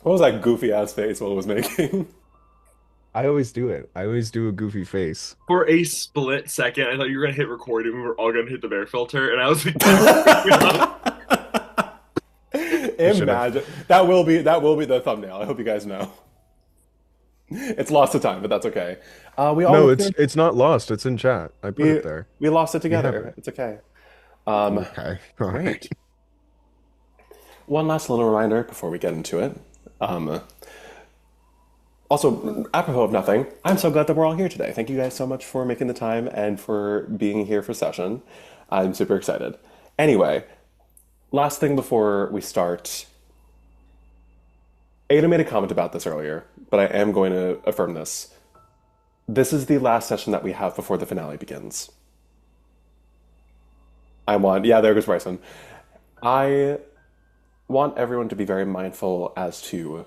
What was that goofy ass face Will was making? I always do it. I always do a goofy face. For a split second, I thought you were gonna hit record and we were all gonna hit the bear filter, and I was like, "Don't bring it up." I should have. Imagine that will be the thumbnail. I hope you guys know. It's lost to time, but that's okay. We all No, look it's good. it's not lost. It's in chat. I put We it there. we lost it You have together. it. It's okay. Um, Okay. All right. Great. One last little reminder before we get into it. Um, Also, apropos of nothing, I'm so glad that we're all here today. Thank you guys so much for making the time and for being here for session. I'm super excited. Anyway, last thing before we start. Ada made a comment about this earlier, but I am going to affirm this. This is the last session that we have before the finale begins. Yeah, there goes Bryson. I want everyone to be very mindful as to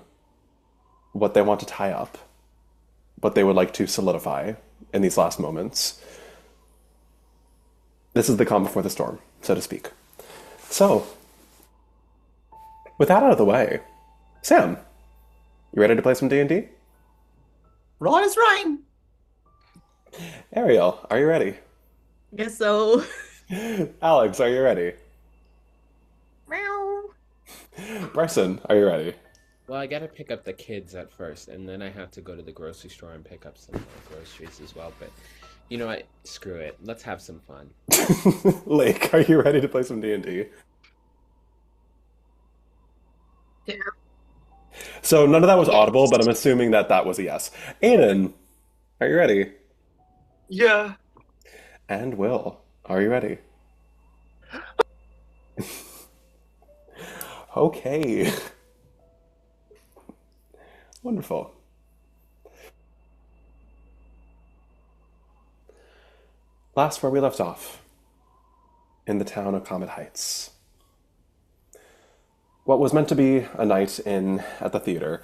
what they want to tie up, what they would like to solidify in these last moments. This is the calm before the storm, so to speak. So, with that out of the way, Sam, you ready to play some D&D? Roll is right. Ariel, are you ready? Guess so. Alex, are you ready? Meow. Bryson, are you ready? Well, I gotta pick up the kids at first, and then I have to go to the grocery store and pick up some groceries as well. But you know what? Screw it. Let's have some fun. Lake, are you ready to play some D&D? Yeah. So none of that was audible, but I'm Yes. assuming that that was a yes. Aiden, are you ready? Yeah. And Will, are you ready? Okay. Wonderful. Last where we left off, in the town of Comet Heights. What was meant to be a night in at the theater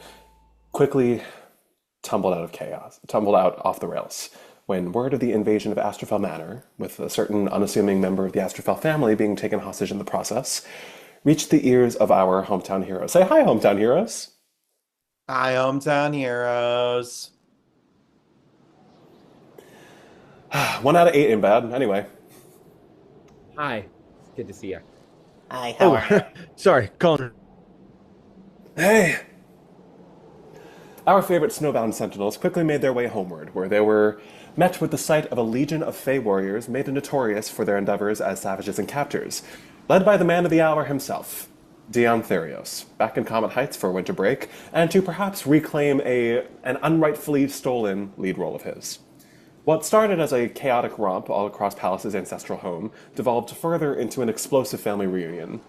quickly tumbled out of chaos, tumbled out off the rails, when word of the invasion of Astrophel Manor, with a certain unassuming member of the Astrophel family being taken hostage in the process, reached the ears of our hometown heroes. Say hi, hometown heroes. Hi, hometown heroes. 1 out of 8 in bad. Anyway. Hi. Good to see you. Hi, how Oh, are you? sorry, Connor. Hey! Our favorite snowbound sentinels quickly made their way homeward, where they were met with the sight of a legion of Fey warriors made notorious for their endeavors as savages and captors, led by the man of the hour himself, Dion Therios, back in Comet Heights for a winter break, and to perhaps reclaim an unrightfully stolen lead role of his. What started as a chaotic romp all across Pallas's ancestral home devolved further into an explosive family reunion,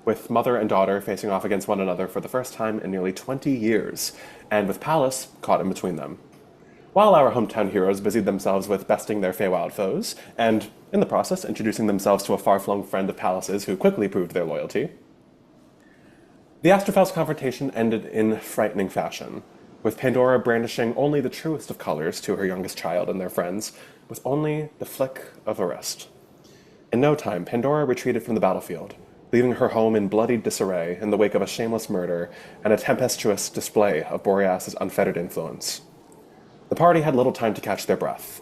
with mother and daughter facing off against one another for the first time in nearly 20 years, and with Pallas caught in between them. While our hometown heroes busied themselves with besting their Feywild foes, and, in the process, introducing themselves to a far-flung friend of Pallas's who quickly proved their loyalty, the Astrofel's confrontation ended in frightening fashion, with Pandora brandishing only the truest of colors to her youngest child and their friends, with only the flick of a wrist. In no time, Pandora retreated from the battlefield, leaving her home in bloody disarray in the wake of a shameless murder and a tempestuous display of Boreas's unfettered influence. The party had little time to catch their breath.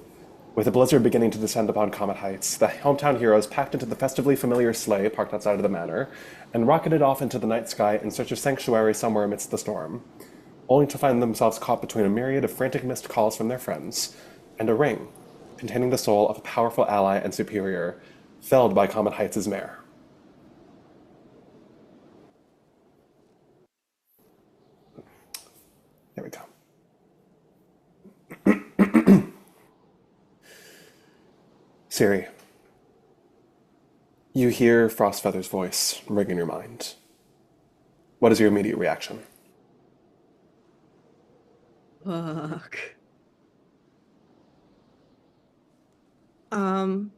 With the blizzard beginning to descend upon Comet Heights, the hometown heroes packed into the festively familiar sleigh parked outside of the manor and rocketed off into the night sky in search of sanctuary somewhere amidst the storm, only to find themselves caught between a myriad of frantic missed calls from their friends and a ring containing the soul of a powerful ally and superior felled by Comet Heights' mayor. There we go. Siri, you hear Frostfeather's voice ring in your mind. What is your immediate reaction? Fuck. Um,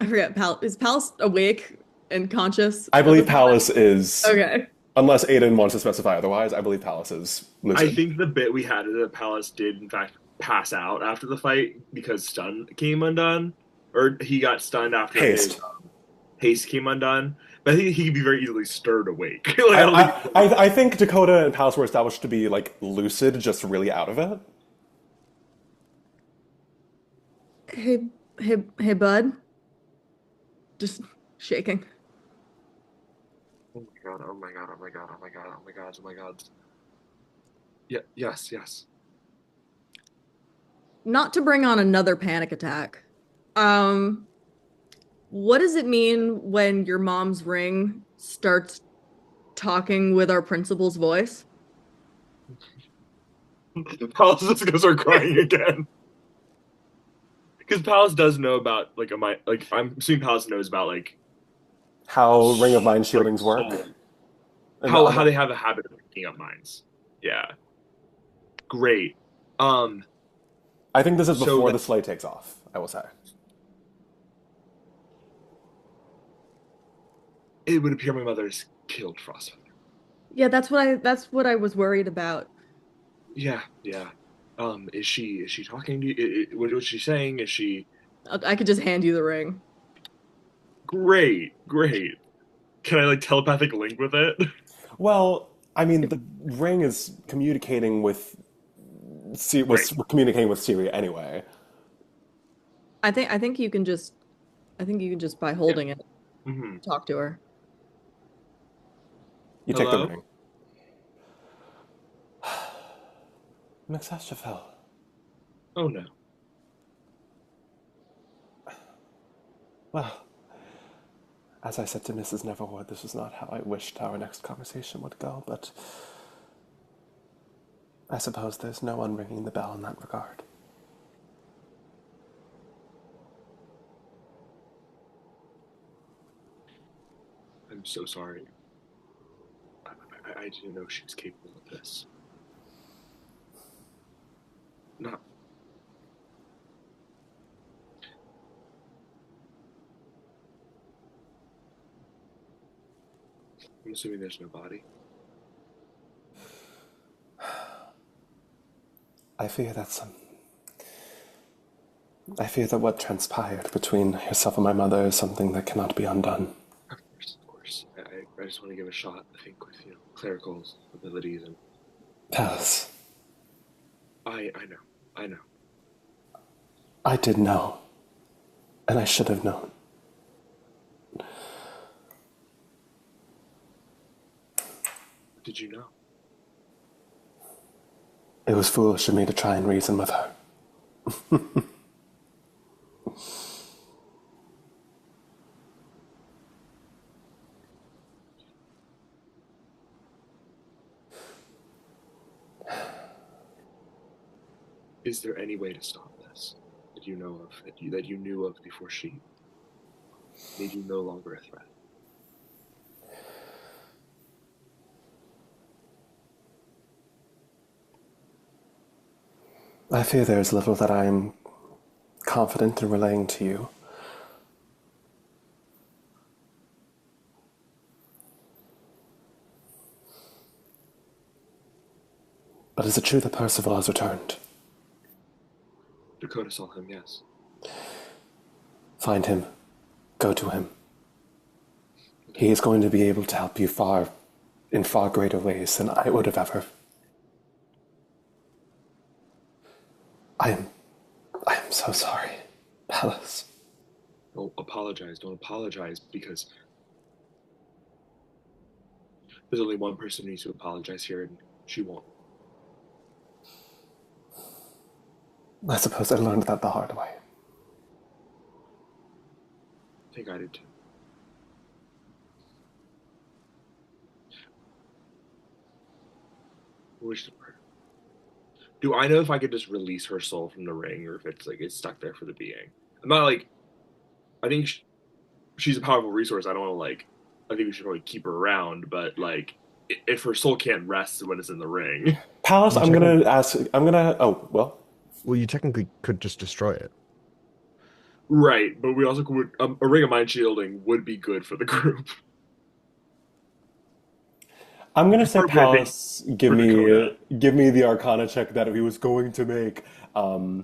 I forget. Is Pallas awake and conscious I at believe this moment? Pallas is, Okay. unless Aiden wants to specify otherwise, I believe Pallas is I lucid. think the bit we had is that Pallas did, in fact, pass out after the fight because stun came undone. Or he got stunned after his Haste. haste came undone. But I think he could be very easily stirred awake. Like, I don't think. I think Dakota and Pallas were established to be like lucid, just really out of it. Hey, bud. Just shaking. Oh my god! Oh my god! Oh my god! Oh my god! Oh my god! Oh my god! Yeah. Yes. Yes. Not to bring on another panic attack. What does it mean when your mom's ring starts talking with our principal's voice? Pallas is gonna start crying again. Because Pallas does know about like I'm assuming Pallas knows about like How Ring of Mind shieldings work. soul. And How they have a habit of picking up minds. Yeah. Great. I think this is So before that- the sleigh takes off, I will say. It would appear my mother has killed Frostfeather. Yeah, that's what I was worried about. Yeah. Is she talking to you? What was she saying? Is she I could just hand you the ring. great? Can I like telepathic link with it? Well, I mean, the ring is communicating with communicating with Syria anyway. I think you can just by holding it Mm-hmm. talk to her. You take the Hello? ring. Enix Traughfle. Oh no. Well, as I said to Mrs. Neverward, this was not how I wished our next conversation would go, but I suppose there's no one ringing the bell in that regard. I'm so sorry. I didn't know she was capable of this. Not. I'm assuming there's no body. I fear that what transpired between yourself and my mother is something that cannot be undone. Of course. I just want to give a shot. I think with clerical abilities and Pallas, I know. I did know, and I should have known. Did you know? It was foolish of me to try and reason with her. Is there any way to stop this that you know of, that you knew of before she made you no longer a threat? I fear there is little that I am confident in relaying to you. But is it true that Percival has returned? Dakota saw him, yes. Find him. Go to him. He is going to be able to help you in far greater ways than I would have ever. I am so sorry, Pallas. Don't apologize, because there's only one person who needs to apologize here, and she won't. I suppose I learned that the hard way. I think I did too. Do I know if I could just release her soul from the ring, or if it's stuck there for the being? I'm not like. I think she's a powerful resource. I don't want to I think we should probably keep her around, but if her soul can't rest when it's in the ring. Pallas, oh, well. Well, you technically could just destroy it. Right, but we also could. A ring of mind shielding would be good for the group. I'm gonna say Appropriate Pallas give me the Arcana check that he was going to make. And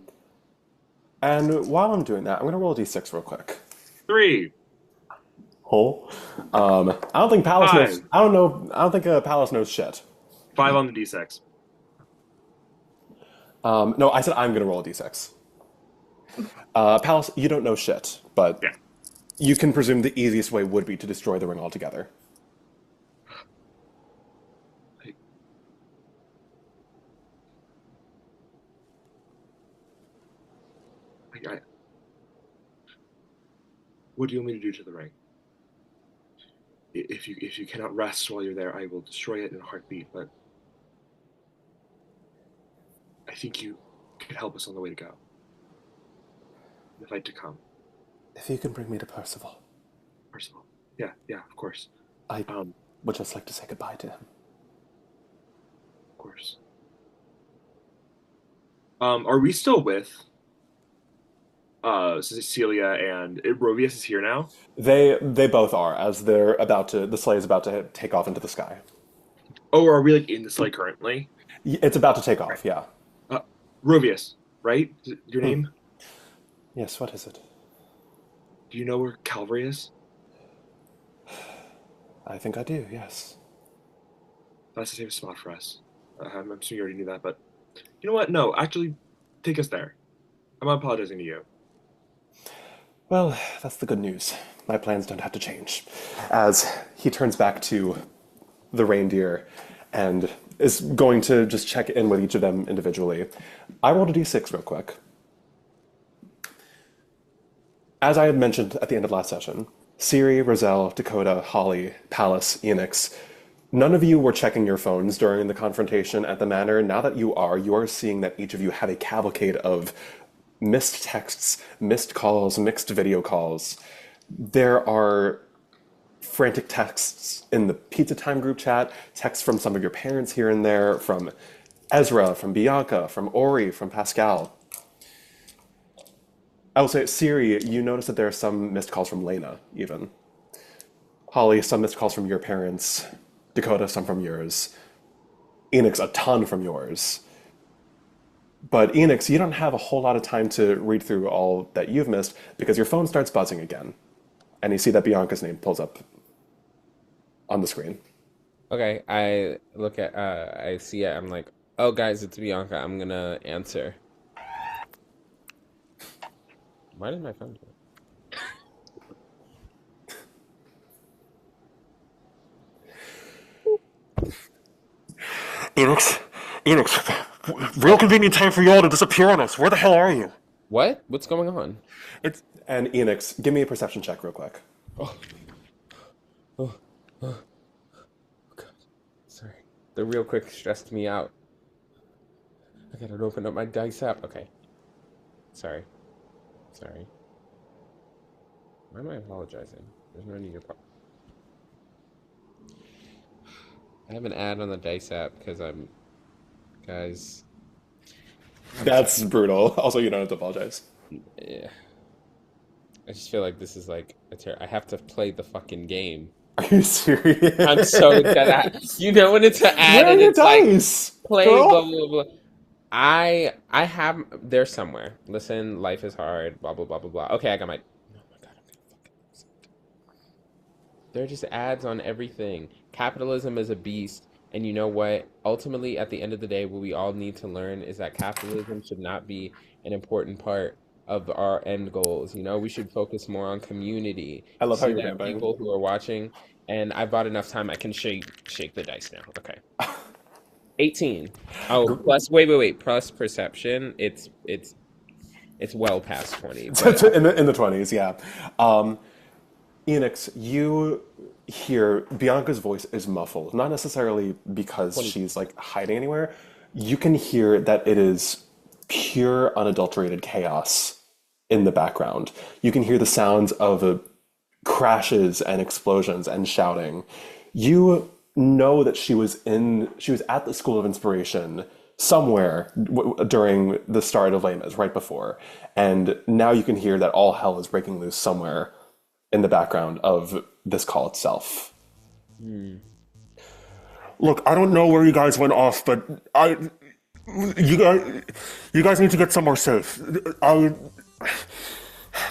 while I'm doing that, I'm gonna roll a d6 real quick. 3. Hole. I don't think Pallas knows. 5. I don't know. I don't think Pallas knows shit. 5 on the d6. No, I said I'm gonna roll a d6. Pallas, you don't know shit, but Yeah. you can presume the easiest way would be to destroy the ring altogether. I, what do you want me to do to the ring? If you cannot rest while you're there, I will destroy it in a heartbeat. But I think you could help us on the way to go. The fight to come. If you can bring me to Percival, Percival. Yeah, of course. I Of would just like to say goodbye to him. course. Are we still with Cecilia and Rovius is here now? They both are, as they're about to. The sleigh is about to take off into the sky. Oh, are we like in the sleigh currently? It's about to take off. Yeah. Rovius, right? Is it your name? Yes. What is it? Do you know where Calvary is? I think I do. Yes. That's the same spot for us. I'm assuming you already knew that, but you know what? No, actually, take us there. I'm not apologizing to you. Well, that's the good news. My plans don't have to change. As he turns back to the reindeer and is going to just check in with each of them individually. I rolled a d6 real quick. As I had mentioned at the end of last session, Syriie, Roselle, Dakota, Holly, Pallas, Enix, none of you were checking your phones during the confrontation at the manor. Now that you are seeing that each of you have a cavalcade of missed texts, missed calls, mixed video calls. There are frantic texts in the Pizza Time group chat, texts from some of your parents here and there, from Ezra, from Bianca, from Ori, from Pascal. I will say, Syriie, you notice that there are some missed calls from Lena, even. Holly, some missed calls from your parents. Dakota, some from yours. Enix, a ton from yours. But Enix, you don't have a whole lot of time to read through all that you've missed because your phone starts buzzing again. And you see that Bianca's name pulls up on the screen. Okay, I look at, I see it. I'm like, oh, guys, it's Bianca. I'm gonna answer. Why did my phone do it? Enix, real convenient time for y'all to disappear on us. Where the hell are you? What? What's going on? And Enix, give me a perception check real quick. Oh, God. Sorry. The real quick stressed me out. I gotta open up my dice app. Okay. Sorry. Why am I apologizing? There's no need to apologize. I have an ad on the dice app because I'm... Guys... That's brutal. Also, you don't have to apologize. Yeah. I just feel like this is like I have to play the fucking game. Are you serious? I'm so dead. You know when it's an ad Where are and your it's like dice? play Girl? blah blah blah. I have they're somewhere. Listen, life is hard. Blah blah blah blah blah. Okay, I got my. Oh my god, I'm gonna fucking. They're just ads on everything. Capitalism is a beast, and you know what? Ultimately, at the end of the day, what we all need to learn is that capitalism should not be an important part of our end goals. You know, we should focus more on community. I love how See you're that vamping. people who are watching, and I bought enough time. I can shake the dice now. Okay. 18. Oh, plus wait. Plus perception. It's well past 20. But in the 20s, yeah. Enix, you hear Bianca's voice is muffled, not necessarily because she's like hiding anywhere. You can hear that it is pure, unadulterated chaos in the background. You can hear the sounds of crashes and explosions and shouting. You know that she was at the School of Inspiration somewhere during the start of Lema's, right before. And now you can hear that all hell is breaking loose somewhere in the background of this call itself. Look, I don't know where you guys went off, but you guys need to get somewhere safe.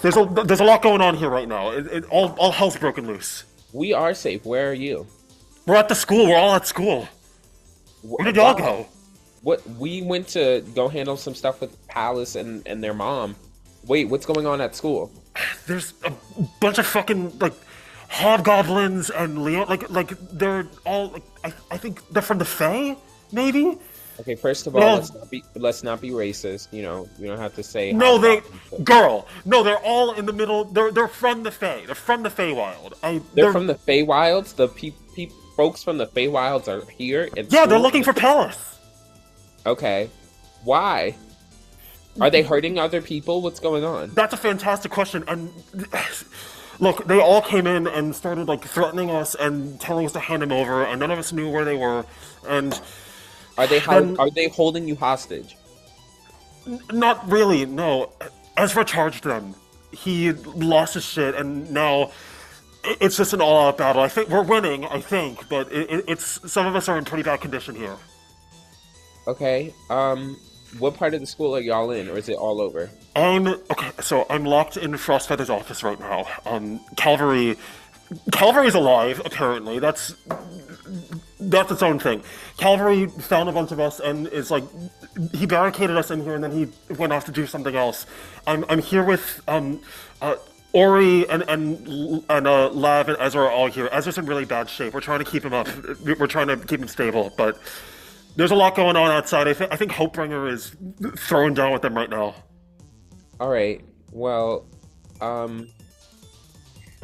There's a lot going on here right now. All hell's broken loose. We are safe. Where are you? We're at the school. We're all at school. Where did y'all go? What? We went to go handle some stuff with Pallas and their mom. Wait, what's going on at school? There's a bunch of fucking like hobgoblins and Leon. Like they're all. Like, I think they're from the Fae, maybe. Okay, first of all, Well, let's not be racist. You know, you don't have to say. No, No, they're all in the middle. They're from the Fae. They're from the Feywild. They're from the Feywilds. The folks from the Feywilds are here. Yeah, they're looking for Pallas. Okay, why? Are they hurting other people? What's going on? That's a fantastic question. And look, they all came in and started like threatening us and telling us to hand them over, and none of us knew where they were. And Are they holding you hostage? not really. No, Ezra charged them. He lost his shit, and now it's just an all-out battle. I think we're winning. I think, but it's some of us are in pretty bad condition here. Okay. What part of the school are y'all in, or is it all over? So I'm locked in Frostfeather's office right now. Calvary's alive, apparently. That's its own thing. Calvary found a bunch of us and is like, he barricaded us in here and then he went off to do something else. I'm here with Ori and Lav and Ezra are all here. Ezra's in really bad shape. We're trying to keep him up. We're trying to keep him stable, but there's a lot going on outside. I think Hopebringer is throwing down with them right now. All right. Well,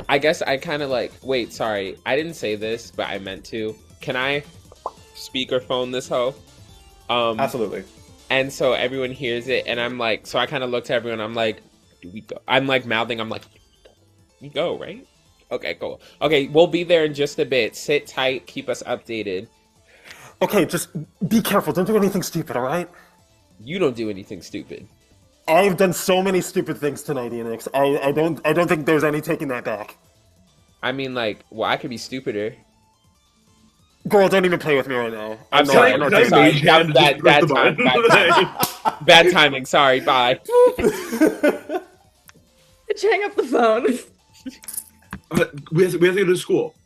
I guess I kind of like. Wait, sorry. I didn't say this, but I meant to. Can I speakerphone this hoe? Absolutely. And so everyone hears it, and I'm like, so I kind of looked at everyone. I'm like, do we go? I'm like mouthing. I'm like, we go, right? Okay, cool. Okay, we'll be there in just a bit. Sit tight. Keep us updated. Okay, just be careful. Don't do anything stupid, all right? You don't do anything stupid. I've done so many stupid things tonight, Enix. I don't think there's any taking that back. I mean, like, well, I could be stupider. Girl, don't even play with me right now. I'm sorry. not I'm taking sorry. Mage hand Bad just press the time. button. Bad timing. Sorry. Bye. Just hang up the phone. We have to go to school.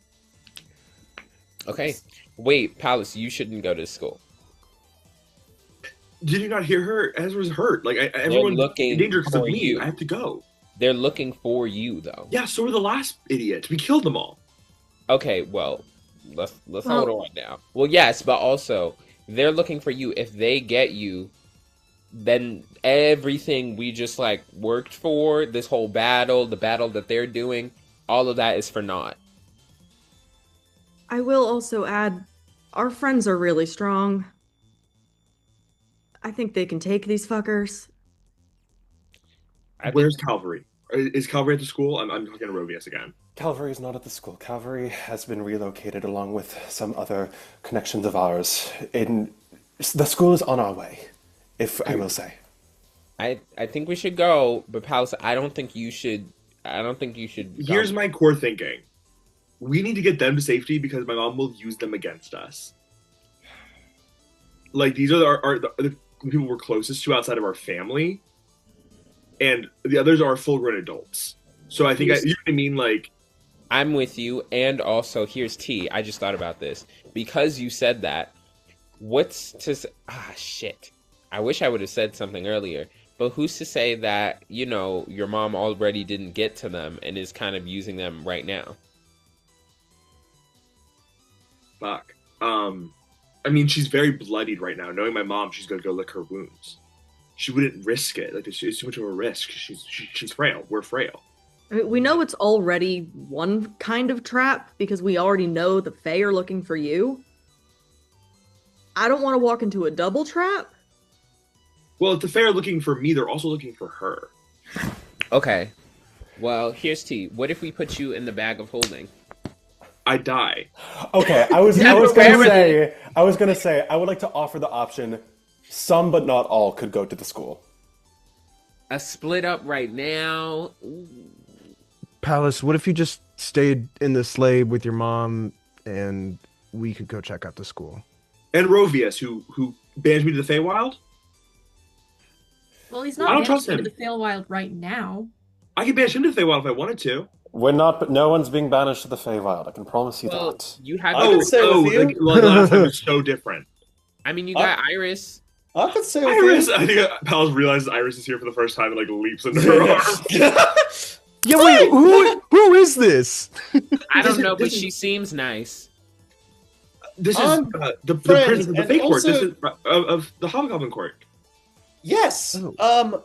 Okay. Wait, Pallas, you shouldn't go to school. Did you not hear her? Ezra's hurt. Like everyone's looking in danger because of for me. you. I have to go. They're looking for you, though. Yeah, so were the last idiots. We killed them all. Okay, well, let's Well- hold on now. Well, yes, but also they're looking for you. If they get you, then everything we just like worked for, this whole battle, the battle that they're doing, all of that is for naught. I will also add, our friends are really strong. I think they can take these fuckers. Where's Calvary? Is Calvary at the school? I'm talking to Rovius again. Calvary is not at the school. Calvary has been relocated along with some other connections of ours. The school is on our way, if I will say. I think we should go, but Pallas, I don't think you should. Here's my core thinking. We need to get them to safety because my mom will use them against us. Like, these are the people we're closest to outside of our family. And the others are full-grown adults. So I think, you know what I mean? Like, I'm with you, and also, here's T. I just thought about this. Because you said that, shit. I wish I would have said something earlier. But who's to say that, you know, your mom already didn't get to them and is kind of using them right now? fuck. I mean, she's very bloodied right now. Knowing my mom, she's gonna go lick her wounds. She wouldn't risk it. Like, it's too much of a risk. She's frail. We're frail. I mean, we know it's already one kind of trap because we already know the Fae are looking for you. I don't want to walk into a double trap. Well, if the Fae are looking for me, they're also looking for her. Okay. Well, here's T. What if we put you in the bag of holding? I die. Okay, I was gonna say I would like to offer the option. Some but not all could go to the school. A split up right now. Pallas, what if you just stayed in the sleigh with your mom and we could go check out the school? And Rovius, who bans me to the Feywild? Well, he's I not don't trust banished him. to the Feywild right now. I could banish him to the Feywild if I wanted to. We're not, but no one's being banished to the Feywild. I can promise you Well, that. you have. I could stay with you. The last time was so different. I mean, you got Iris. I could say with Iris, you. I think Pallas realizes Iris is here for the first time and like leaps into her arms. Yeah, wait, who is this? I don't know, but this is- she seems nice. This is the friend, prince of the and Fey Court. also- This is of the Hobgoblin Court. Yes. Oh.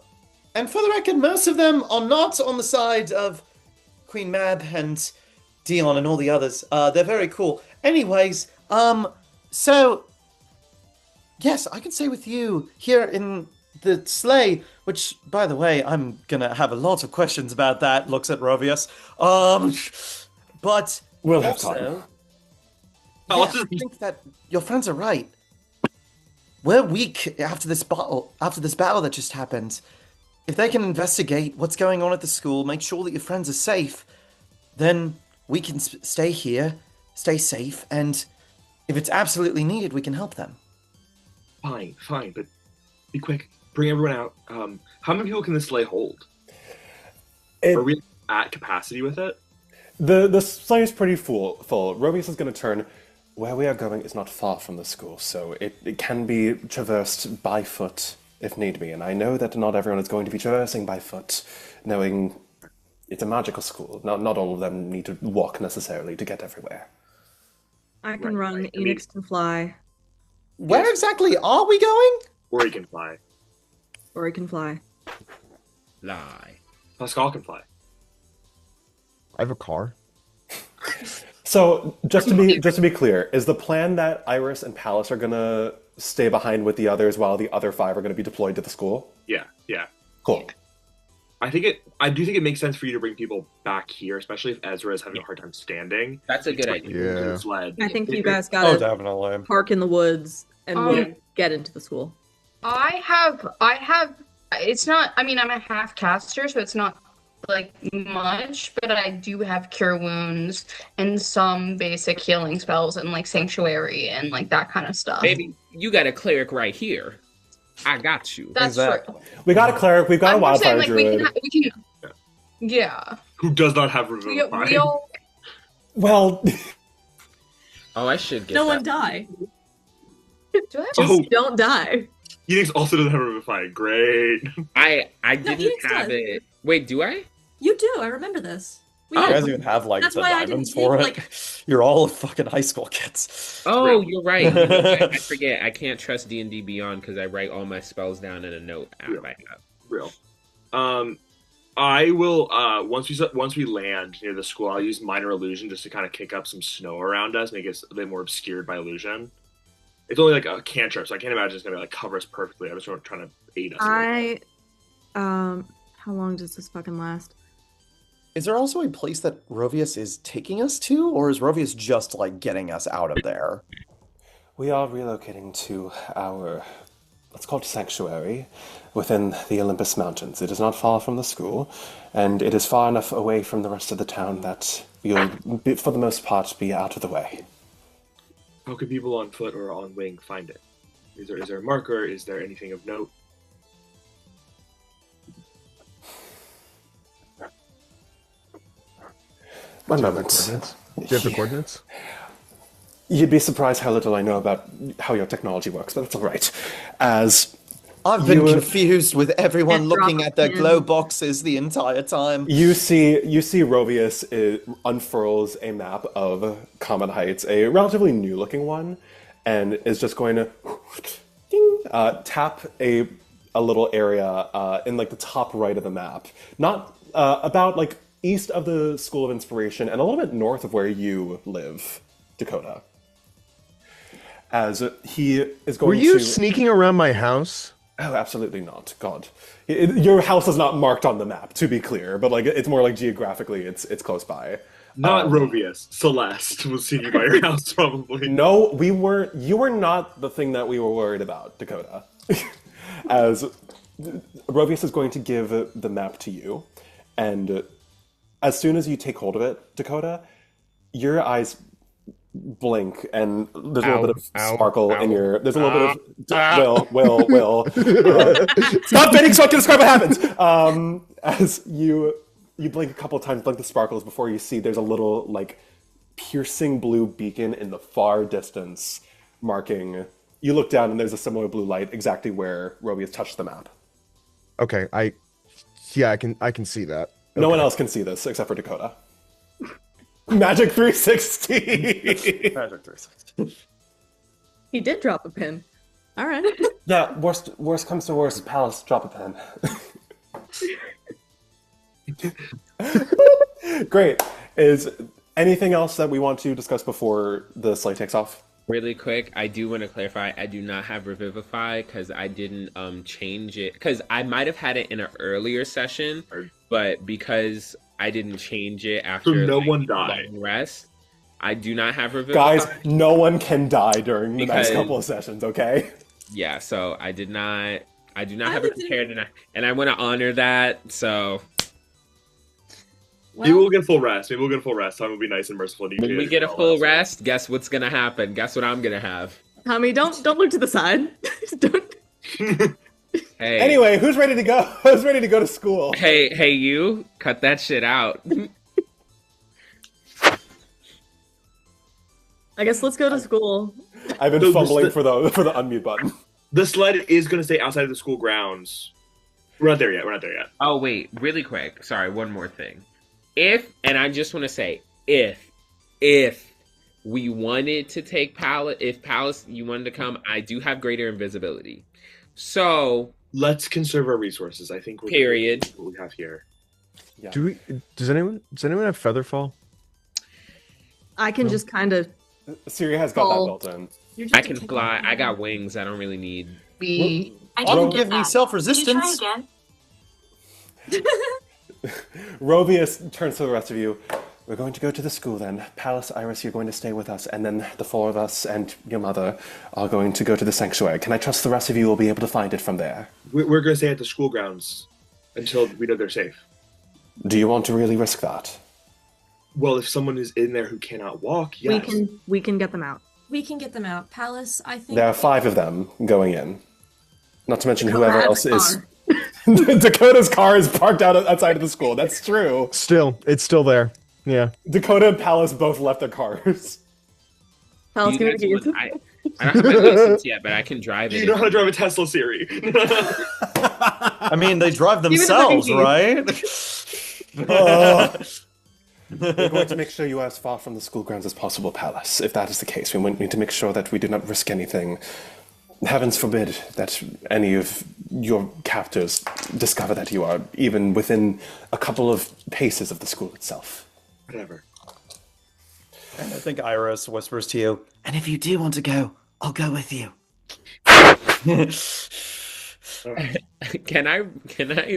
And for the record, most of them are not on the side of Queen Mab and Dion and all the others. They're very cool. Anyways, so yes, I can stay with you here in the sleigh. Which, by the way, I'm gonna have a lot of questions about that. Looks at Rovius. But We'll have also, time. Oh, yeah, I think that your friends are right. We're weak after this battle. After this battle that just happened, if they can investigate what's going on at the school, make sure that your friends are safe, then we can stay here, stay safe, and if it's absolutely needed, we can help them. Fine, but be quick. Bring everyone out. How many people can this sleigh hold? Are we at capacity with it? The sleigh is pretty full. Robius is going to turn. Where we are going is not far from the school, so it can be traversed by foot if need be. And I know that not everyone is going to be traversing by foot, knowing it's a magical school. Not all of them need to walk necessarily to get everywhere. I can Right, run. right. I mean- Enix can fly, Where exactly are we going? Or he can fly. or he can fly. Lie. Pascal can fly. I have a car. So just to be clear, is the plan that Iris and Pallas are gonna stay behind with the others while the other 5 are gonna be deployed to the school? Yeah. Cool. I do think it makes sense for you to bring people back here, especially if Ezra is having a hard time standing. That's a good idea. Yeah. Sled. I think you guys Oh, gotta definitely. park in the woods and we'll get into the school. I have, it's not, I mean, I'm a half caster, so it's not like much, but I do have cure wounds and some basic healing spells and like sanctuary and like that kind of stuff. Baby, you got a cleric right here. I got you. That's Exactly. true. We got a cleric. We've got a I'm just saying, wildfire like, druid. we can, yeah. Who does not have We revivify? all, Well, Oh, I should get No that. one die. do I have Oh. Just don't die. Enix also doesn't have revivify. Great. I No, didn't Enix have does. it. Wait, do I? You do. I remember this. We You had- guys even have like That's the why I didn't diamonds take, for it. like- You're all fucking high school kids. Oh, you're right. You know what? I forget. I can't trust D&D Beyond because I write all my spells down in a note app I have. Real. I will once we land near the school, I'll use minor illusion just to kind of kick up some snow around us, make it a bit more obscured by illusion. It's only like a cantrip, so I can't imagine it's gonna like cover us perfectly. I'm just trying to aid us. How long does this fucking last? Is there also a place that Rovius is taking us to, or is Rovius just like getting us out of there? we are relocating to our, let's call it sanctuary, within the Olympus Mountains. It is not far from the school, and it is far enough away from the rest of the town that you'll, for the most part, be out of the way. How can people on foot or on wing find it? Is there a marker? Is there anything of note? One moment. Coordinates? Do you have the coordinates? You'd be surprised how little I know about how your technology works, but that's all right. As I've been You- confused with everyone And looking drop at their in. glow boxes the entire time. you see Rovius unfurls a map of Common Heights, a relatively new-looking one, and is just going to ding, tap a little area in like the top right of the map, not about like east of the School of Inspiration and a little bit north of where you live, Dakota. As he is going Were you to. sneaking around my house? Oh, absolutely not. God, your house is not marked on the map, to be clear, but like it's more like geographically, it's close by. Not Rovius. Celeste was seeing you by your house, probably. No, we weren't. You were not the thing that we were worried about, Dakota. As Rovius is going to give the map to you, and as soon as you take hold of it, Dakota, your eyes blink, and there's a little bit of sparkle in your. There's a little bit of. Will. Stop bidding so I can describe what happens. As you You blink a couple times, blink the sparkles before you see there's a little, like, piercing blue beacon in the far distance marking. You look down and there's a similar blue light exactly where Roby has touched the map. Okay, I can see that. No one else can see this except for Dakota. Magic 360! Magic 360. He did drop a pin. All right. Yeah, worst comes to worst, Pallas, drop a pen. Great. Is anything else that we want to discuss before the sleigh takes off? Really quick, I do want to clarify, I do not have Revivify because I didn't change it. Because I might have had it in an earlier session, but because I didn't change it after no like, one died. long rest, I do not have Revivify. Guys, no one can die during the next Because- couple of sessions, okay? Yeah, so I do not have it prepared, and I want to honor that, so... Maybe we'll get full rest. Maybe we'll get a full rest. Time will be nice and merciful. When we get a full rest, guess what's gonna happen? Guess what I'm gonna have? Tommy, don't look to the side. Don't. Hey. Anyway, who's ready to go? Who's ready to go to school? Hey, you! Cut that shit out. I guess let's go to school. I've been fumbling for the unmute button. The sled is going to stay outside of the school grounds. We're not there yet. Oh, wait, really quick. Sorry, one more thing. And I just want to say, if we wanted to take Pallas, if Pallas, you wanted to come, I do have greater invisibility. So... Let's conserve our resources. I think we're Period. What we have here. Yeah. Does anyone have Featherfall? I can just kind of. Syriie has got that built in. I can fly. I got wings. I don't really need... Don't give me self-resistance. Can you try again? Rovius turns to the rest of you. We're going to go to the school then. Pallas, Iris, you're going to stay with us, and then the four of us and your mother are going to go to the sanctuary. Can I trust the rest of you will be able to find it from there? We're going to stay at the school grounds until we know they're safe. Do you want to really risk that? Well, if someone is in there who cannot walk, yes. We can get them out. We can get them out. Pallas, I think. There are 5 of them going in. Not to mention whoever else Dakota's is... Dakota's car is parked outside of the school. That's true. It's still there. Yeah. Dakota and Pallas both left their cars. Pallas, Do you can we guys get you? want- I don't have my license yet, but I can drive it. You know how to drive a Tesla, Siri. I mean, they drive Even the themselves, fucking right? We're going to make sure you are as far from the school grounds as possible, Pallas. If that is the case, we need to make sure that we do not risk anything. Heavens forbid that any of your captors discover that you are even within a couple of paces of the school itself. Whatever. And I think Iris whispers to you, and if you do want to go, I'll go with you. Can I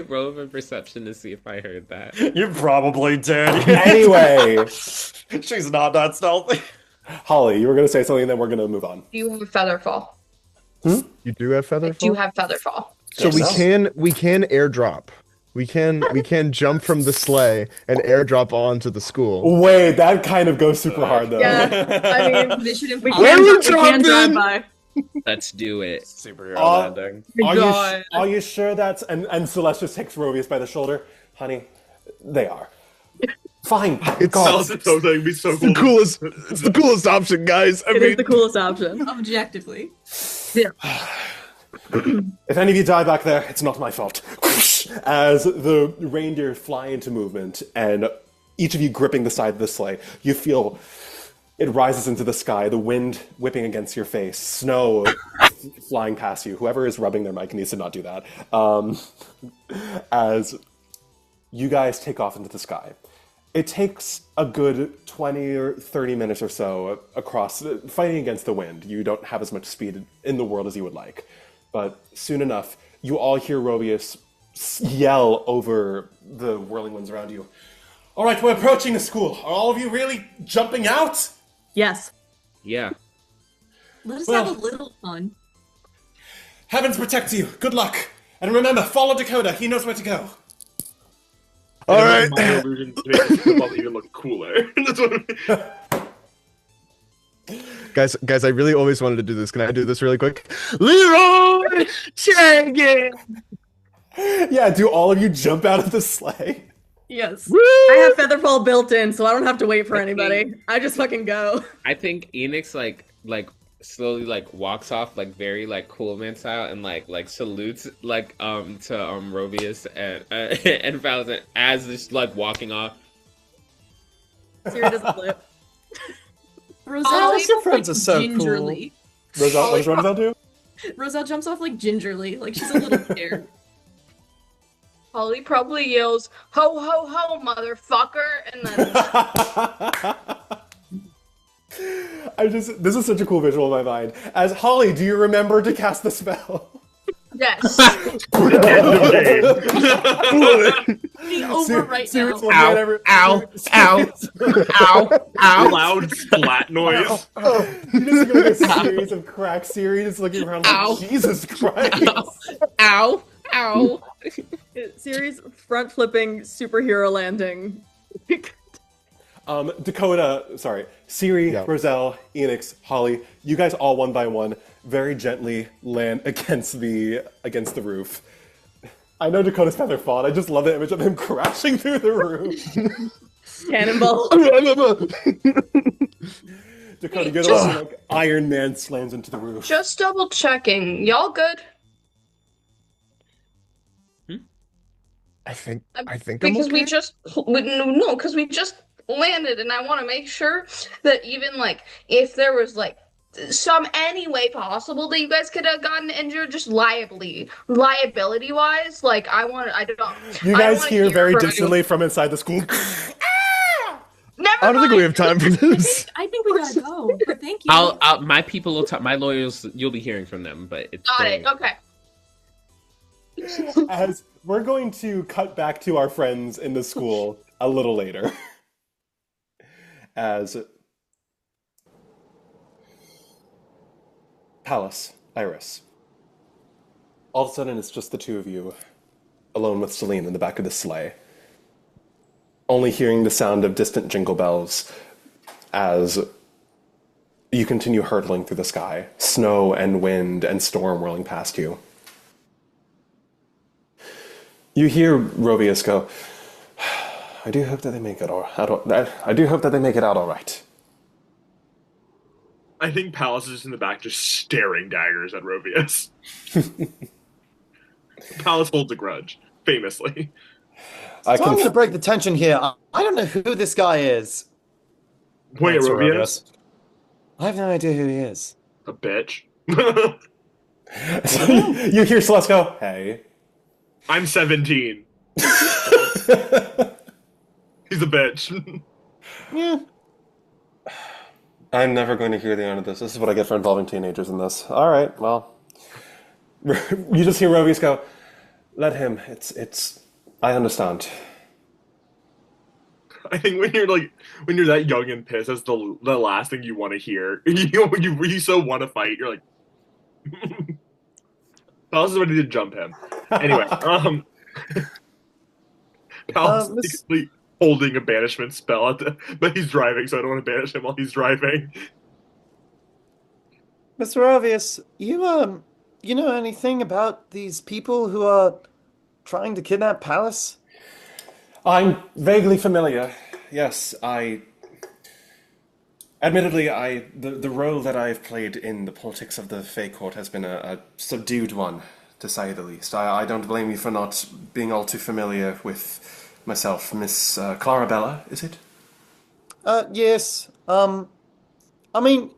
roll a perception to see if I heard that? You probably did. Anyway, She's not that stealthy. Holly, you were going to say something, then we're going to move on. Do you have Featherfall? You do have Featherfall? Do you have Featherfall? So we can airdrop. We can jump from the sleigh and airdrop onto the school. Wait, that kind of goes super hard, though. Yeah, I mean, Mission we Impossible. can drive by. Let's do it. Superhero landing. Are you sure that's... And Celeste just takes Rovius by the shoulder. Honey, they are. Fine. It's it'd be so cool. It's the coolest option, guys. It is the coolest option. Objectively. If any of you die back there, it's not my fault. As the reindeer fly into movement, and each of you gripping the side of the sleigh, you feel it rises into the sky, the wind whipping against your face, snow flying past you. Whoever is rubbing their mic needs to not do that. As you guys take off into the sky. It takes a good 20 or 30 minutes or so across, fighting against the wind. You don't have as much speed in the world as you would like. But soon enough, you all hear Rovius yell over the whirling winds around you. All right, we're approaching the school. Are all of you really jumping out? Yes. Yeah. Let us Well- have a little fun. Heavens protect you. Good luck. And remember, follow Dakota. He knows where to go. All right. My illusion to make this football even look cooler. That's what Guys, I really always wanted to do this. Can I do this really quick? Leroy Jenkins! Yeah, do all of you jump out of the sleigh? Yes. I have Featherfall built in, so I don't have to wait for I anybody. think- I just fucking go. I think Enix like slowly like walks off like very like cool man style and like salutes like to Rovius and and Falcon as this like walking off. Syriie doesn't flip. Roselle your jumps, friends like, are so cool. gingerly. Roselle, what does Roselle do? Roselle jumps off like gingerly, like she's a little scared. Holly probably yells, "Ho ho ho, motherfucker!" and then This is such a cool visual in my mind. As Holly, do you remember to cast the spell? yes. Be over right now. Seriously, looking at Ow, ow, ow, ow. Loud splat noise. You just hear like a series of cracks. Syriie just looking around Ow. like, Jesus Christ. Ow, ow. Syrie's front flipping superhero landing. Syriie, Yeah. Roselle, Enix, Holly, you guys all one by one very gently land against the roof. I know Dakota's feather fought. I just love the image of him crashing through the roof. Cannonball. Dakota, you're the one who, like Iron Man slams into the roof. Just double checking. Y'all good? I think I'm Because okay. we just because we just landed, and I want to make sure that even like if there was like any way possible that you guys could have gotten injured, just liability wise, like I don't. You I guys wanna hear very from distantly from inside the school. Never I don't think mind. we have time for this. I think we gotta go. But thank you. I'll my people will talk. My lawyers, you'll be hearing from them, but it's Got it. Okay. As we're going to cut back to our friends in the school a little later. As Pallas, Iris. All of a sudden, it's just the two of you, alone with Celine in the back of the sleigh. Only hearing the sound of distant jingle bells as you continue hurtling through the sky, snow and wind and storm whirling past you. You hear Rovius go, I do hope that they make it I do hope that they make it out all right. I think Pallas is in the back just staring daggers at Rovius. Pallas holds a grudge, famously. I So I'm going to can break the tension here. I don't know who this guy is. Wait, That's Rovius? I have no idea who he is. A bitch. You hear Celeste go, hey. I'm 17. He's a bitch. Yeah. I'm never going to hear the end of this. This is what I get for involving teenagers in this. All right, well. You just hear Rovius go, let him. It's. I understand. I think when you're that young and pissed, that's the last thing you want to hear. You so want to fight. You're like, Pallas is ready to jump him. Anyway, Pallas is Miss- basically holding a banishment spell, but he's driving, so I don't want to banish him while he's driving. Mr. Obvious, you know anything about these people who are trying to kidnap Pallas? I'm vaguely familiar. Yes, Admittedly, the role that I've played in the politics of the Fae Court has been a subdued one, to say the least. I don't blame you for not being all too familiar with myself. Miss Clarabella, is it? Yes. I mean,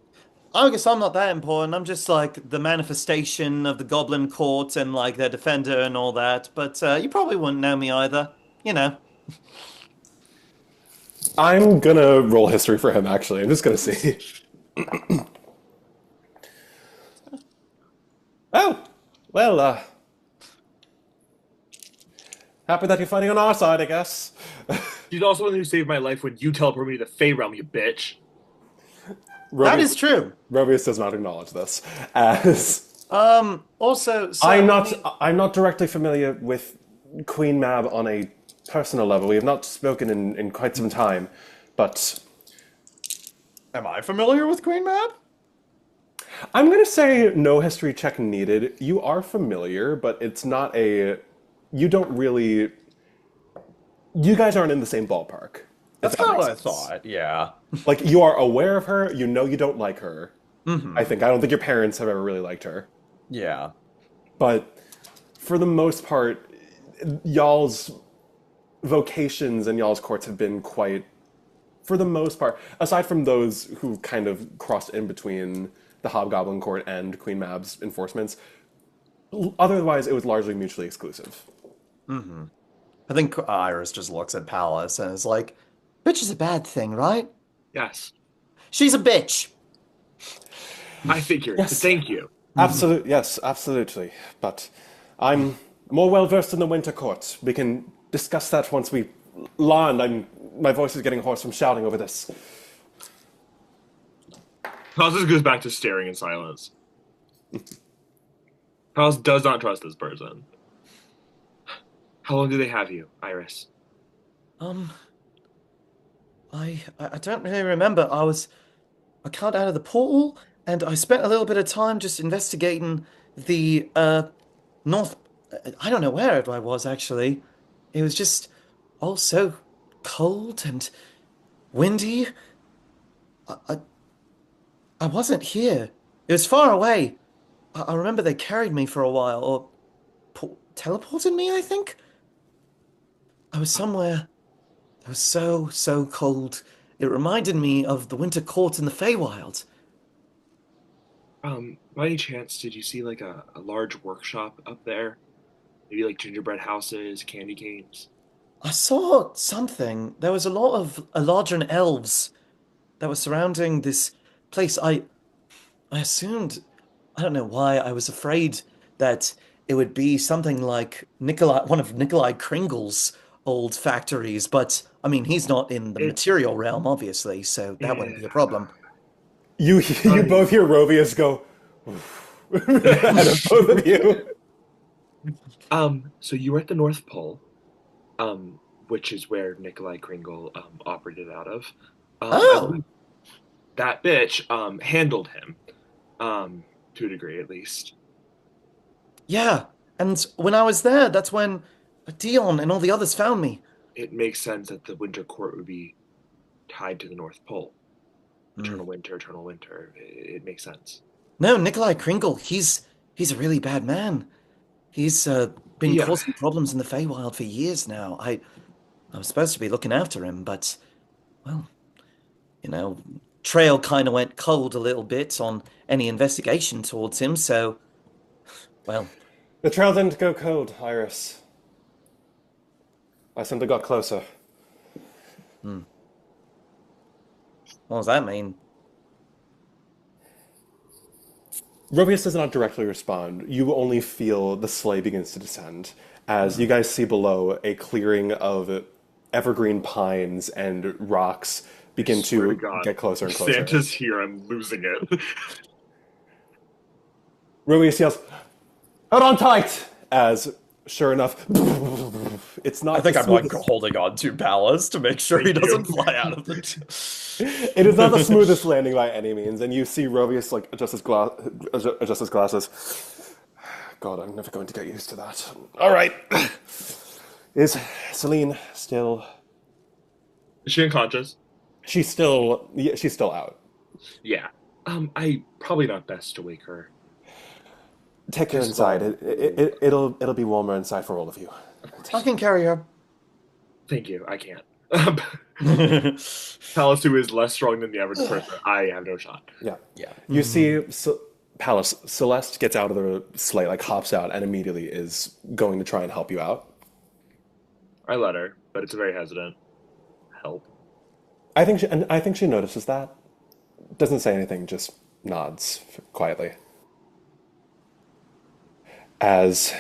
I guess I'm not that important. I'm just like the manifestation of the Goblin Court and like their defender and all that. But you probably wouldn't know me either. You know. I'm gonna roll history for him, actually. I'm just gonna see. Oh! Well, happy that you're fighting on our side, I guess. She's also the one who saved my life when you teleported me to the Fae Realm, you bitch. That is true. Rovius does not acknowledge this. As Also, so, I'm not directly familiar with Queen Mab on a personal level. We have not spoken in quite some time, but Am I familiar with Queen Mab? I'm going to say no history check needed. You are familiar, but it's not a... You don't really... you guys aren't in the same ballpark. That's if that kind of makes what I sense. thought. Yeah. Like, you are aware of her, you know you don't like her. Mm-hmm. I don't think your parents have ever really liked her. Yeah. But for the most part, y'all's vocations and y'all's courts have been quite, for the most part, aside from those who kind of crossed in between the Hobgoblin Court and Queen Mab's enforcements, otherwise it was largely mutually exclusive. Mm-hmm. I think Iris just looks at Pallas and is like, Bitch is a bad thing, right? Yes. She's a bitch. I figured. Yes. But thank you. Absolutely, yes, absolutely. But I'm more well versed in the Winter Court. We can discuss that once we land. My voice is getting hoarse from shouting over this. Pallas just goes back to staring in silence. Pallas does not trust this person. How long do they have you, Iris? I don't really remember. I got out of the portal, and I spent a little bit of time just investigating the north. I don't know where I was actually. It was just all so cold and windy. I wasn't here. It was far away. I remember they carried me for a while, or teleported me, I think. I was somewhere. It was so cold. It reminded me of the Winter Court in the Feywild. By any chance, did you see like a large workshop up there? Maybe like gingerbread houses, candy canes? I saw something. There was a lot of eladrin elves that were surrounding this place. I assumed, I don't know why, I was afraid that it would be something like one of Nikolai Kringle's old factories, but I mean, he's not in the material realm, obviously, so that wouldn't be a problem. You both hear Rovius go, out of both of you. So you were at the North Pole, which is where Nikolai Kringle operated out of. I believe that bitch handled him, to a degree at least. Yeah, and when I was there, that's when Dion and all the others found me. It makes sense that the Winter Court would be tied to the North Pole. Eternal winter, eternal winter. It makes sense. No, Nikolai Kringle, he's a really bad man. He's been causing problems in the Feywild for years now. I was supposed to be looking after him, but, well, trail kind of went cold a little bit on any investigation towards him, so, well. The trail didn't go cold, Iris. I simply got closer. What does that mean? Rovius does not directly respond. You only feel the sleigh begins to descend as you guys see below a clearing of evergreen pines and rocks begin to get closer and closer. Santa's here. I'm losing it. Rovius yells, "Hold on tight!" As, sure enough, it's not. I think the I'm like smoothest- holding on to Pallas to make sure he doesn't fly out of it. It is not the smoothest landing by any means, and you see Rovius like adjust his glasses. God, I'm never going to get used to that. All right, is Celine still? Is she unconscious? She's still out. Yeah. I probably not best to wake her. Take her inside. It'll be warmer inside for all of you. I can carry her. Thank you. I can't. Pallas, who is less strong than the average person, I have no shot. Yeah. You see, Pallas, Celeste gets out of the sleigh, like hops out, and immediately is going to try and help you out. I let her, but it's very hesitant. Help. I think she notices that. Doesn't say anything, just nods quietly. As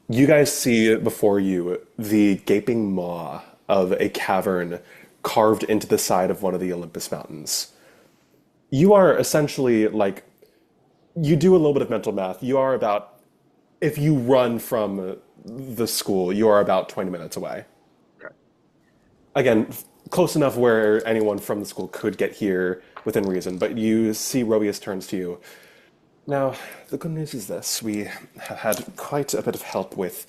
you guys see before you the gaping maw of a cavern carved into the side of one of the Olympus mountains. You are essentially like, you do a little bit of mental math. You are about, if you run from the school, you are about 20 minutes away. Okay. Again, close enough where anyone from the school could get here within reason, but you see Robius turns to you. Now, the good news is this. We have had quite a bit of help with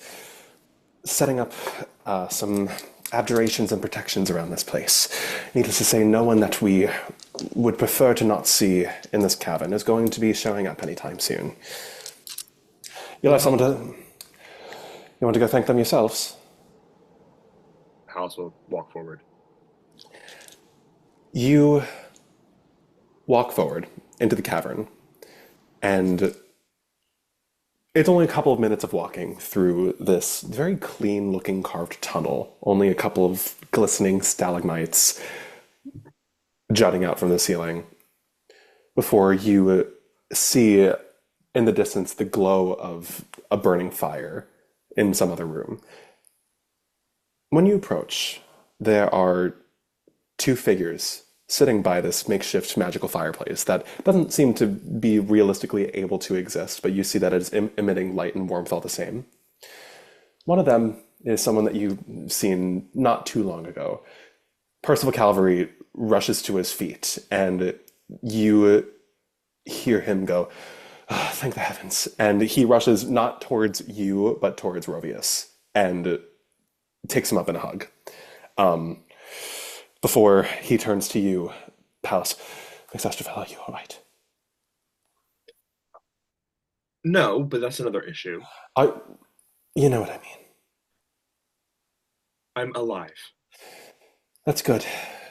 setting up some abjurations and protections around this place. Needless to say, no one that we would prefer to not see in this cavern is going to be showing up anytime soon. You'll have someone to... You want to go thank them yourselves? House will walk forward. You walk forward into the cavern, and it's only a couple of minutes of walking through this very clean-looking carved tunnel. Only a couple of glistening stalagmites jutting out from the ceiling before you see in the distance the glow of a burning fire in some other room. When you approach, there are two figures sitting by this makeshift magical fireplace that doesn't seem to be realistically able to exist, but you see that it's emitting light and warmth all the same. One of them is someone that you've seen not too long ago. Percival Calvary rushes to his feet, and you hear him go, "Oh, thank the heavens." And he rushes not towards you, but towards Rovius, and takes him up in a hug. Before he turns to you, Pallas Astrophel, are you all right? No, but that's another issue. You know what I mean. I'm alive. That's good.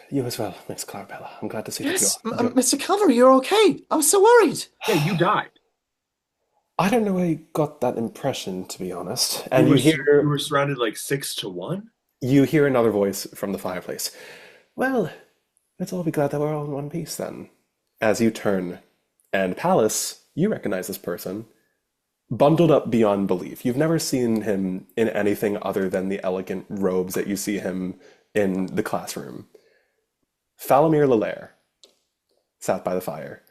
You as well, Miss Clarabella. I'm glad to see Yes, that you're... Mr. Calvary, you're okay. I was so worried. Yeah, you died. I don't know where you got that impression, to be honest. And you you were surrounded like 6-1? You hear another voice from the fireplace. Well, let's all be glad that we're all in one piece then. As you turn, and Pallas, you recognize this person, bundled up beyond belief. You've never seen him in anything other than the elegant robes that you see him in the classroom. Falamir Lelaire sat by the fire.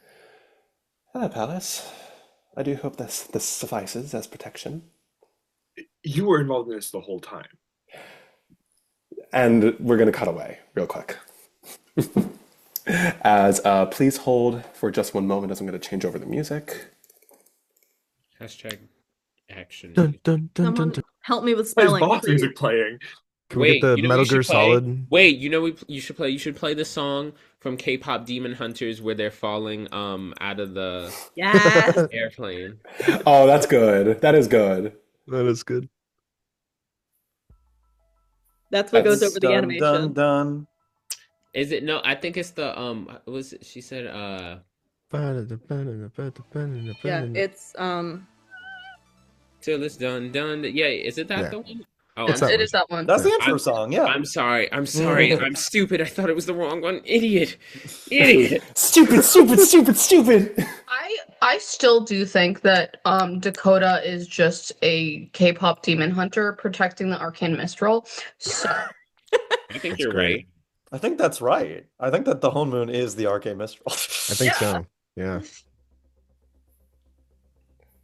Hello, Pallas. I do hope this suffices as protection. You were involved in this the whole time. And we're going to cut away real quick. As please hold for just one moment as I'm going to change over the music. Hashtag action. Dun, dun, dun, dun, Someone dun. help me with Why is spelling. boss please. music playing? Can we get the you know what Metal you should Gear play? Solid? Wait, you know you should play. You should play the song from K-pop Demon Hunters where they're falling out of the Yes. airplane. Oh, that's good. That is good. That is good. That's what goes over the Dun, animation. dun, dun. Is it? No, I think it's the was it, she said Yeah, it's till it's done. Yeah, is it that Yeah. the one? Oh, It's I'm, that It is that one. That's the Yeah. intro song, yeah. I'm sorry. I'm stupid. I thought it was the wrong one. Idiot. Stupid. I still do think that Dakota is just a K-pop demon hunter protecting the arcane minstrel. So I think you're great. right. I think that's right. I think that the Hone Moon is the Arcane Mistral. I think so. Yeah.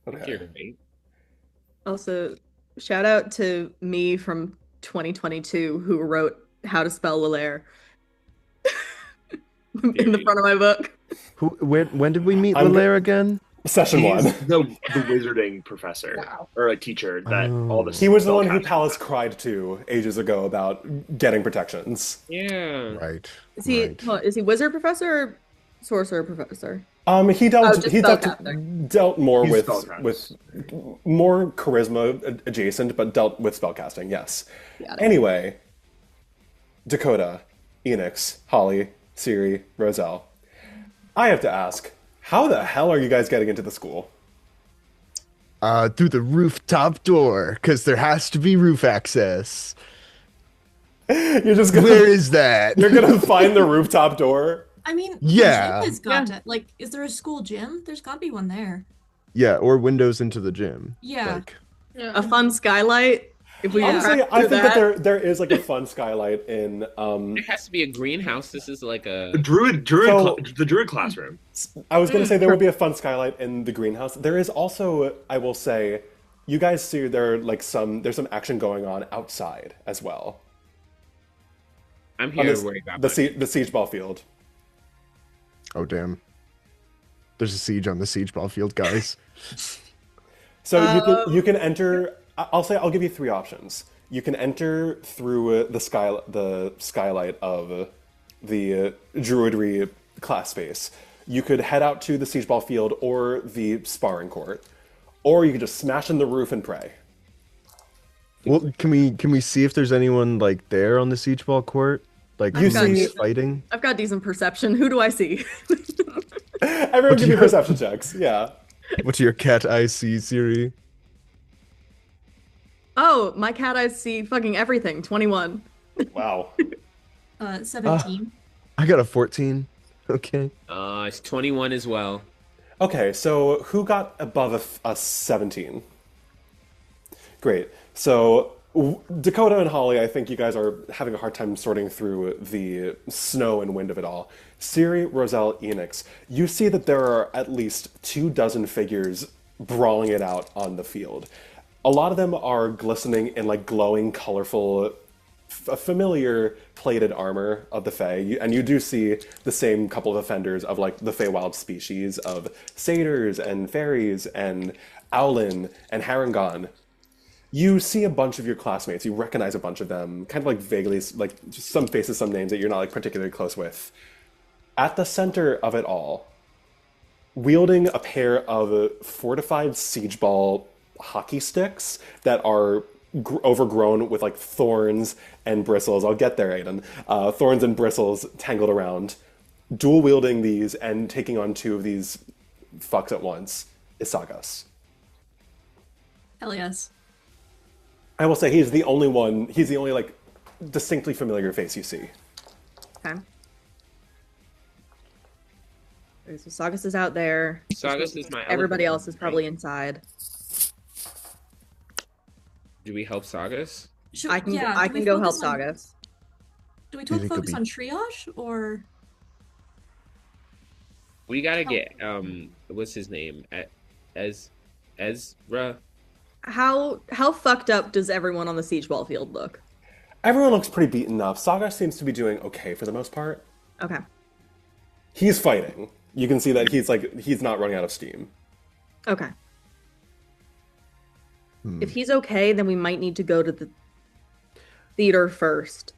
I think you're right. also shout out to me from 2022 who wrote how to spell Lelaire in the front of my book. When did we meet I'm Lelaire again? Session He's one. the wizarding professor or a teacher that all the He was the one who spellcasting- Pallas cried to ages ago about getting protections. Yeah. Right. Is he right. is he wizard professor or sorcerer professor? He dealt just he spellcaster. dealt more He's with spellcaster. more charisma adjacent, but dealt with spellcasting. Yes. Got it. Anyway, Dakota, Enix, Holly, Syriie, Roselle. I have to ask, how the hell are you guys getting into the school? Through the rooftop door, because there has to be roof access. You're just gonna Where is that? you're gonna find the rooftop door. I mean, the Yeah. gym has got to, like, is there a school gym? There's got to be one there. Yeah, or windows into the gym. Yeah. Like, A fun skylight. If we Honestly, crack I through think that there is like a fun skylight in There has to be a greenhouse. This is like a The the druid classroom. I was going to say there would be a fun skylight in the greenhouse. There is also, I will say, you guys see there's some action going on outside as well. I'm On here this- to worry about the siege ball field. oh damn. There's a siege on the siege ball field, guys. So you can enter. I'll give you three options. you can enter through the skylight of the Druidry class space. You could head out to the siege ball field or the sparring court, or you could just smash in the roof and pray. Well, can we see if there's anyone like there on the siege ball court? Like You who's see- fighting? I've got decent perception. Who do I see? Everyone give me perception checks. Yeah. What's your cat eye see, Siri? Oh, my cat eyes see fucking everything. 21. Wow. 17. I got a 14. Okay. It's 21 as well. Okay, so who got above a 17? Great. So Dakota and Holly, I think you guys are having a hard time sorting through the snow and wind of it all. Syriie, Roselle, Enix, you see that there are at least 24 figures brawling it out on the field. A lot of them are glistening in like glowing, colorful, familiar plated armor of the Fae, and you do see the same couple of offenders of like the Feywild species of satyrs and fairies and owlin and harangon. You see a bunch of your classmates, you recognize a bunch of them, kind of like vaguely, like just some faces, some names that you're not like particularly close with. At the center of it all, wielding a pair of fortified siege ball hockey sticks that are overgrown with like thorns and bristles. I'll get there, Aidan. Thorns and bristles tangled around. Dual wielding these and taking on two of these fucks at once is Sagas. Hell yes. I will say he's the only like distinctly familiar face you see. Okay. Okay, so Sagas is out there. Sagas is my Everybody elephant, else is probably inside. Do we help Sagas? I can do we go help focus on- Sagas. Do we Do you think focus it'll on triage or? We gotta get what's his name? Ezra. How fucked up does everyone on the siege ball field look? Everyone looks pretty beaten up. Sagas seems to be doing okay for the most part. Okay. He's fighting. You can see that he's not running out of steam. Okay. If he's okay, then we might need to go to the theater first,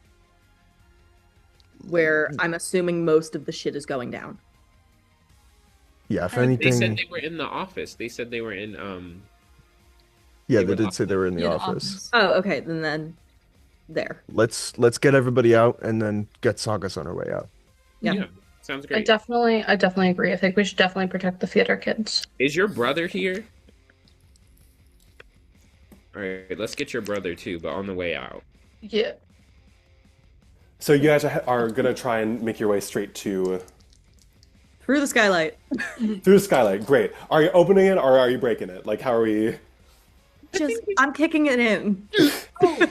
where I'm assuming most of the shit is going down. Yeah, if They They said anything. they were in the office. They said they were in Yeah, they they were did say they were in the Yeah, office. Oh, okay, then there. Let's get everybody out and then get Sagas on her way out. Yeah. Sounds I great. definitely agree. I think we should definitely protect the theater kids. Is your brother here? All right, let's get your brother too, but on the way out. Yeah. So you guys are gonna try and make your way straight to Through the skylight. through the skylight. Great. Are you opening it or are you breaking it? Like, how are we? I'm kicking it in. Oh,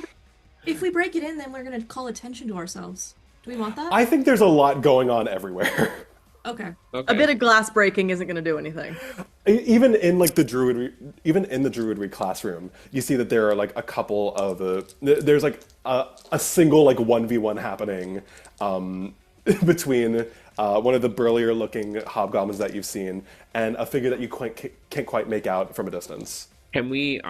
if we break it in, then we're gonna call attention to ourselves. Do we want that? I think there's a lot going on everywhere. Okay. Okay. A bit of glass breaking isn't going to do anything. Even in like the druidry classroom, you see that there are like a couple of there's like a single like 1v1 happening between one of the burlier looking hobgoblins that you've seen and a figure that you can't quite make out from a distance. Can we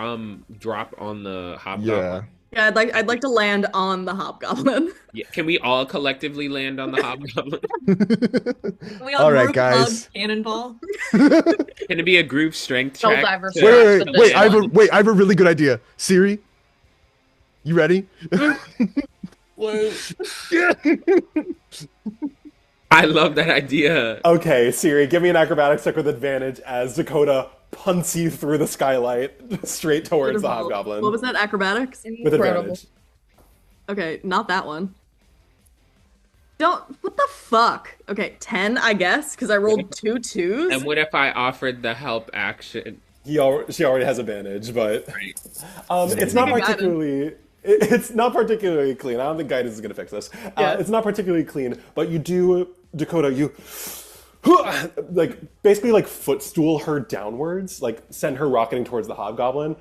drop on the hobgoblin? Yeah. Yeah, I'd like to land on the hobgoblin. Yeah. Can we all collectively land on the hobgoblin? We All right, group guys. hug, cannonball. Can it be a group strength Soul check? Diver to- Strike. Wait, I have a really good idea. Siri, you ready? I love that idea. Okay, Siri, give me an acrobatics check with advantage as Dakota punts you through the skylight straight towards the hobgoblin. What was that, acrobatics? With Incredible. advantage. Okay, not that one. What the fuck? Okay, 10, I guess, because I rolled 2 twos. And what if I offered the help action? She already has advantage, but Right. it's not Maybe particularly. It's not particularly clean. I don't think guidance is going to fix this. Yeah. It's not particularly clean, but you do, Dakota. You like basically like footstool her downwards, like send her rocketing towards the hobgoblin.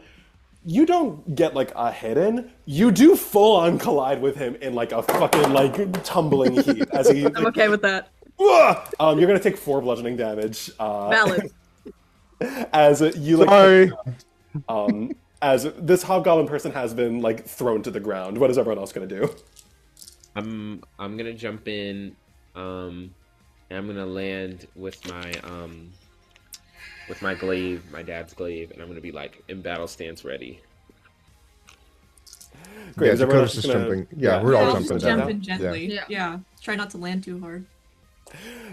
You don't get like a hit in. You do full on collide with him in like a fucking like tumbling heap as he. I'm okay with that. You're gonna take 4 bludgeoning damage. Valid. As you like. Sorry. as this hobgoblin person has been like thrown to the ground. What is everyone else going to do? I'm gonna jump in, and I'm gonna land with my glaive, my dad's glaive, and I'm gonna be like in battle stance ready. Great. Yeah, Is everyone Dakota's else just gonna- jumping. Yeah, we're all I'll jumping just down. jump in gently. Yeah. Yeah. Try not to land too hard.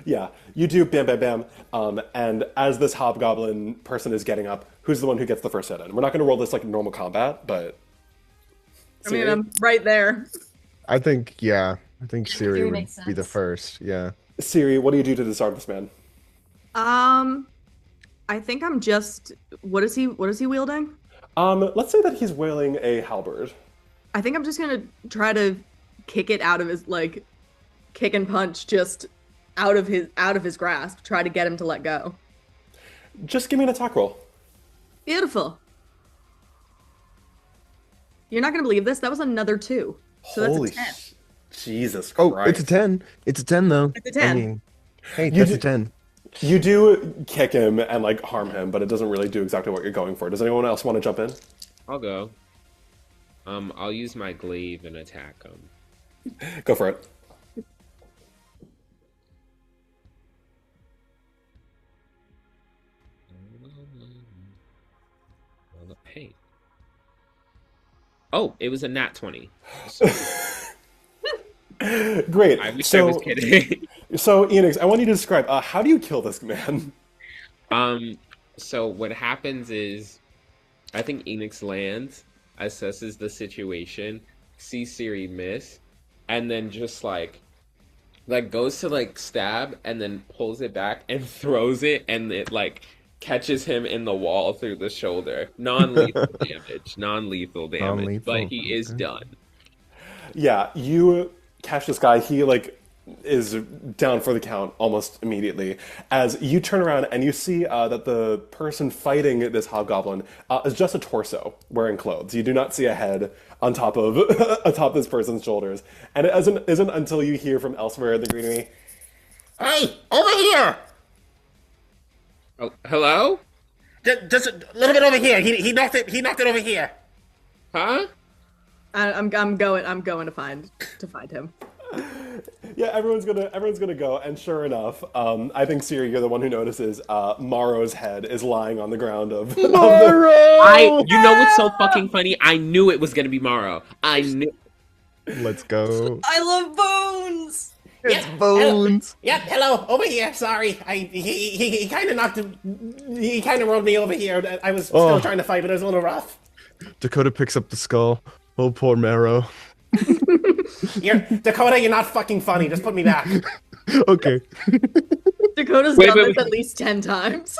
Yeah, you do bam, bam, bam. And as this hobgoblin person is getting up, who's the one who gets the first hit in? We're not going to roll this like normal combat, but. I mean, I'm right there. I think Syriie would makes be the sense. first. Yeah. Syriie, what do you do to disarm this man? I think I'm just. What is he wielding? Let's say that he's wielding a halberd. I think I'm just gonna try to kick it out of his kick and punch just out of his grasp. Try to get him to let go. Just give me an attack roll. Beautiful. You're not gonna believe this. That was another 2. So Holy that's a 10. Jesus Oh, Christ. it's a 10. It's a 10 though. It's a 10. I mean, hey, that's a 10. You do kick him and like harm him, but it doesn't really do exactly what you're going for. Does anyone else want to jump in? I'll go. I'll use my glaive and attack him. Go for it. Hey. Oh, it was a nat 20. Great. I wish I was kidding. So, Enix, I want you to describe how do you kill this man? So what happens is, I think Enix lands, assesses the situation, sees Syriie miss, and then just like goes to like stab, and then pulls it back and throws it, and it like catches him in the wall through the shoulder. Non-lethal damage. Non-lethal damage. Non-lethal, But he is okay. done. Yeah, you catch this guy. He like is down for the count almost immediately as you turn around and you see that the person fighting this hobgoblin is just a torso wearing clothes. You do not see a head on top of atop this person's shoulders, and it isn't until you hear from elsewhere in the greenery, Hey, over here! Oh, hello? Just a little bit over here. He knocked it over here. Huh? I'm going to find him. yeah, everyone's gonna go, and sure enough, I think Syriie, you're the one who notices Maro's head is lying on the ground of You know what's so fucking funny? I knew it was gonna be Morrow. I knew. Let's go. I love bones. It's bones. Yep, hello, over here. Sorry, he kind of knocked him. He kind of rolled me over here. I was still trying to fight, but it was a little rough. Dakota picks up the skull. Oh, poor Marrow. Dakota, you're not fucking funny. Just put me back. Okay. Dakota's Wait, done wait, this wait. at least 10 times.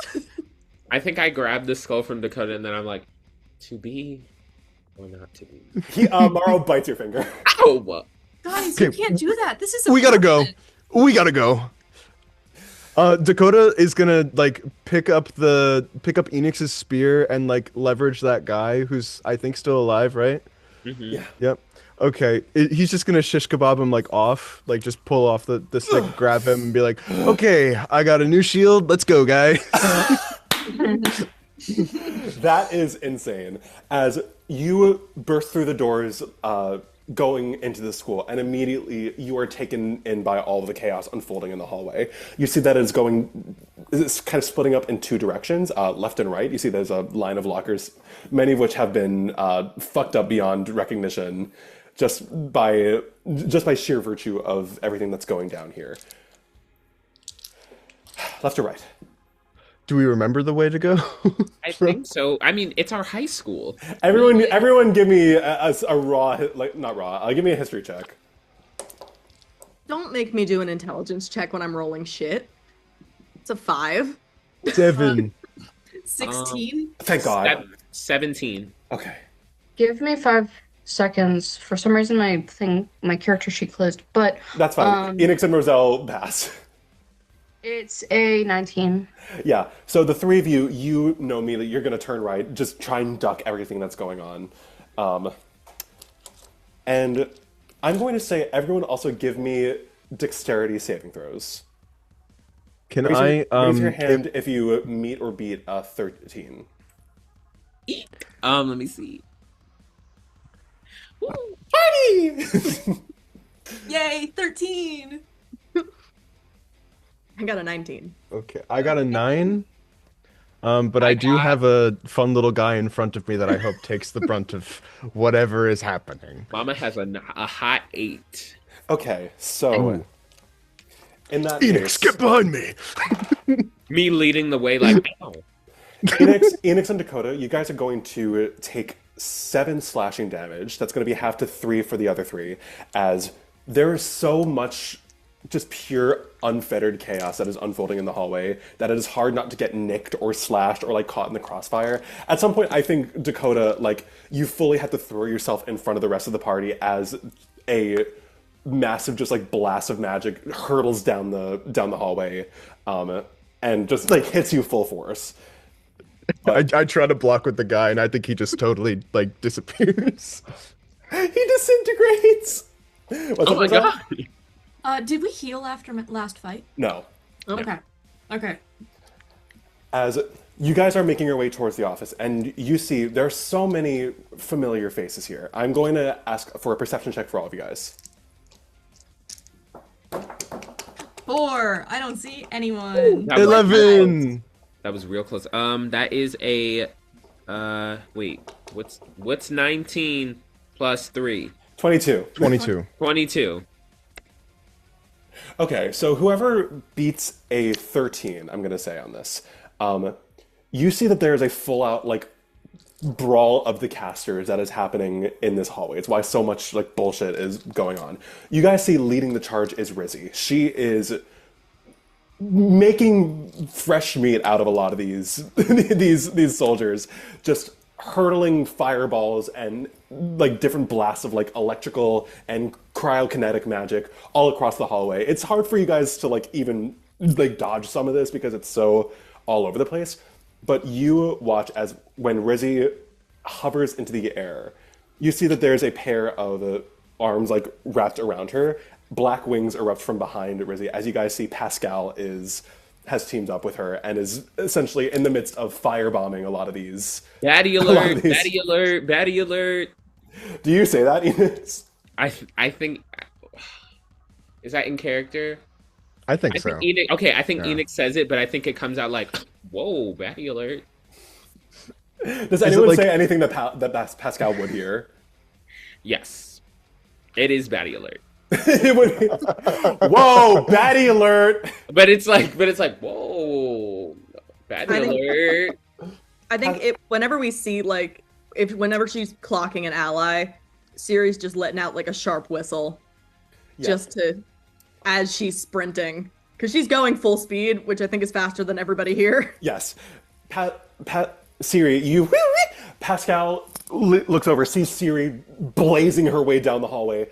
I think I grabbed the skull from Dakota, and then I'm like, to be or not to be. Maro bites your finger. Ow! Guys, you can't do that. This is We gotta go. important. We gotta go. Dakota is gonna like pick up Enix's spear and like leverage that guy who's I think still alive, right? Mm-hmm. Yep. Okay. He's just gonna shish kebab him like off, like just pull off the stick, grab him, and be like, "Okay, I got a new shield. Let's go, guys." That is insane. As you burst through the doors, going into the school, and immediately you are taken in by all of the chaos unfolding in the hallway. You see that it's kind of splitting up in two directions, left and right. You see there's a line of lockers, many of which have been fucked up beyond recognition, just by sheer virtue of everything that's going down here. Left or right? Do we remember the way to go? I think so. I mean, it's our high school. Everyone, give me a raw, not raw. Give me a history check. Don't make me do an intelligence check when I'm rolling shit. It's a 5. 7. 16. Thank God. 17. Okay. Give me 5 seconds. For some reason, my character sheet closed, but That's fine. Enix and Roselle pass. it's a 19. Yeah, so the three of you know me that you're going to turn right, just try and duck everything that's going on. And I'm going to say everyone also give me dexterity saving throws. Can Raise I your hand if you meet or beat a 13. Let me see. Party! Yay, 13. I got a 19. Okay, I got a 9. But I do have a fun little guy in front of me that I hope takes the brunt of whatever is happening. Mama has a hot 8. Okay, so in that Enix, case, get behind me! Me leading the way like, ow. Enix and Dakota, you guys are going to take 7 slashing damage. That's going to be half to 3 for the other 3, as there is so much just pure unfettered chaos that is unfolding in the hallway that it is hard not to get nicked or slashed or like caught in the crossfire. At some point, I think Dakota, like, you fully have to throw yourself in front of the rest of the party as a massive just like blast of magic hurtles down the hallway, and just like hits you full force. I try to block with the guy, and I think he just totally like disappears. He disintegrates. Oh my god! Did we heal after last fight? No. Okay. Okay. As you guys are making your way towards the office, and you see there are so many familiar faces here. I'm going to ask for a perception check for all of you guys. 4. I don't see anyone. 11. That was real close. That is a wait, what's 19 plus 3? 22. 22. 22. Okay, so whoever beats a 13, I'm going to say on this, you see that there's a full-out, like, brawl of the casters that is happening in this hallway. It's why so much, like, bullshit is going on. You guys see leading the charge is Rizzy. She is making fresh meat out of a lot of these these soldiers, just hurtling fireballs and like different blasts of like electrical and cryokinetic magic all across the hallway. It's hard for you guys to like even like dodge some of this because it's so all over the place. But you watch as when Rizzy hovers into the air, you see that there's a pair of arms like wrapped around her. Black wings erupt from behind Rizzy. As you guys see, Pascal has teamed up with her and is essentially in the midst of firebombing a lot of these. Baddie alert! Baddie alert! Baddie alert! Do you say that, Enix? I think, is that in character? I think so. Enix, okay, I think Enix says it, but I think it comes out like, "Whoa, baddie alert!" Does anyone say anything that Pascal would hear? Yes, it is baddie alert. It would be, whoa, baddie alert! But it's like, whoa, baddie alert. I think whenever we see like, whenever she's clocking an ally, Siri's just letting out like a sharp whistle, just to, as she's sprinting, because she's going full speed, which I think is faster than everybody here. Yes, Syriie, Pascal looks over, sees Syriie blazing her way down the hallway.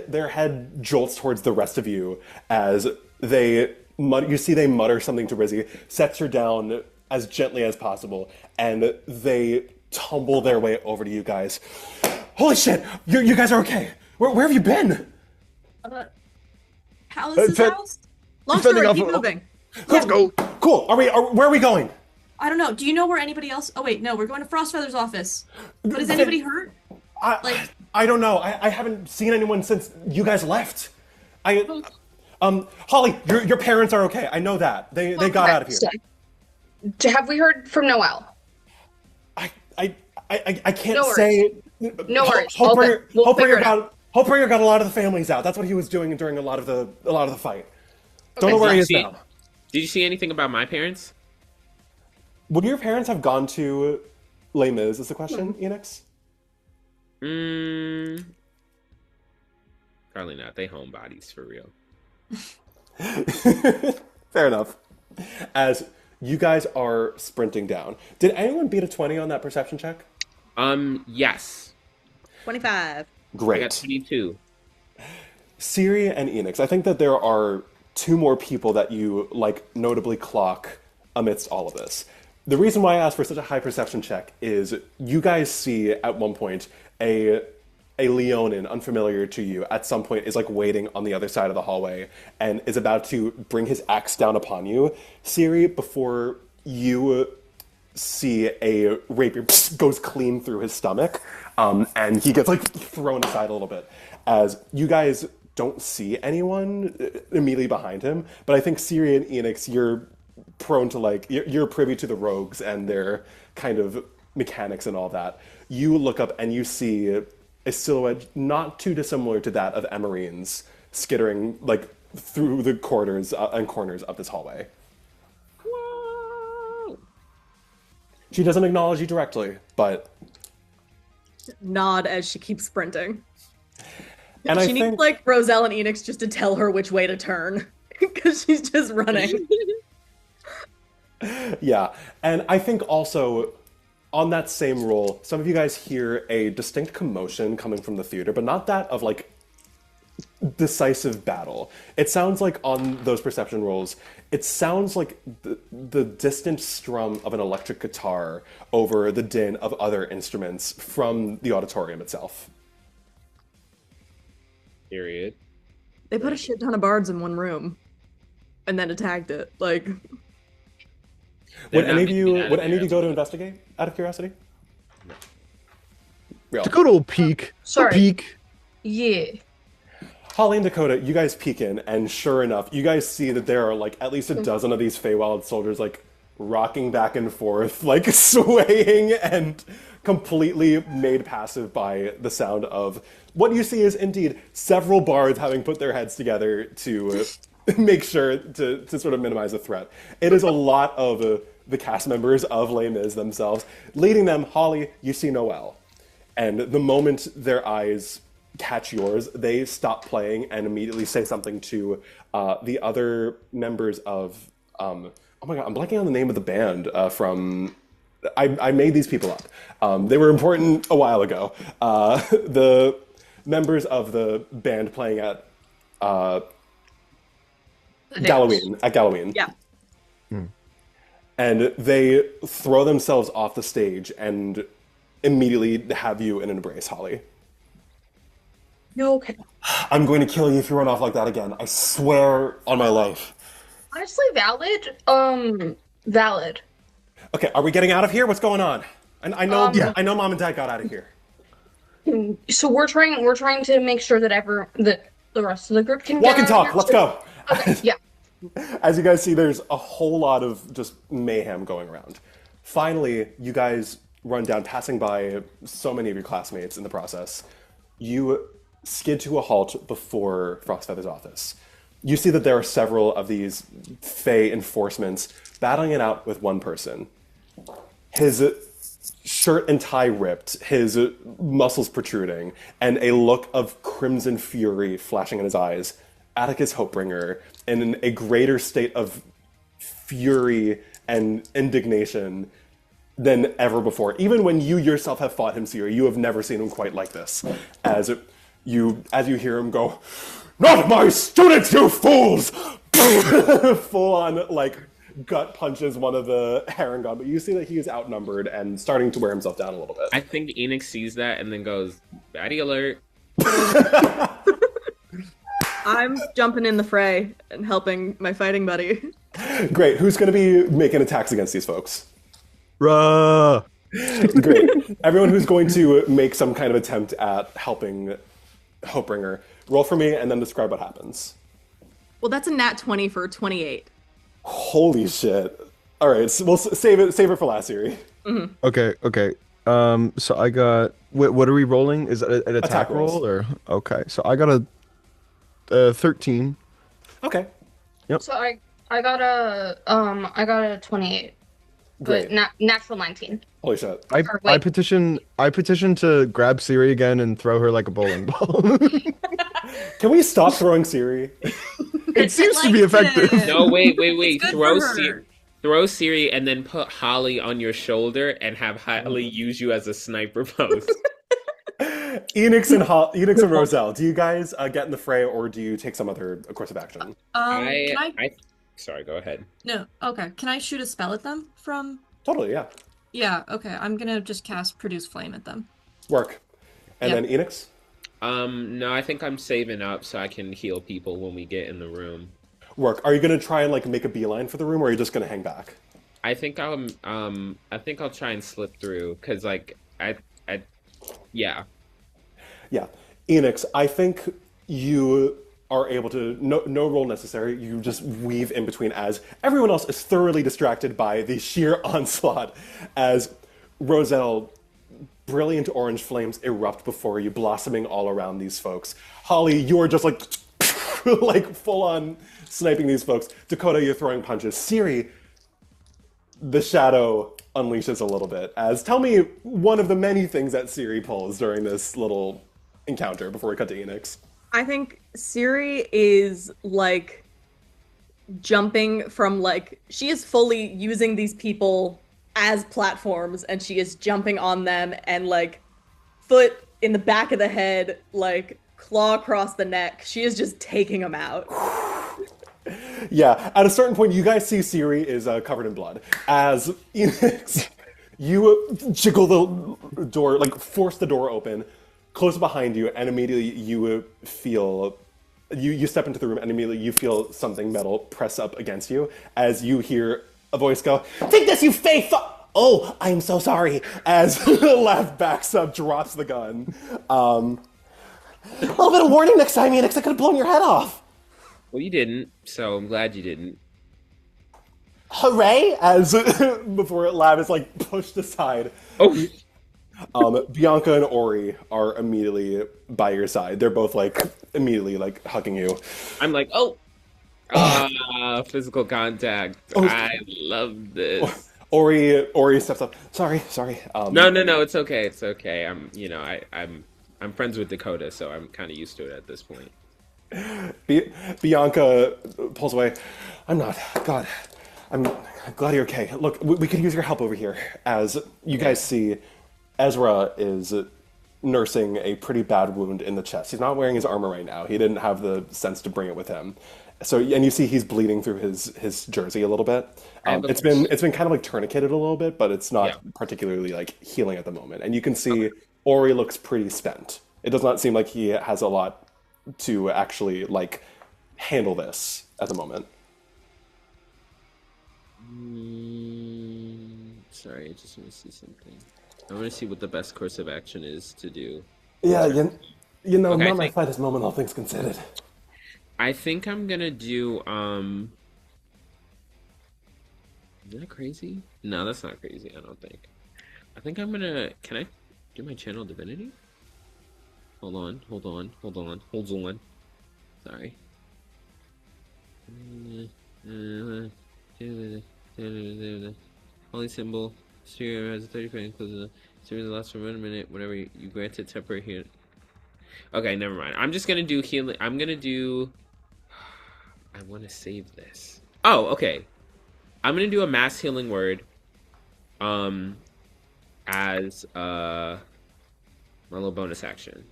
Their head jolts towards the rest of you as they mutter something to Rizzy, sets her down as gently as possible, and they tumble their way over to you guys. Holy shit! You guys are okay. Where have you been? Pallas' house? Long story, keep moving. Let's go. Cool. Where are we going? I don't know. Do you know where anybody else? Oh wait, no, we're going to Frostfeather's office. But is anybody hurt? I don't know. I haven't seen anyone since you guys left. Holly, your parents are okay. I know that. They got out of here. Have we heard from Noel? I can't No say. No worries. Hopebringer got a lot of the families out. That's what he was doing during a lot of the fight. Don't know where he is now. Did you see anything about my parents? Would your parents have gone to Les Mis? Is the question, Enix? Probably not. They homebodies for real. Fair enough. As you guys are sprinting down, did anyone beat a 20 on that perception check? Yes. 25. Great. I got 22. Syriie and Enix, I think that there are 2 more people that you like notably clock amidst all of this. The reason why I asked for such a high perception check is you guys see at one point a Leonin, unfamiliar to you, at some point is like waiting on the other side of the hallway and is about to bring his axe down upon you. Syriie, before you see a rapier goes clean through his stomach, and he gets like thrown aside a little bit. As you guys don't see anyone immediately behind him, but I think Syriie and Enix, you're prone to like you're privy to the rogues and their kind of mechanics and all that. You look up and you see a silhouette not too dissimilar to that of Emmerine's skittering like through the corridors and corners of this hallway. Whoa. She doesn't acknowledge you directly, but Nod as she keeps sprinting. and She I needs think like Roselle and Enix just to tell her which way to turn because she's just running. yeah, and I think also on that same roll, some of you guys hear a distinct commotion coming from the theater, but not that of like decisive battle. It sounds like on those perception rolls, it sounds like the distant strum of an electric guitar over the din of other instruments from the auditorium itself. Period. They put a shit ton of bards in one room and then attacked it. Like, Would any of you go to investigate out of curiosity? No. Real. Dakota will peek. Sorry. Peek. Yeah. Holly and Dakota, you guys peek in, and sure enough, you guys see that there are like at least a dozen of these Feywild soldiers like rocking back and forth, like swaying and completely made passive by the sound of what you see is indeed several bards having put their heads together to make sure to sort of minimize the threat. It is a lot of the cast members of Les Mis themselves. Leading them, Holly, you see Noelle. And the moment their eyes catch yours, they stop playing and immediately say something to the other members of oh my god, I'm blanking on the name of the band from I made these people up. They were important a while ago. The members of the band playing at Galloween. yeah. And they throw themselves off the stage and immediately have you in an embrace, Holly. No, okay. I'm going to kill you if you run off like that again. I swear on my life. Honestly, valid. Valid. Okay, are we getting out of here? What's going on? And I know Mom and Dad got out of here. So we're trying to make sure that the rest of the group can Walk get and out of talk. here. Let's go. Okay, yeah. As you guys see, there's a whole lot of just mayhem going around. Finally, you guys run down, passing by so many of your classmates in the process. You skid to a halt before Frostfeather's office. You see that there are several of these Fey enforcements battling it out with one person. His shirt and tie ripped, his muscles protruding, and a look of crimson fury flashing in his eyes. Atticus Hopebringer, in a greater state of fury and indignation than ever before. Even when you yourself have fought him, Syriie, you have never seen him quite like this. As you hear him go, "Not my students, you fools!" Full on, like, gut punches one of the Harangon, but you see that he is outnumbered and starting to wear himself down a little bit. I think Enix sees that and then goes, "Baddie alert." I'm jumping in the fray and helping my fighting buddy. Great. Who's going to be making attacks against these folks? Ruh. Great. Everyone who's going to make some kind of attempt at helping Hopebringer, roll for me and then describe what happens. Well, that's a nat 20 for 28. Holy shit. All right, so we'll save it for last series. Mm-hmm. Okay. So I got. What are we rolling? Is it an attack roll or? Okay, so I got a 13. Okay. Yep. So I got a 28. Great. But natural 19. Holy shit. I petition to grab Syriie again and throw her like a bowling ball. Can we stop throwing Syriie? It seems to be effective. No, wait. Throw for her. Syriie and then put Holly on your shoulder and have Holly use you as a sniper post. Enix and Roselle, do you guys get in the fray or do you take some other course of action? Sorry, go ahead. No, okay. Can I shoot a spell at them from... Totally, yeah. Yeah, okay. I'm gonna just cast Produce Flame at them. Work. And then Enix? No, I think I'm saving up so I can heal people when we get in the room. Work. Are you going to try and like make a beeline for the room or are you just going to hang back? I think I'll try and slip through because like yeah. Yeah. Enix, I think you are able to, no roll necessary, you just weave in between as everyone else is thoroughly distracted by the sheer onslaught as Roselle, brilliant orange flames erupt before you, blossoming all around these folks. Holly, you're just like, like full on sniping these folks. Dakota, you're throwing punches. Syriie, the shadow unleashes a little bit as, tell me one of the many things that Syriie pulls during this little encounter before we cut to Enix. I think Syriie is like jumping from like she is fully using these people as platforms and she is jumping on them and like foot in the back of the head, like claw across the neck. She is just taking them out. Yeah, at a certain point, you guys see Syriie is covered in blood. As Enix, you jiggle the door, like force the door open, close it behind you, and immediately you feel, you step into the room and immediately you feel something metal press up against you as you hear a voice go, "Take this, you fake Oh, I'm so sorry." As Laugh backs up, drops the gun. A little bit of warning next time, Enix, I could have blown your head off. Well, you didn't, so I'm glad you didn't. Hooray! As before Lav is like pushed aside. Oh. Bianca and Ori are immediately by your side. They're both like immediately like hugging you. I'm like, physical contact. Oh. I love this. Ori steps up. Sorry. No, it's okay. It's okay. I'm friends with Dakota, so I'm kind of used to it at this point. Bianca pulls away. I'm not. God, I'm glad you're okay. Look, we could use your help over here. As you guys see, Ezra is nursing a pretty bad wound in the chest. He's not wearing his armor right now. He didn't have the sense to bring it with him. So, and you see he's bleeding through his jersey a little bit. It's been kind of like tourniqueted a little bit, but it's not particularly like healing at the moment. And you can see Ori looks pretty spent. It does not seem like he has a lot to actually like handle this at the moment. Sorry, I just want to see something. I want to see what the best course of action is to do. Yeah, you know, not my finest moment, all things considered. I think I'm gonna do is that crazy? No, that's not crazy, I don't think. I think I'm gonna, can I do my channel divinity? Hold on. Sorry. Holy symbol. Syria has a 30% close. Syria lasts for 1 minute whenever you grant it temporary here. Okay, never mind. I'm just gonna do healing. I'm gonna do. I want to save this. Oh, okay. I'm gonna do a mass healing word. As my little bonus action.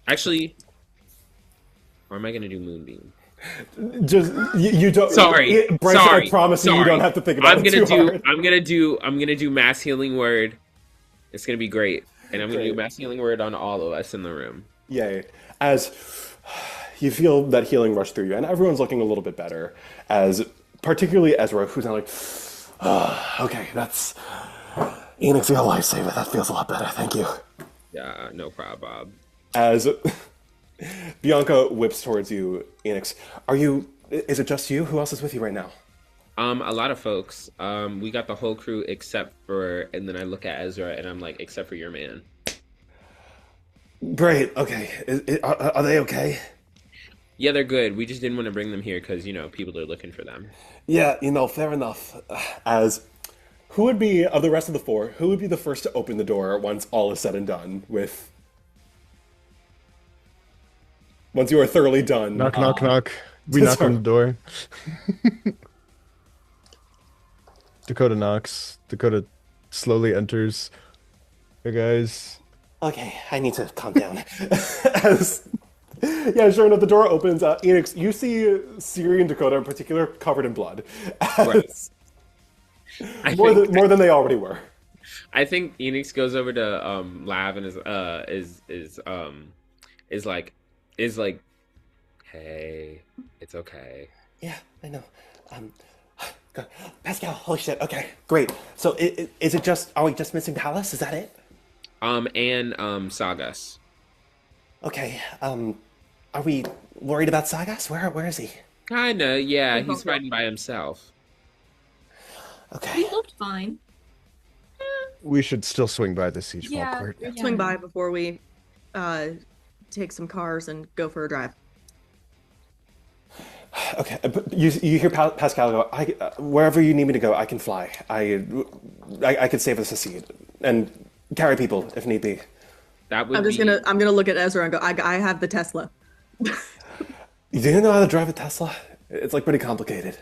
Actually, or am I gonna do moonbeam? Just you don't. Sorry, Bryson, sorry. I promise you don't have to think about it too hard. I'm gonna do mass healing word. It's gonna be great, and I'm gonna do mass healing word on all of us in the room. Yay! As you feel that healing rush through you, and everyone's looking a little bit better. As particularly Ezra, who's now like, okay, that's Enix, you're a lifesaver. That feels a lot better. Thank you. Yeah, no problem, Bob. As Bianca whips towards you, Enix, is it just you? Who else is with you right now? A lot of folks. We got the whole crew except for, and then I look at Ezra and I'm like, except for your man. Great, okay. Are they okay? Yeah, they're good. We just didn't want to bring them here because, you know, people are looking for them. Yeah, fair enough. As who would be, of the rest of the four, who would be the first to open the door once all is said and done with... Once you are thoroughly done. Knock, knock, knock. We knock on the door. Dakota knocks. Dakota slowly enters. Hey, guys. Okay, I need to calm down. Yeah, sure enough, the door opens. Enix, you see Syriie and Dakota in particular covered in blood. More than they already were. I think Enix goes over to Lav and is like, hey, it's okay. Yeah, I know. Pascal, holy shit. Okay, great. So is it just, are we just missing Pallas? Is that it? And Sagas. Okay, are we worried about Sagas? Where is he? Kinda, yeah. He's fighting by himself. Okay. He looked fine. We should still swing by the siege ball Yeah. court. Swing by before we take some cars and go for a drive. Okay, but you hear Pascal go, wherever you need me to go, I can fly. I can save us a seat and carry people if need be. That would I'm gonna look at Ezra and go, I have the Tesla. You didn't know how to drive a Tesla? It's like pretty complicated.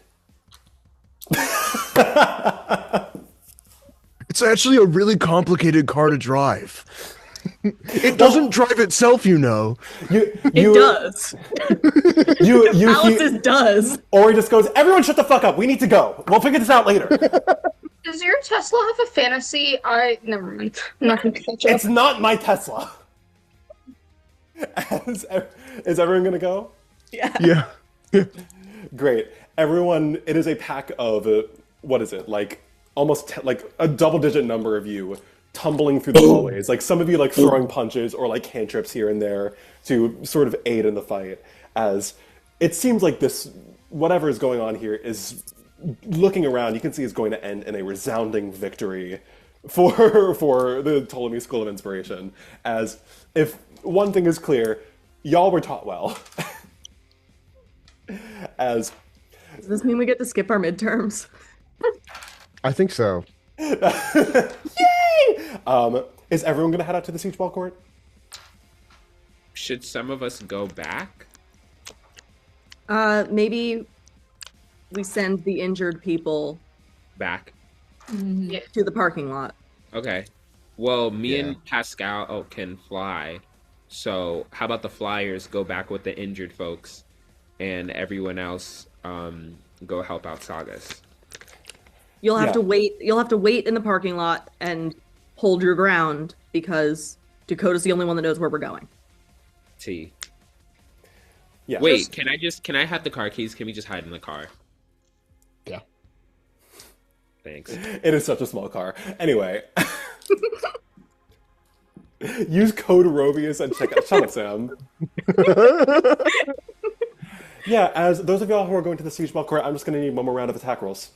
It's actually a really complicated car to drive. It doesn't drive itself, you know. It does. Alice's does. Or he just goes, everyone shut the fuck up. We need to go. We'll figure this out later. Does your Tesla have a fantasy? Never mind. I'm not gonna catch up. It's not my Tesla. Is everyone going to go? Yeah. Yeah. Great. Everyone, it is a pack of, what is it? Like, almost like a double-digit number of you tumbling through the hallways. Like, some of you, like, throwing punches or, like, cantrips here and there to sort of aid in the fight. As it seems like this, whatever is going on here is, looking around, you can see is going to end in a resounding victory for the Ptolemy School of Inspiration. As if one thing is clear, y'all were taught well. As Does this mean we get to skip our midterms? I think so. Yay! Is everyone gonna head out to the siege ball court? Should some of us go back? Maybe we send the injured people Back. to the parking lot. Okay. Well, me and Pascal can fly. So how about the flyers go back with the injured folks, and everyone else go help out Sagas. You'll have to wait. You'll have to wait in the parking lot and hold your ground because Dakota's the only one that knows where we're going. T. Yeah. Wait, can I have the car keys? Can we just hide in the car? Yeah. Thanks. It is such a small car. Anyway. Use code Robius and check out. Shut up, Sam. Yeah, as those of y'all who are going to the siege ball court, I'm just going to need one more round of attack rolls.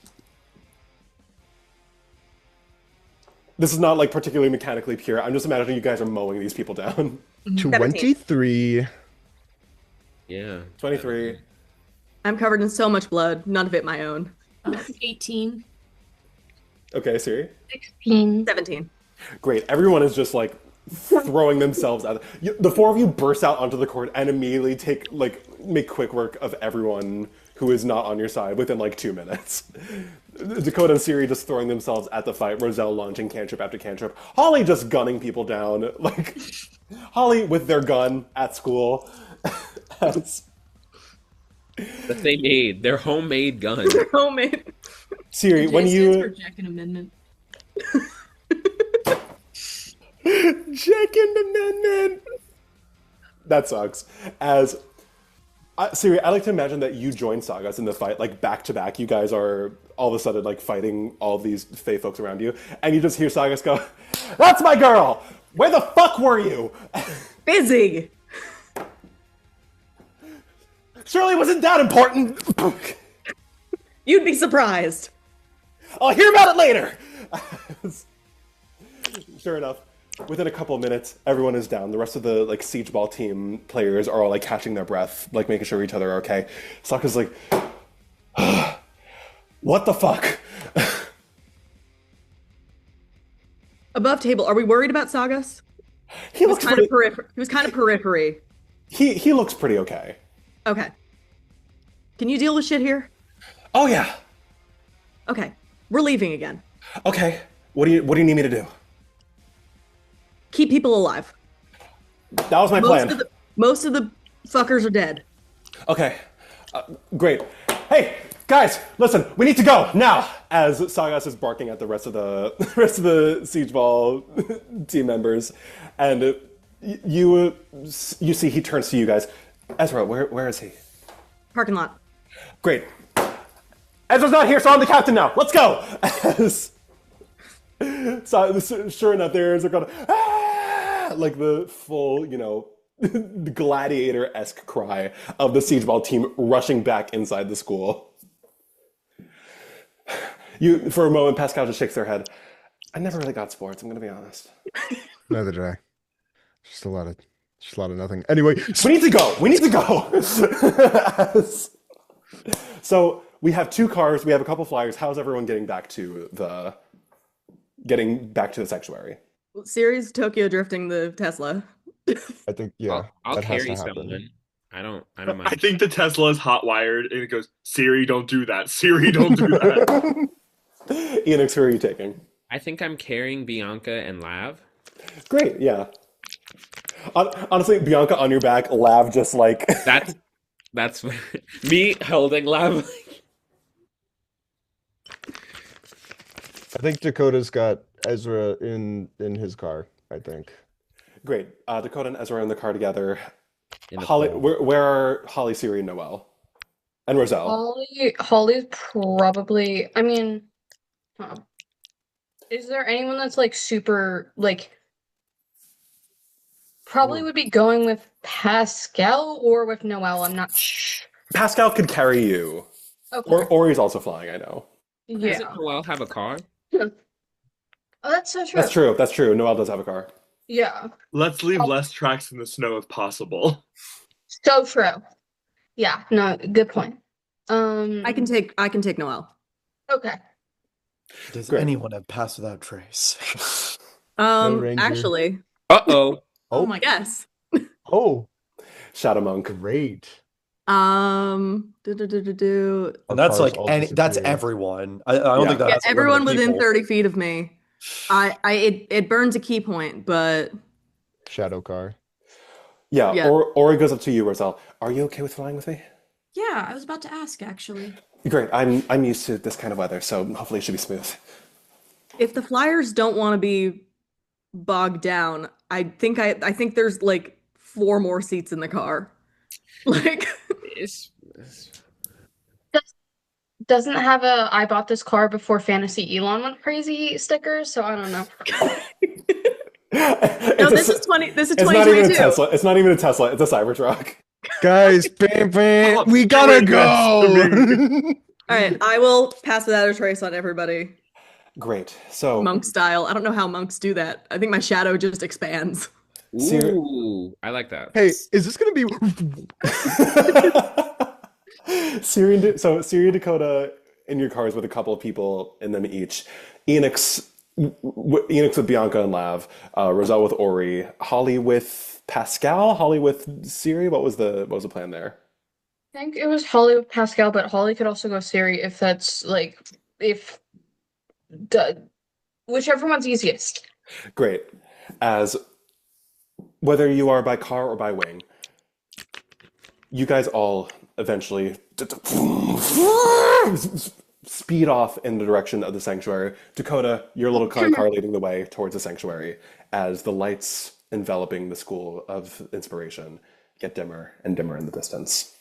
This is not like particularly mechanically pure. I'm just imagining you guys are mowing these people down. 23. Yeah. 23. I'm covered in so much blood. None of it my own. 18. Okay, Syriie? 16. 17. Great. Everyone is just like throwing themselves out. The four of you burst out onto the court and immediately make quick work of everyone who is not on your side within like 2 minutes. Dakota and Syriie just throwing themselves at the fight. Roselle launching cantrip after cantrip. Holly just gunning people down. Like Holly with their gun at school. That they made. Their homemade guns. Homemade. Syriie, when Stands for you Jack and Amendment. Second Amendment. That sucks. As Syriie, I like to imagine that you join Sagas in the fight, like back to back. You guys are all of a sudden like fighting all these Fey folks around you, and you just hear Sagas go, "That's my girl. Where the fuck were you?" Busy. Surely it wasn't that important. You'd be surprised. I'll hear about it later. Sure enough, within a couple of minutes, everyone is down. The rest of the like siege ball team players are all like catching their breath, like making sure each other are okay. Sokka's like, what the fuck? Above table, are we worried about Sagas? He looks kind pretty. of periphery. He was kind of periphery. He looks pretty okay. Okay. Can you deal with shit here? Oh yeah. Okay. We're leaving again. Okay. What do you need me to do? Keep people alive. That was my plan. Most of the fuckers are dead. Okay. Great. Hey, guys, listen. We need to go now. As Sagas is barking at the rest of the siege ball team members, and you see he turns to you guys. Ezra, where is he? Parking lot. Great. Ezra's not here, so I'm the captain now. Let's go. So sure enough, there's a kind of like the full, gladiator-esque cry of the siege ball team rushing back inside the school. For a moment, Pascal just shakes their head. I never really got sports. I'm gonna be honest. Neither did I. Just a lot of nothing. Anyway, we need to go. We need to go. So we have 2 cars. We have a couple flyers. How's everyone getting back to the sanctuary? Syriie's Tokyo drifting the Tesla. I think I'll that has carry to happen. someone. I don't mind. I think the Tesla is hot wired, and it goes, Siri, don't do that. Siri, don't do that. Enix, who are you taking? I think I'm carrying Bianca and Lav. Great, yeah. Honestly, Bianca on your back, Lav just like... That's me holding Lav. I think Dakota's got Ezra in his car, I think. Great. Dakota and Ezra are in the car together. In the Holly, pool. where are Holly, Syriie, and Noelle? And Roselle? Holly's probably. I mean, is there anyone that's like super like? Probably would be going with Pascal or with Noelle. I'm not sure. Pascal could carry you. Okay. Or he's also flying, I know. Yeah. Doesn't Noelle have a car? Oh, that's so true. That's true. Noelle does have a car. Yeah. Let's leave less tracks in the snow if possible. So true. Yeah. No. Good point. I can take Noelle. Okay. Does anyone have Pass Without Trace? Ranger. Actually. Uh-oh. Oh my god. Yes. Oh, Shadow Monk. great. And that's like that's everyone. I don't think that. Yeah, has to everyone limit within people. 30 feet of me. It burns a key point, but Shadow car. Yeah. Or it goes up to you, Roselle. Are you okay with flying with me? Yeah, I was about to ask actually. Great. I'm used to this kind of weather, so hopefully it should be smooth. if the Flyers don't want to be bogged down, I think there's like 4 more seats in the car. Like Doesn't have a I bought this car before Fantasy Elon went crazy sticker, so I don't know. No, this is 2022. It's not even a Tesla. It's not even a Tesla. It's a Cybertruck. Guys, we gotta go. All right, I will pass without a trace on everybody. Great. So Monk style. I don't know how monks do that. I think my shadow just expands. Ooh, I like that. Hey, is this gonna be? Syriie, Dakota in your cars with a couple of people in them each. Enix with Bianca and Lav. Roselle with Ori. Holly with Pascal. Holly with Syriie. What was the plan there? I think it was Holly with Pascal, but Holly could also go Syriie if that's like whichever one's easiest. Great. As whether you are by car or by wing, you guys all eventually speed off in the direction of the sanctuary. Dakota, your little car leading the way towards the sanctuary as the lights enveloping the School of Inspiration get dimmer and dimmer in the distance.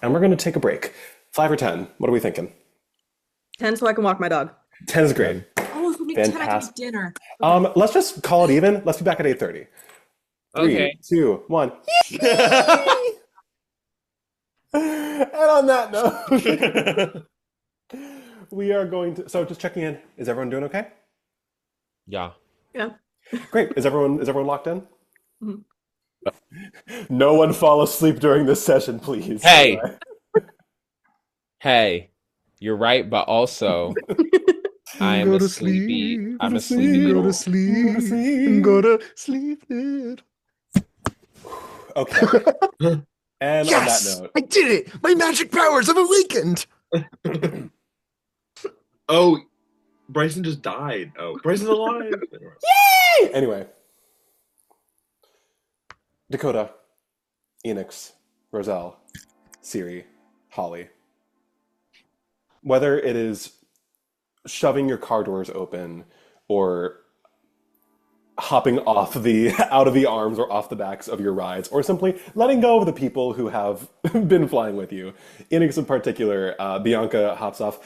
And we're going to take a break. 5 or 10? What are we thinking? 10 so I can walk my dog. 10 is great. Oh, if we make 10, I can Fantastic. make dinner. Let's just call it even. Let's be back at 8:30. 3, Okay. 2, 1. And on that note, we are going to. So just checking in. Is everyone doing okay? Yeah. Yeah. Great. Is everyone locked in? Mhm. No one fall asleep during this session, please. Hey. Hey, you're right, but also I am Go a to sleepy. sleep. I'm a sleepy. Go to little- sleep. Go to sleep. Dude. Okay. And Yes, on that note, I did it. My magic powers have awakened. Oh, Bryson just died. Oh, Bryson's alive. anyway, Dakota, Enix, Roselle, Syriie, Holly. Whether it is shoving your car doors open or hopping off out of the arms or off the backs of your rides, or simply letting go of the people who have been flying with you. Enix in particular, Bianca hops off.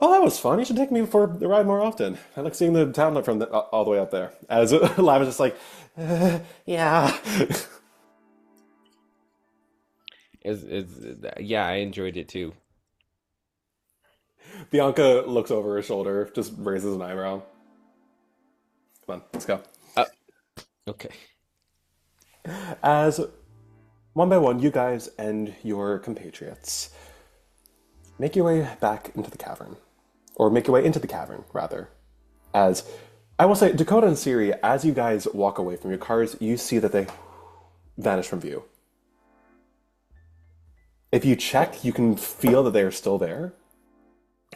Oh, that was fun. You should take me for a ride more often. I like seeing the townlet from all the way up there. As Lav is just like, yeah. Yeah, I enjoyed it too. Bianca looks over her shoulder, just raises an eyebrow. Come on, let's go. Okay. As one by one, you guys and your compatriots make your way back into the cavern. Or make your way into the cavern, rather. As, I will say, Dakota and Syriie, as you guys walk away from your cars, you see that they vanish from view. If you check, you can feel that they are still there.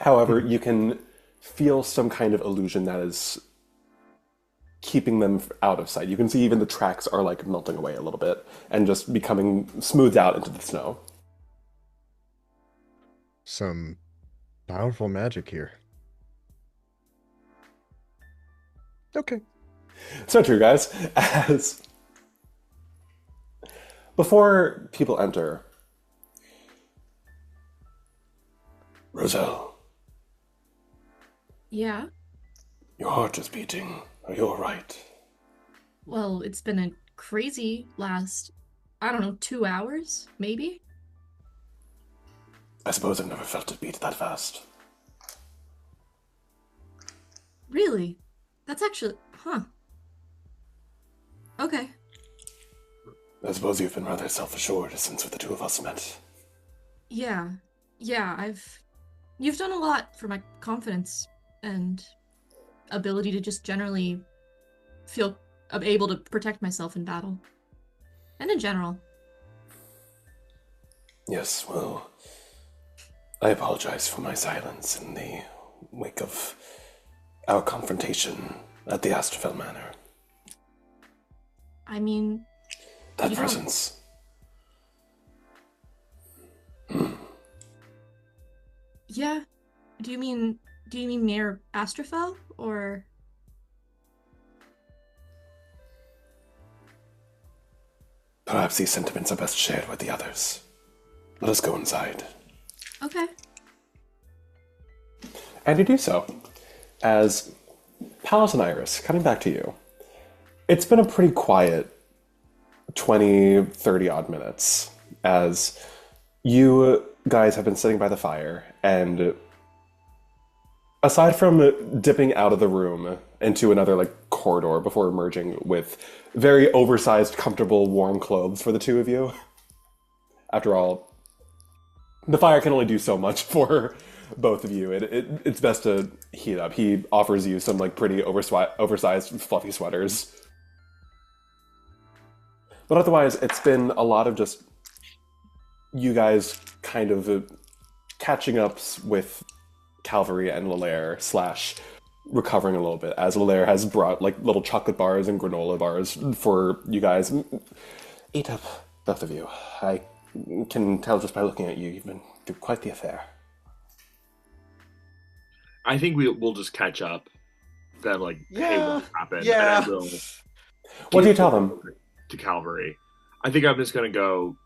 However, you can feel some kind of illusion that is keeping them out of sight. You can see even the tracks are like melting away a little bit and just becoming smoothed out into the snow. Some powerful magic here. Okay. So true, guys. As before people enter, Roselle, Yeah. your heart is beating. Are you all right? Well, it's been a crazy last, I don't know, 2 hours, maybe? I suppose I've never felt it beat that fast. Really? That's actually, Okay. I suppose you've been rather self-assured since the two of us met. Yeah. Yeah, you've done a lot for my confidence and ability to just generally feel able to protect myself in battle. And in general. Yes, well, I apologize for my silence in the wake of our confrontation at the Astrophel Manor. I mean... That presence. Yeah. Do you mean near Astrophel, or... Perhaps these sentiments are best shared with the others. Let us go inside. Okay. And you do so. As Pallas and Iris, coming back to you, it's been a pretty quiet 20, 30 odd minutes as you guys have been sitting by the fire, and aside from dipping out of the room into another corridor before emerging with very oversized, comfortable, warm clothes for the two of you. After all, the fire can only do so much for both of you. It's best to heat up. He offers you some pretty oversized, fluffy sweaters. But otherwise, it's been a lot of just you guys kind of catching up with Calvary and Lalaire / recovering a little bit, as Lalaire has brought little chocolate bars and granola bars for you guys. Eat up, both of you. I can tell just by looking at you, you've been through quite the affair. I think we'll just catch up. That hey, what happened? Yeah. And I will What do you tell them? to Calvary. I think I'm just gonna go.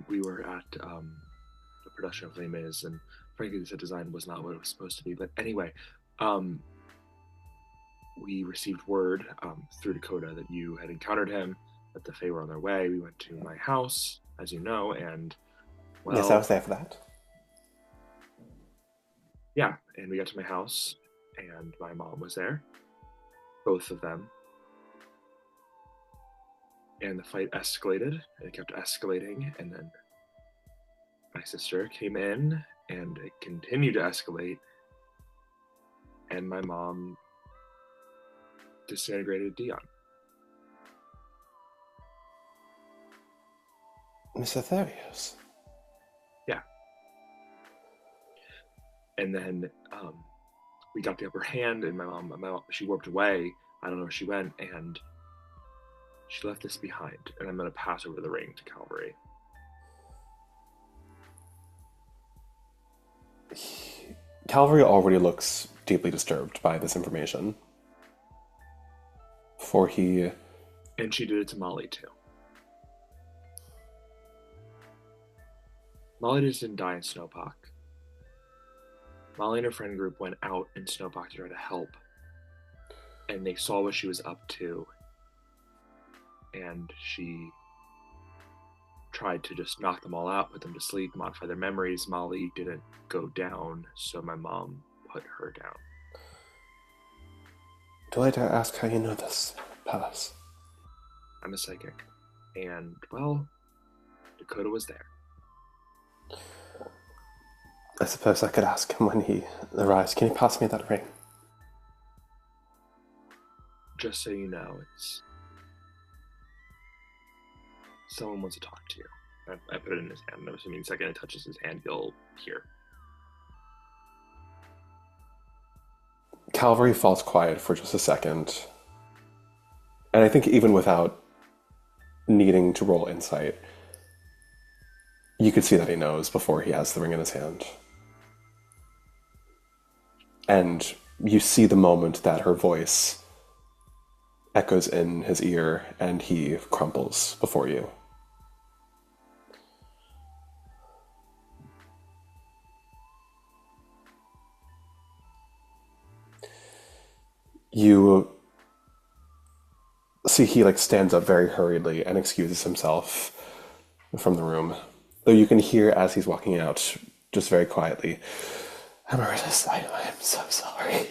We were at the production of Les Mis, and frankly, the set design was not what it was supposed to be. But anyway, we received word through Dakota that you had encountered him, that the Fae were on their way. We went to my house, as you know, and well, Yes, I was there for that. Yeah, and we got to my house, and my mom was there, both of them. And the fight escalated, and it kept escalating, and then my sister came in, and it continued to escalate, and my mom disintegrated Dion. Miss Aetherius. Yeah. And then we got the upper hand, and my mom, she warped away. I don't know where she went, and she left this behind. And I'm going to pass over the ring to Calvary. Calvary already looks deeply disturbed by this information. before he... And she did it to Molly, too. Molly just didn't die in Snowpock. Molly and her friend group went out in Snowpock to try to help. And they saw what she was up to. And she tried to just knock them all out, put them to sleep, modify their memories. Molly didn't go down, so my mom put her down. Do I dare ask how you know this, Pallas? I'm a psychic. And, well, Dakota was there. I suppose I could ask him when he arrives. Can you pass me that ring? Just so you know, it's... Someone wants to talk to you. I put it in his hand. I'm assuming the second it touches his hand, you'll hear. Calvary falls quiet for just a second. And I think even without needing to roll insight, you could see that he knows before he has the ring in his hand. And you see the moment that her voice echoes in his ear and he crumples before you. You see he stands up very hurriedly and excuses himself from the room. Though you can hear as he's walking out, just very quietly, Emeritus, I am so sorry.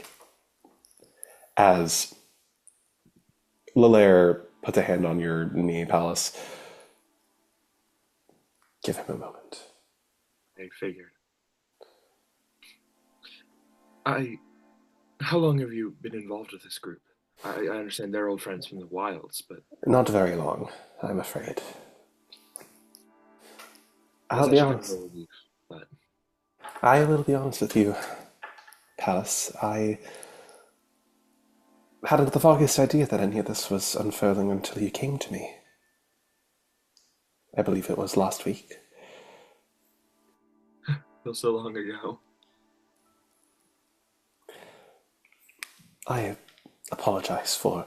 As Lalaire puts a hand on your knee, Pallas, give him a moment. I figured. How long have you been involved with this group? I understand they're old friends from the wilds, but... Not very long, I'm afraid. I'll be honest. But... I will be honest with you, Pallas. I hadn't the foggiest idea that any of this was unfurling until you came to me. I believe it was last week. Feels so long ago. I apologize for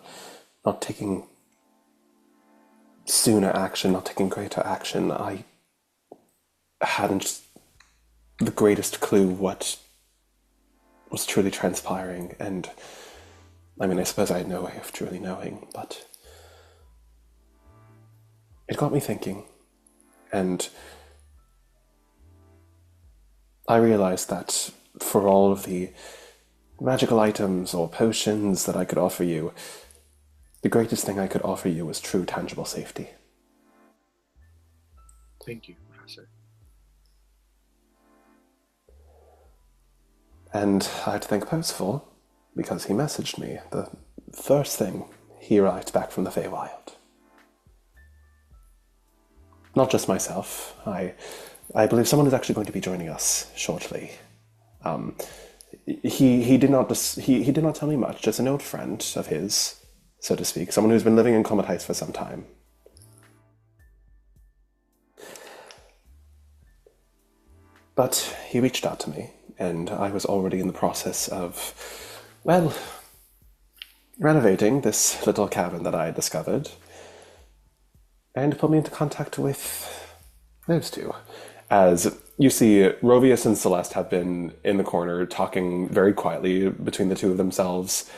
not taking sooner action, not taking greater action. I hadn't the greatest clue what was truly transpiring, and I suppose I had no way of truly knowing, but it got me thinking, and I realized that for all of the magical items or potions that I could offer you, the greatest thing I could offer you was true, tangible safety. Thank you, Professor. And I had to thank Percival, because he messaged me the first thing he arrived back from the Feywild. Not just myself. I believe someone is actually going to be joining us shortly. He did not tell me much, just an old friend of his, so to speak, someone who's been living in Comet Heights for some time. But he reached out to me, and I was already in the process of, renovating this little cabin that I had discovered, and put me into contact with those two. As you see, Rovius and Celeste have been in the corner talking very quietly between the two of themselves,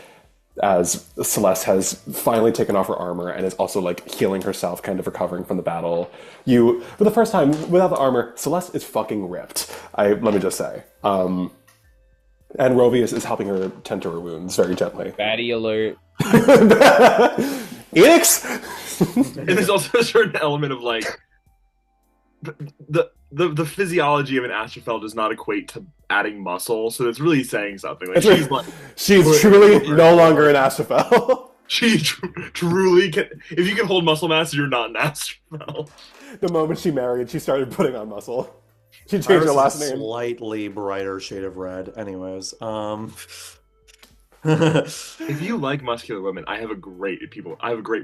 as Celeste has finally taken off her armor and is also healing herself, kind of recovering from the battle. For the first time, without the armor, Celeste is fucking ripped. Let me just say. And Rovius is helping her tend to her wounds very gently. Fatty alert. Enix! And there's also a certain element of the physiology of an Astrophel does not equate to adding muscle, so it's really saying something. She's truly no longer an Astrophel. She truly can. If you can hold muscle mass, you're not an Astrophel. The moment she married, she started putting on muscle. She changed her last name. Slightly brighter shade of red. Anyways, if you like muscular women, I have a great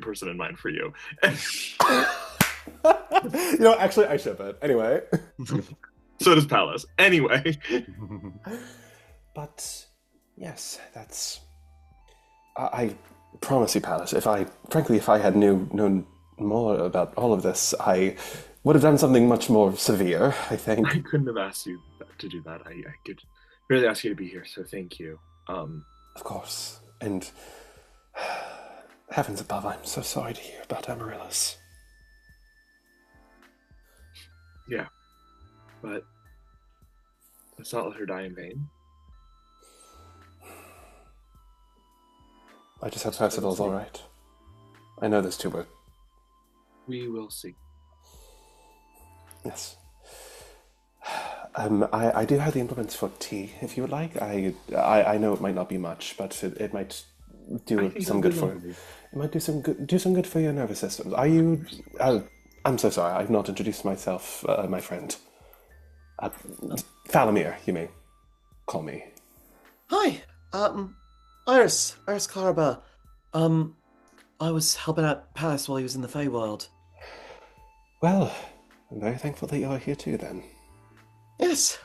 person in mind for you. Actually, I ship it. Anyway. So does Pallas. Anyway. But, yes, that's... I promise you, Pallas, if I had known more about all of this, I would have done something much more severe, I think. I couldn't have asked you to do that. I could really ask you to be here, so thank you. Of course. And heavens above, I'm so sorry to hear about Amaryllis. Yeah. But let's not let her die in vain. I just hope Percival's all right. I know this too, but we will see. Yes. I do have the implements for tea, if you would like. I know it might not be much, but it might do some good for it. It might do some good for your nervous system. Are you? I'm so sorry. I've not introduced myself, my friend. Falamir, you may call me. Hi, Iris Clarabella. I was helping out Pallas while he was in the Feywild. Well, I'm very thankful that you're here too, then. Yes,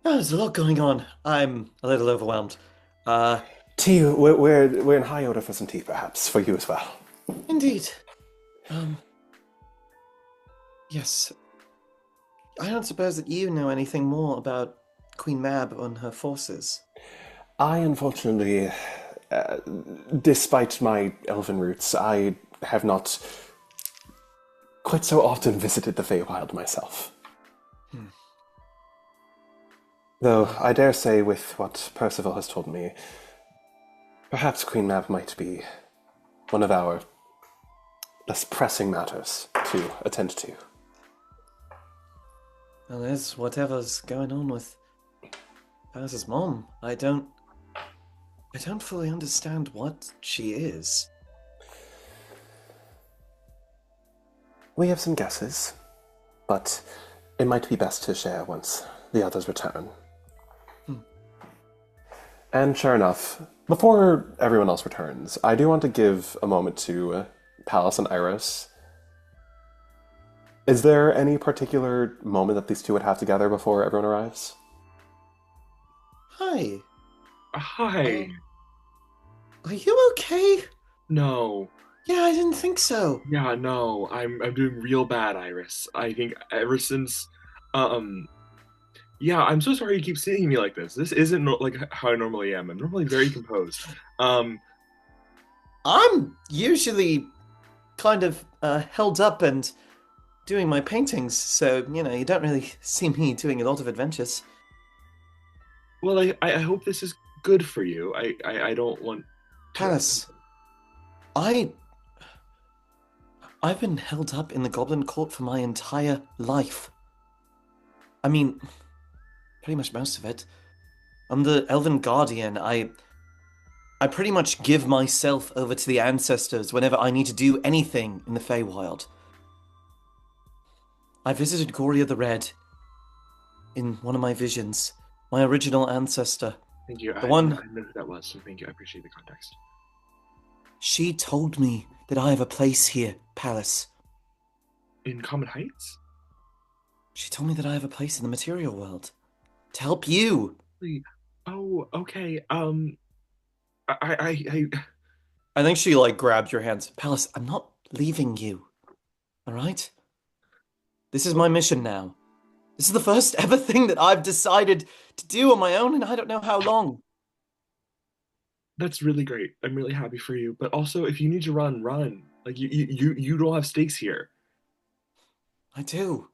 there's a lot going on. I'm a little overwhelmed. Tea, we're in high order for some tea, perhaps, for you as well. Indeed. Yes. I don't suppose that you know anything more about Queen Mab and her forces. I, unfortunately, despite my elven roots, I have not quite so often visited the Feywild myself. Though, I dare say, with what Percival has told me, perhaps Queen Mab might be one of our less pressing matters to attend to. Well, there's whatever's going on with Pallas's mom. I don't fully understand what she is. We have some guesses, but it might be best to share once the others return. And sure enough, before everyone else returns, I do want to give a moment to Pallas and Iris. Is there any particular moment that these two would have together before everyone arrives? Hi. Hi. Are you okay? No. Yeah, I didn't think so. Yeah, no. I'm doing real bad, Iris. I think ever since yeah, I'm so sorry you keep seeing me like this. This isn't like how I normally am. I'm normally very composed. I'm usually kind of held up and doing my paintings, so, you don't really see me doing a lot of adventures. Well, I hope this is good for you. I don't want... Pallas, I've been held up in the Goblin Court for my entire life. I mean, pretty much most of it. I'm the Elven Guardian. I pretty much give myself over to the ancestors whenever I need to do anything in the Feywild. I visited Goria the Red in one of my visions. My original ancestor. Thank you. The I one... know who that was, so thank you. I appreciate the context. She told me that I have a place here, Pallas. In Comet Heights? She told me that I have a place in the material world. To help you. Oh, okay. I think she, grabbed your hands. Pallas, I'm not leaving you. Alright? This is my mission now. This is the first ever thing that I've decided to do on my own, and I don't know how long. That's really great. I'm really happy for you. But also, if you need to run. Like, you don't have stakes here. I do.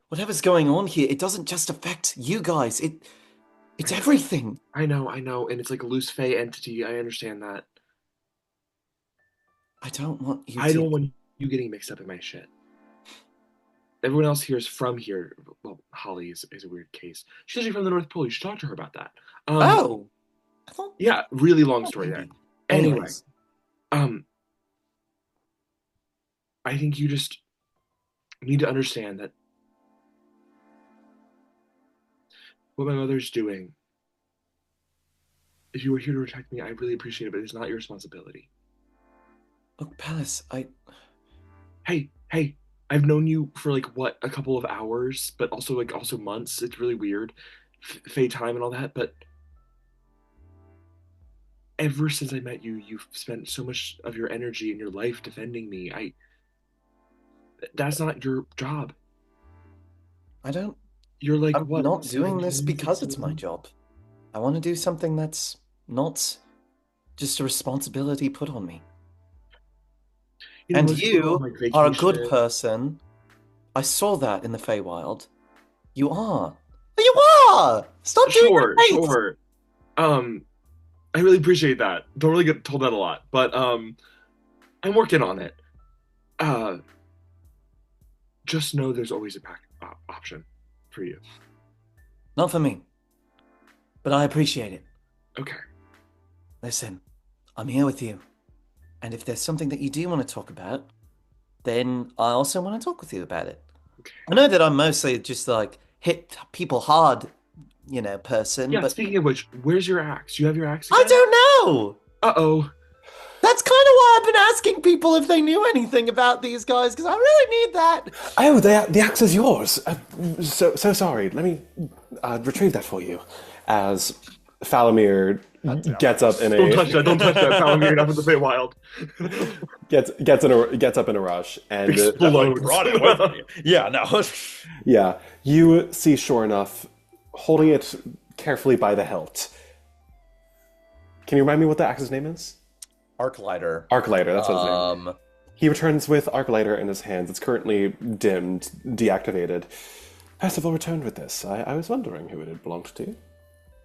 Whatever's going on here, it doesn't just affect you guys. It's everything. I know. And it's like a loose Fey entity. I understand that. I don't want you I don't want you getting mixed up in my shit. Everyone else here is from here. Well, Holly is a weird case. She's actually from the North Pole. You should talk to her about that. Yeah, really long story there. Anyway, I think you just need to understand that what my mother's doing, if you were here to protect me, I really appreciate it, but it's not your responsibility. Look, Pallas, Hey, I've known you for a couple of hours, but also months. It's really weird. Fey time and all that, but ever since I met you, you've spent so much of your energy and your life defending me. That's not your job. You're like, I'm what? not doing this 17, because it's my 16? job. I want to do something that's not just a responsibility put on me. You know, And most people go you on, like, are a good vacation. person. I saw that in the Feywild. You are. You are! Stop doing Sure, the face! sure. I really appreciate that. Don't really get told that a lot, but I'm working on it. Just know there's always a option for you. Not for me. But I appreciate it. Okay. Listen, I'm here with you. And if there's something that you do want to talk about, then I also want to talk with you about it. Okay. I know that I'm mostly just like hit people hard, person. Yeah, but speaking of which, where's your axe? You have your axe I again? don't know! Uh-oh. That's kind of why I've been asking people if they knew anything about these guys, because I really need that. Oh, the axe is yours. So sorry. Let me retrieve that for you. As Falamir gets up in Don't touch that. Don't touch that. Falamir, enough of the Feywild. gets up in a rush and Explodes. Brought it with me. Yeah, no. yeah, you see, sure enough, holding it carefully by the hilt. Can you remind me what the axe's name is? Arclighter. Arclighter, that's what his name. He returns with Arclighter in his hands. It's currently dimmed, deactivated. Percival returned with this. I was wondering who it had belonged to.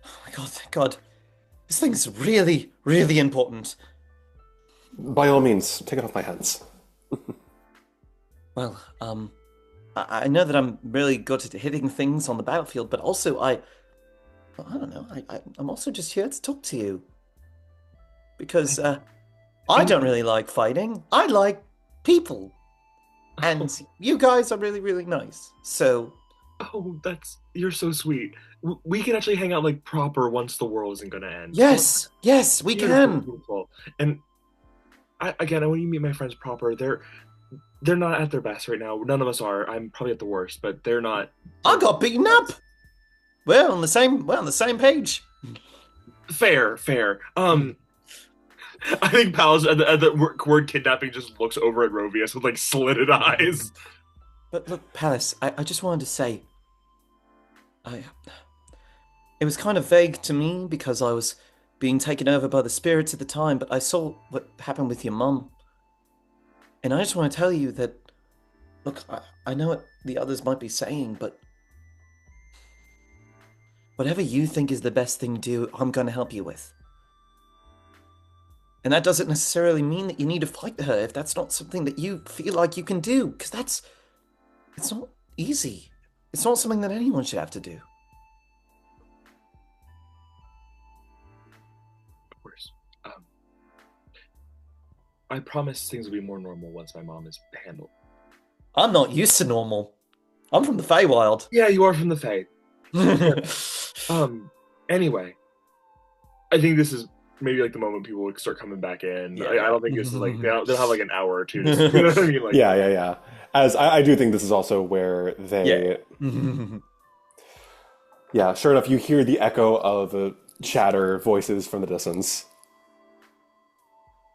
Oh my god, thank God. This thing's really, really important. By all means, take it off my hands. Well, I know that I'm really good at hitting things on the battlefield, but also I don't know, I'm also just here to talk to you. Because, I don't really like fighting. I like people. And you guys are really, really nice. So... Oh, you're so sweet. We can actually hang out like proper once the world isn't going to end. Yes, we can. Beautiful. And again, when you meet my friends proper, they're not at their best right now. None of us are. I'm probably at the worst, but they're not. I got beaten up. We're on the same page. Fair. I think Pallas at the word kidnapping just looks over at Rovius with like slitted eyes. But look, Pallas, I just wanted to say, it was kind of vague to me because I was being taken over by the spirits at the time, but I saw what happened with your mum. And I just want to tell you that, look, I know what the others might be saying, but whatever you think is the best thing to do, I'm going to help you with. And that doesn't necessarily mean that you need to fight her if that's not something that you feel like you can do, because it's not easy. It's not something that anyone should have to do. Of course. I promise things will be more normal once my mom is handled. I'm not used to normal. I'm from the Feywild. Yeah, you are from the Fey. Anyway, I think this is maybe like the moment people would start coming back in. Yeah. I don't think this is like they'll have like an hour or two. You know what I mean? Like, Yeah. As I do think this is also where they. Yeah, sure enough, you hear the echo of chatter voices from the distance.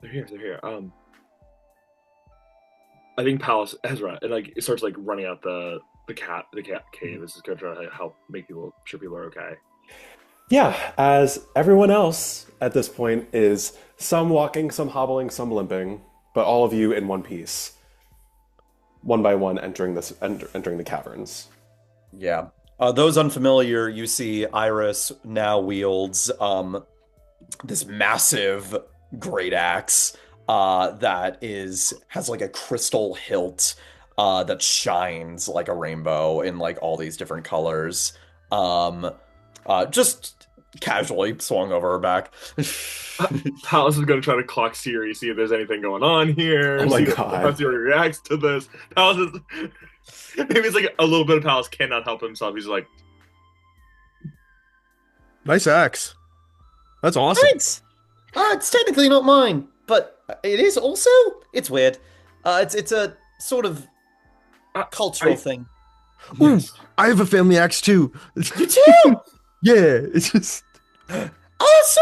They're here. I think Pallas Ezra and like it starts like running out the cat cave. This is gonna try to help make sure people are okay. Yeah, as everyone else at this point is some walking, some hobbling, some limping, but all of you in one piece, one by one, entering the caverns. Yeah. Those unfamiliar, you see Iris now wields this massive great axe that has like a crystal hilt that shines like a rainbow in like all these different colors. Just casually swung over her back. Pallas is going to try to clock Syriie, see if there's anything going on here. Oh my God. How Syriie reacts to this. Pallas is... Maybe it's like a little bit of Pallas cannot help himself. He's like... Nice axe. That's awesome. Thanks! It's technically not mine, but it is also... It's weird. It's a sort of cultural thing. Ooh, I have a family axe too. You too? Yeah, it's just... Oh, that's so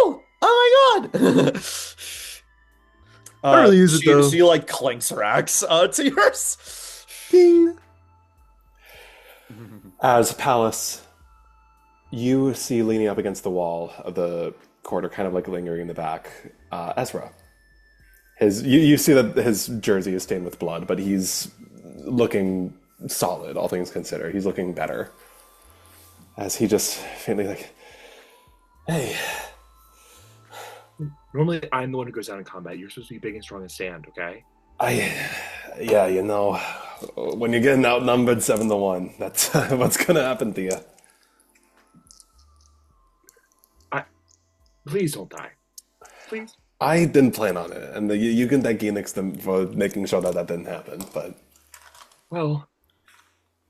cool! Oh my god! I don't really use it, though. She like clinks her axe to yours. Ding. As Pallas, you see leaning up against the wall of the corridor, kind of like lingering in the back, Ezra. You see that his jersey is stained with blood, but he's looking solid, all things considered. He's looking better. As he just faintly like, hey. Normally, I'm the one who goes out in combat. You're supposed to be big and strong and stand, okay? Yeah, you know, when you're getting outnumbered 7-1, that's what's gonna happen to you. Please don't die. Please. I didn't plan on it, and you can thank Enix for making sure that didn't happen, but... Well,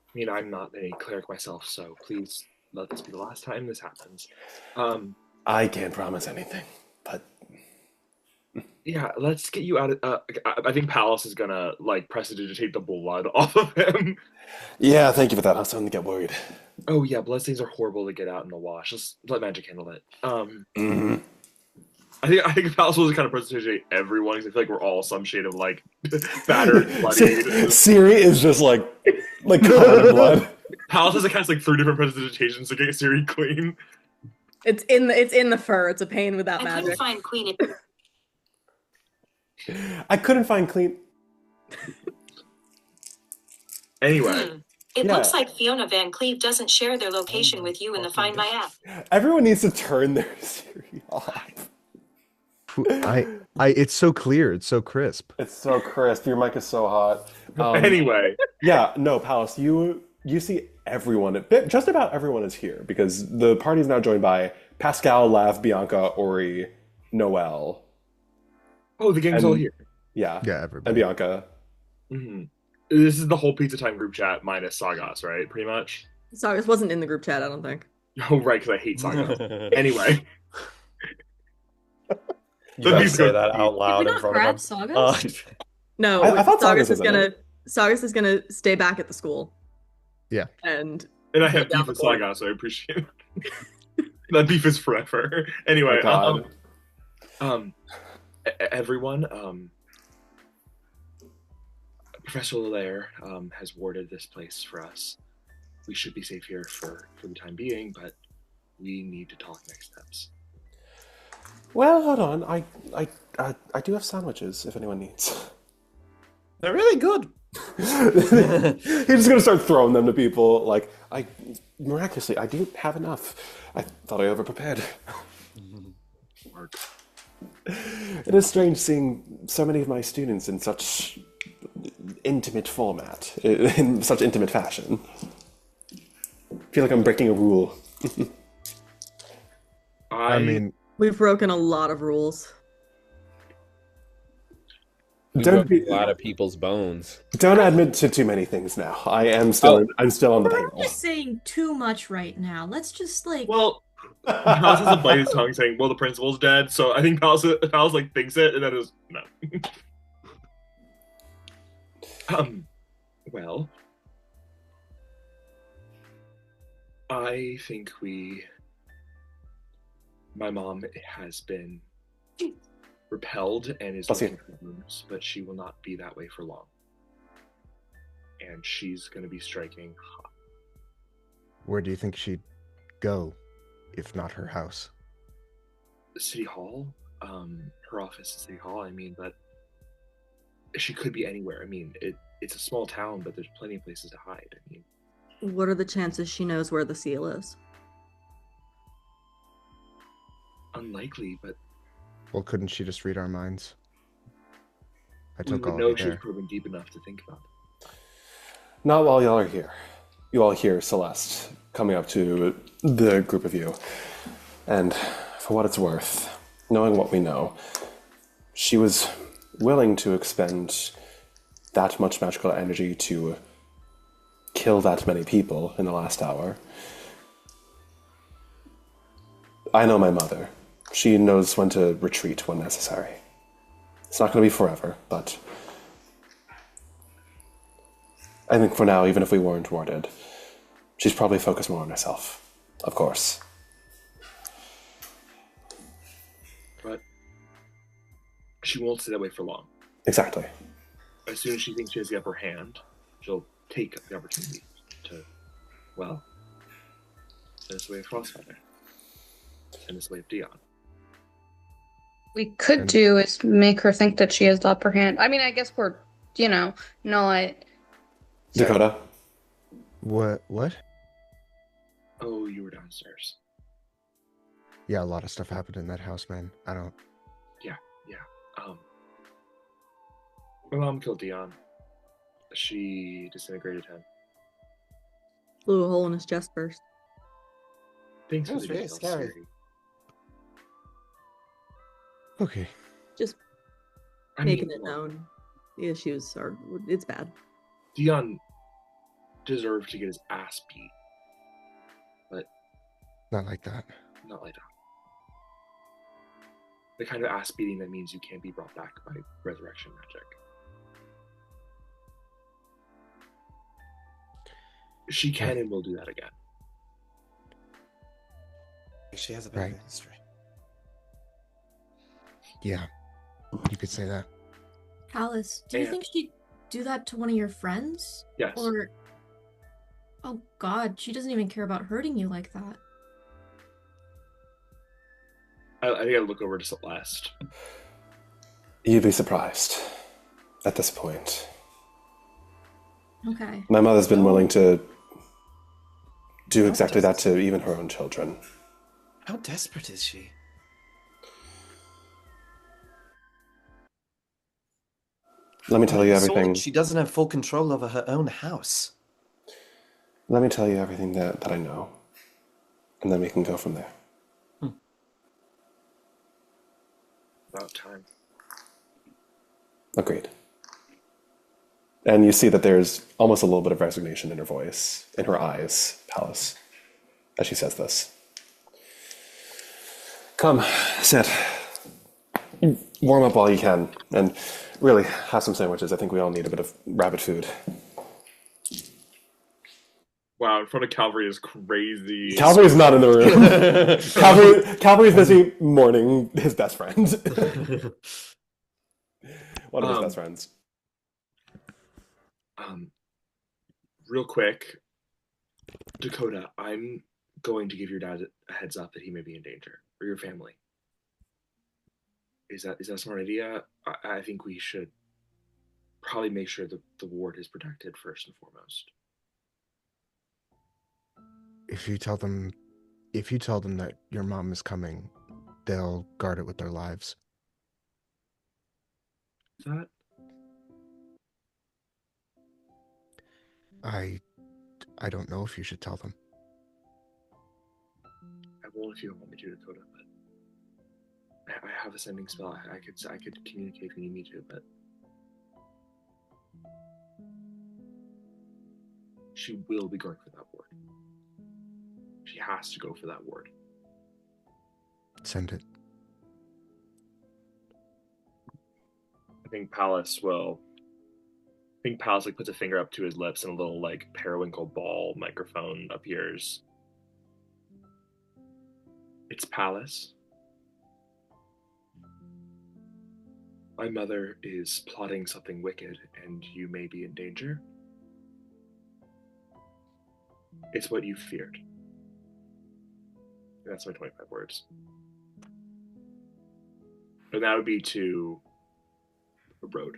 I mean, I'm not a cleric myself, so please let this be the last time this happens. I can't promise anything, but... Yeah, let's get you out of... I think Pallas is gonna, like, prestidigitate the blood off of him. Yeah, thank you for that. I was starting to get worried. Oh, yeah, bloodstains are horrible to get out in the wash. Just let magic handle it. I think Pallas will just kind of prestidigitate everyone, because I feel like we're all some shade of, like, battered, bloody... Syriie is just, like covered in blood. Pallas has to cast, like, 3 different prestidigitations to get Syriie clean. It's in the fur. It's a pain without I magic. couldn't find Queen. I couldn't find clean... Anyway. It looks like Fiona Van Cleve doesn't share their location with you in the Find My app. Everyone needs to turn their Syriie off. It's so clear. It's so crisp. It's so crisp. Your mic is so hot. Anyway. Yeah, no, Pallas, you see everyone, just about everyone is here, because the party is now joined by Pascal, Lav, Bianca, Ori, Noelle. Oh, the gang's all here. Yeah, everybody. And Bianca. Mm-hmm. This is the whole Pizza Time group chat minus Sagas, right? Pretty much. Sagas wasn't in the group chat, I don't think. Oh, right, because I hate Sagas. Anyway. You gotta say that out loud in front of him. Sagas? No, I thought Sagas is Sagas gonna stay back at the school. Yeah. And I have beef with Sagas, so I appreciate it. That beef is forever. Anyway, everyone, Professor Lair has warded this place for us. We should be safe here for the time being, but we need to talk next steps. Well, hold on. I do have sandwiches if anyone needs. They're really good. He's just gonna start throwing them to people. Like, miraculously, I do have enough. I thought I overprepared. It is strange seeing so many of my students in such intimate format, in such intimate fashion. I feel like I'm breaking a rule. I mean, we've broken a lot of rules. Don't be a lot of people's bones. Don't admit to too many things now. I'm still on the I'm payroll. just saying too much right now. Let's just like. Well, Pallas has a bite his tongue saying, "Well, the principal's dead." So I think Pallas like thinks it, and then is no. Well, I think my mom has been repelled and is looking for rooms, but she will not be that way for long. And she's going to be striking hot. where do you think she'd go, if not her house? City Hall? Her office is City Hall, I mean, but she could be anywhere. I mean, it's a small town, but there's plenty of places to hide. I mean, What are the chances she knows where the seal is? unlikely, but Well, couldn't she just read our minds? I we took would all know of if it she was there. probing deep enough to think about it. Not while y'all are here. You all hear Celeste coming up to the group of you. And for what it's worth, knowing what we know, she was willing to expend that much magical energy to kill that many people in the last hour. I know my mother. She knows when to retreat when necessary. It's not going to be forever, but I think for now, even if we weren't warded, she's probably focused more on herself, of course. she won't stay that way for long. Exactly. As soon as she thinks she has the upper hand, she'll take the opportunity to, well, send us away of Frostfeather. Send us away of Dion. We could do is make her think that she has the upper hand. I mean, I guess we're, not... Dakota? What? Oh, you were downstairs. Yeah, a lot of stuff happened in that house, man. I don't... Yeah. My mom killed Dion. She disintegrated him. Blew a hole in his chest first. Thanks That for was the really details, scary. Syriie. Okay. Just I making mean, it known. The issues are, it's bad. Dion deserved to get his ass beat, but Not like that. not like that. The kind of ass beating that means you can't be brought back by resurrection magic. She can and will do that again. She has a bit of Right. a history. Yeah. You could say that. Alice, do you And- think she'd do that to one of your friends? Yes. Or... Oh god, she doesn't even care about hurting you like that. I think I'd look over to Celeste. You'd be surprised at this point. Okay. My mother's been willing to do exactly that to even her own children. How desperate is she? Let me tell you So everything. she doesn't have full control over her own house. Let me tell you everything that I know. And then we can go from there. About time. Agreed. And you see that there's almost a little bit of resignation in her voice, in her eyes, Pallas, as she says this. Come, sit. Warm up while you can, and really have some sandwiches. I think we all need a bit of rabbit food. Wow, in front of Calvary is crazy. Calvary's not in the room. Calvary's busy mourning his best friend. One of his best friends. Real quick, Dakota, I'm going to give your dad a heads up that he may be in danger, or your family. Is that a smart idea? I think we should probably make sure that the ward is protected first and foremost. If you tell them that your mom is coming, they'll guard it with their lives. Is that? I don't know if you should tell them. I won't if you don't want me to, Dakota, but I have a sending spell. I could communicate if you need me to, but she will be going for that ward. She has to go for that ward. Send it. I think Pallas like puts a finger up to his lips and a little like periwinkle ball microphone appears. It's Pallas. My mother is plotting something wicked and you may be in danger. It's what you feared. And that's my 25 words. And that would be to a road.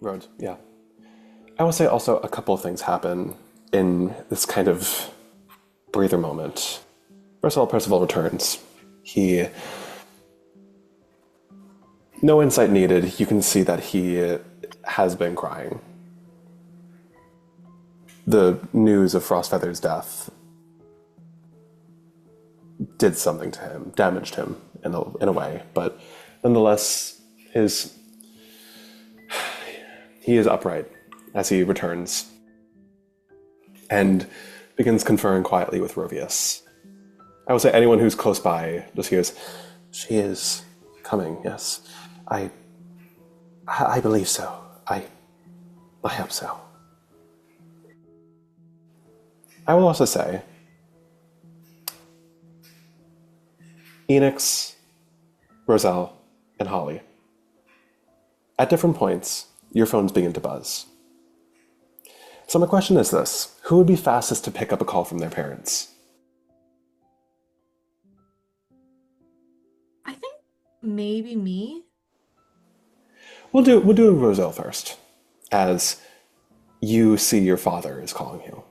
Road, yeah. I will say also a couple of things happen in this kind of breather moment. First of all, Percival returns. No insight needed. You can see that he has been crying. The news of Frostfeather's death did something to him, damaged him in a way, but nonetheless, he is upright as he returns and begins conferring quietly with Rovius. I will say anyone who's close by just hears, "She is coming, yes. I believe so. I hope so." I will also say, Enix, Roselle, and Holly, At different points, your phones begin to buzz. So my question is this: who would be fastest to pick up a call from their parents? I think maybe me. We'll do Roselle first, as you see your father is calling you.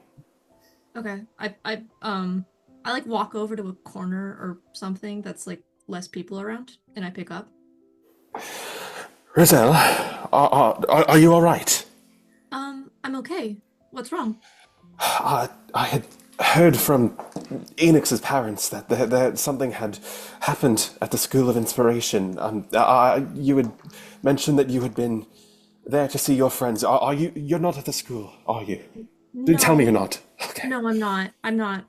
Okay. I like walk over to a corner or something that's like less people around, and I pick up. Roselle, are you all right? I'm okay. What's wrong? I had heard from Enix's parents that something had happened at the School of Inspiration. You had mentioned that you had been there to see your friends. You're not at the school, are you? No. Tell me you're not. Okay. No, I'm not. I'm not.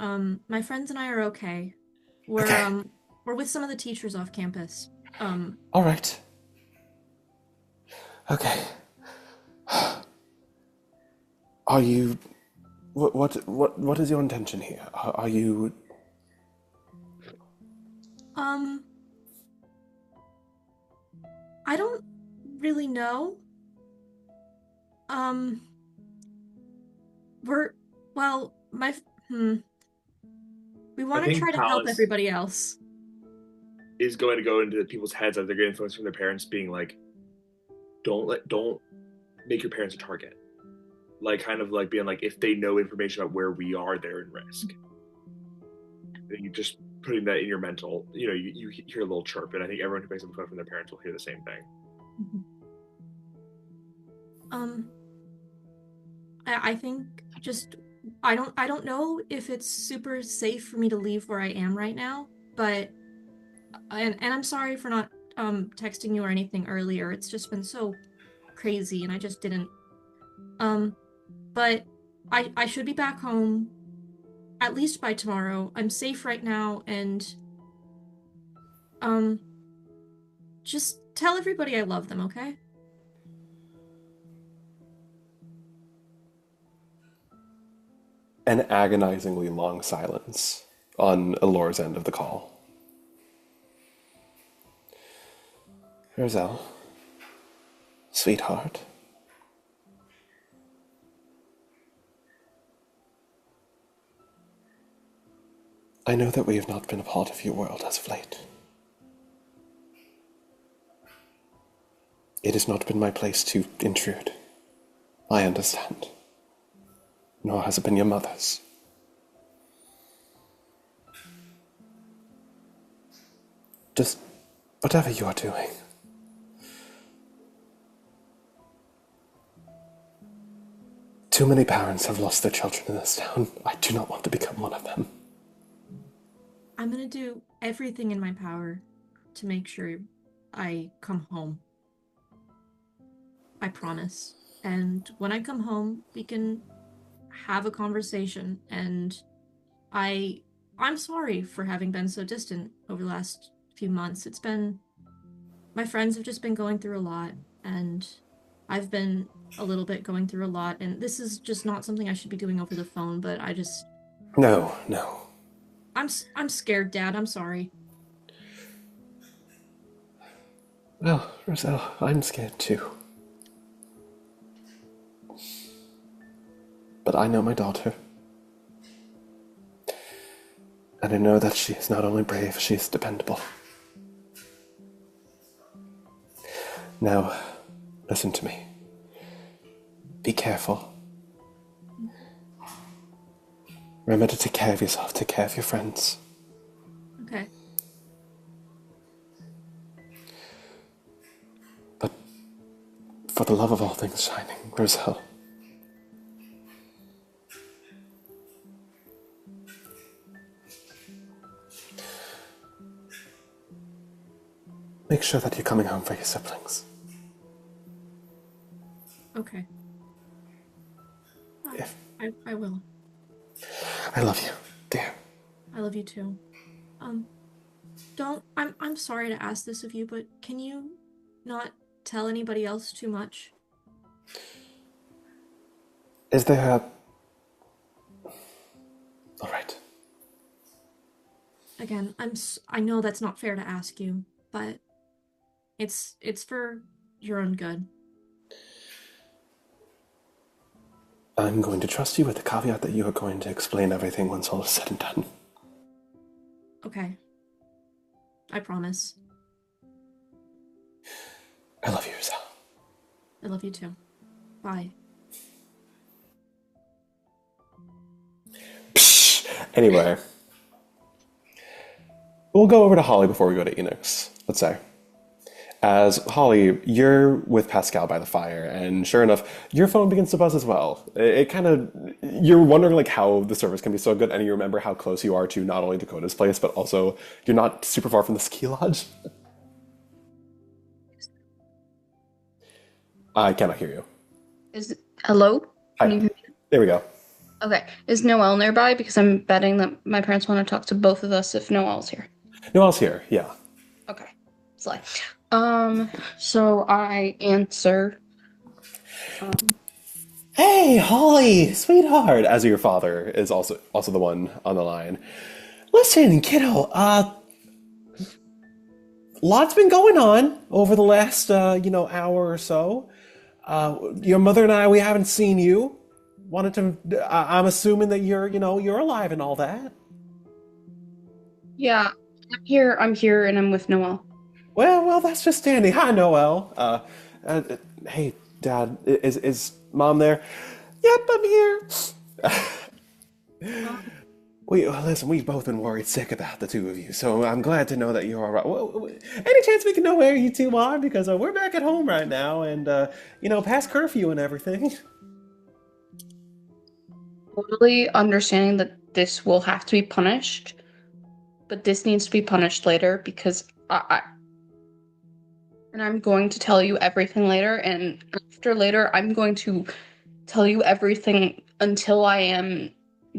My friends and I are okay. We're with some of the teachers off campus. All right. Okay. Are you? What is your intention here? Are you? I don't really know. We want I to think try to help Pallas everybody else. is going to go into people's heads as they're getting influenced from their parents, being like, don't make your parents a target. Like, kind of like being like, if they know information about where we are, they're in risk. And you just putting that in your mental, you hear a little chirp, and I think everyone who picks up the phone from their parents will hear the same thing. I think just I don't know if it's super safe for me to leave where I am right now, but and I'm sorry for not texting you or anything earlier. It's just been so crazy and I just didn't. But I should be back home at least by tomorrow. I'm safe right now, and just tell everybody I love them, okay? An agonizingly long silence on Alora's end of the call. Roselle, sweetheart. I know that we have not been a part of your world as of late. It has not been my place to intrude. I understand. Nor has it been your mother's. Just whatever you are doing. Too many parents have lost their children in this town. I do not want to become one of them. I'm gonna do everything in my power to make sure I come home. I promise. And when I come home, we can have a conversation. And I'm sorry for having been so distant over the last few months. My friends have just been going through a lot, and I've been a little bit going through a lot, and this is just not something I should be doing over the phone, but I just... No. I'm scared, Dad. I'm sorry. Well, Roselle, I'm scared too. But I know my daughter. And I know that she is not only brave, she is dependable. Now, listen to me. Be careful. Remember to take care of yourself, take care of your friends. Okay. But for the love of all things shining, Roselle, make sure that you're coming home for your siblings. Okay. If I will. I love you, dear. I love you too. I'm sorry to ask this of you, but can you not tell anybody else too much? Is there a... All right. Again, I know that's not fair to ask you, but it's for your own good. I'm going to trust you with the caveat that you are going to explain everything once all is said and done. Okay. I promise. I love you, Roselle. I love you too. Bye. Anyway. We'll go over to Holly before we go to Enix, let's say. As Holly, you're with Pascal by the fire, and sure enough, your phone begins to buzz as well. It kind of, you're wondering like how the service can be so good, and you remember how close you are to not only Dakota's place, but also you're not super far from the ski lodge. I cannot hear you. Hello? Hi. Can you hear me? There we go. Okay. Is Noelle nearby? Because I'm betting that my parents want to talk to both of us if Noelle's here. Noelle's here, yeah. Okay. Slay. So I answer. Hey, Holly, sweetheart, as your father is also the one on the line. Listen, kiddo, lots been going on over the last, hour or so. Your mother and I, we haven't seen you. Wanted to, I'm assuming that you're alive and all that. Yeah, I'm here, and I'm with Noelle. Well, that's just dandy. Hi, Noelle. Hey, Dad, is Mom there? Yep, I'm here. Listen, we've both been worried sick about the two of you, so I'm glad to know that you're all right. Well, any chance we can know where you two are? Because we're back at home right now, and, past curfew and everything. Totally understanding that this will have to be punished, but this needs to be punished later because and I'm going to tell you everything later, and after later, I'm going to tell you everything until I am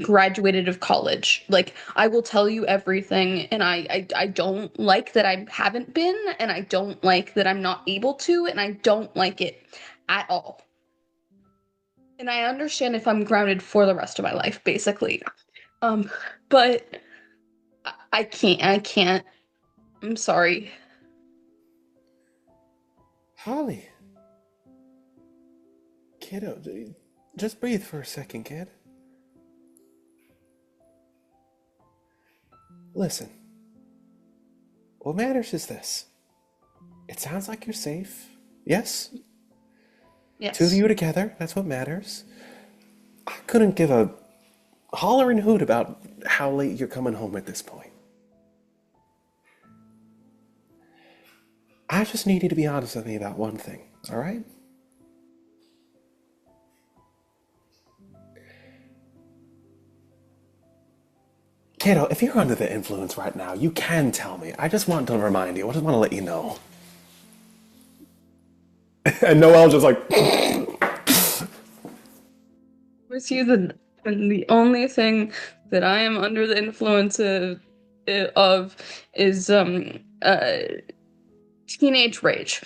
graduated of college. Like, I will tell you everything, and I don't like that I haven't been, and I don't like that I'm not able to, and I don't like it at all. And I understand if I'm grounded for the rest of my life, basically. But I can't. I'm sorry. Holly. Kiddo, just breathe for a second, kid. Listen. What matters is this. It sounds like you're safe. Yes? Yes. Two of you together, that's what matters. I couldn't give a hollering hoot about how late you're coming home at this point. I just need you to be honest with me about one thing, all right? Kiddo, if you're under the influence right now, you can tell me. I just want to remind you. I just want to let you know. And Noelle just like... With you, the only thing that I am under the influence of is teenage rage.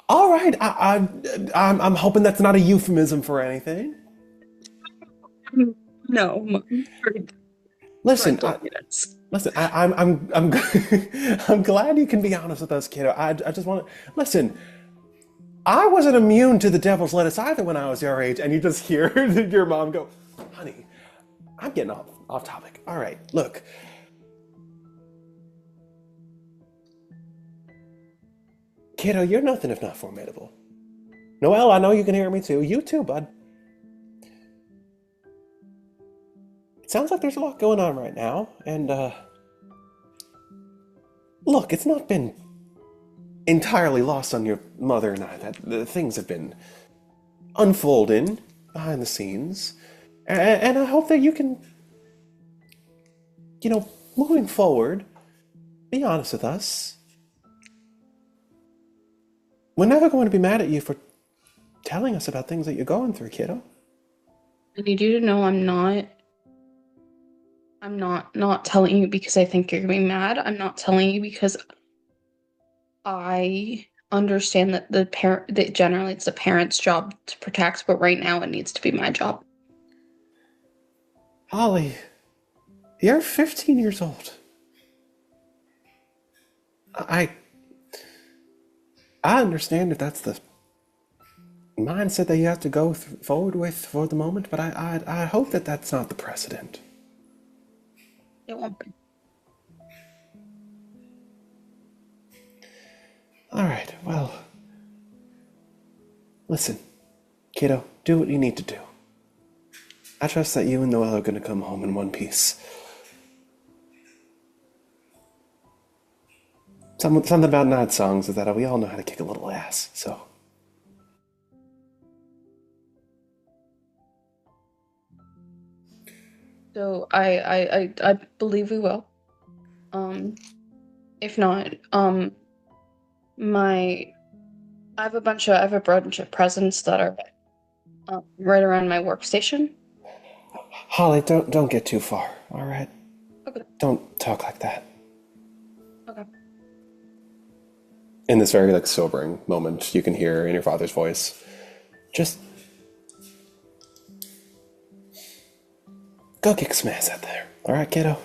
All right, I'm hoping that's not a euphemism for anything. No. Listen, I'm I'm glad you can be honest with us, kiddo. I just want to listen. I wasn't immune to the devil's lettuce either when I was your age, and you just hear your mom go, "Honey, I'm getting off topic. All right, look." Kiddo, you're nothing if not formidable. Noelle, I know you can hear me too. You too, bud. It sounds like there's a lot going on right now, and look, it's not been entirely lost on your mother and I that the things have been unfolding behind the scenes, and I hope that you can, moving forward, be honest with us. We're never going to be mad at you for telling us about things that you're going through, kiddo. I need you to know I'm not telling you because I think you're gonna be mad. I'm not telling you because I understand that that generally it's the parent's job to protect, but right now it needs to be my job. Holly, you're 15 years old. I understand if that's the mindset that you have to go forward with for the moment, but I hope that that's not the precedent. It won't be. All right, well, listen, kiddo, do what you need to do. I trust that you and Noelle are going to come home in one piece. Something about Nightsongs is that we all know how to kick a little ass, so. So I believe we will. If not, I have a bunch of presents that are right around my workstation. Holly, don't get too far, all right? Okay. Don't talk like that. Okay. In this very sobering moment, you can hear in your father's voice, just go kick some ass out there, all right, kiddo?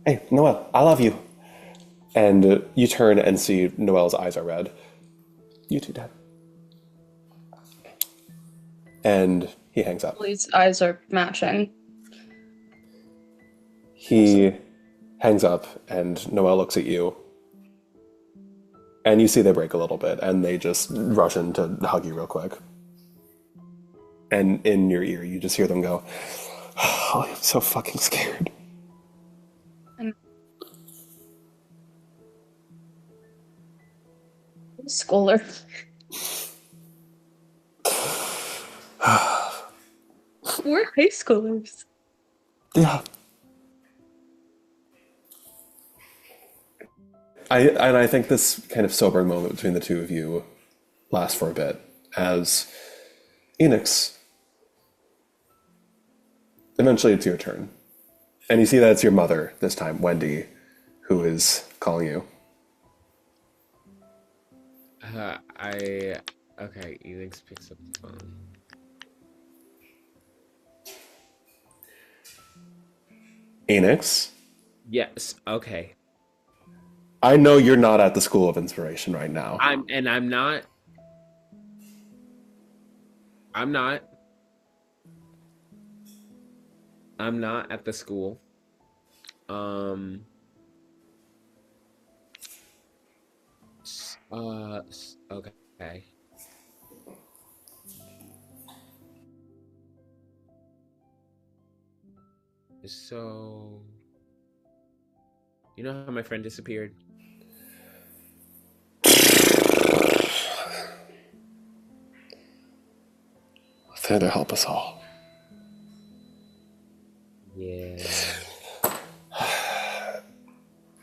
Hey, Noelle, I love you. And you turn and see Noelle's eyes are red. You too, Dad. And he hangs up. His eyes are mashing. He hangs up, and Noelle looks at you. And you see they break a little bit, and they just rush in to hug you real quick. And in your ear, you just hear them go, "Oh, I'm so fucking scared." Schooler. We're high schoolers. Yeah. I think this kind of sobering moment between the two of you lasts for a bit, as Enix, eventually it's your turn. And you see that it's your mother, this time, Wendy, who is calling you. Okay, Enix picks up the phone. Enix? Yes, okay. I know you're not at the School of Inspiration right now. I'm not. I'm not at the school. Okay. So, you know how my friend disappeared? There to help us all. Yeah.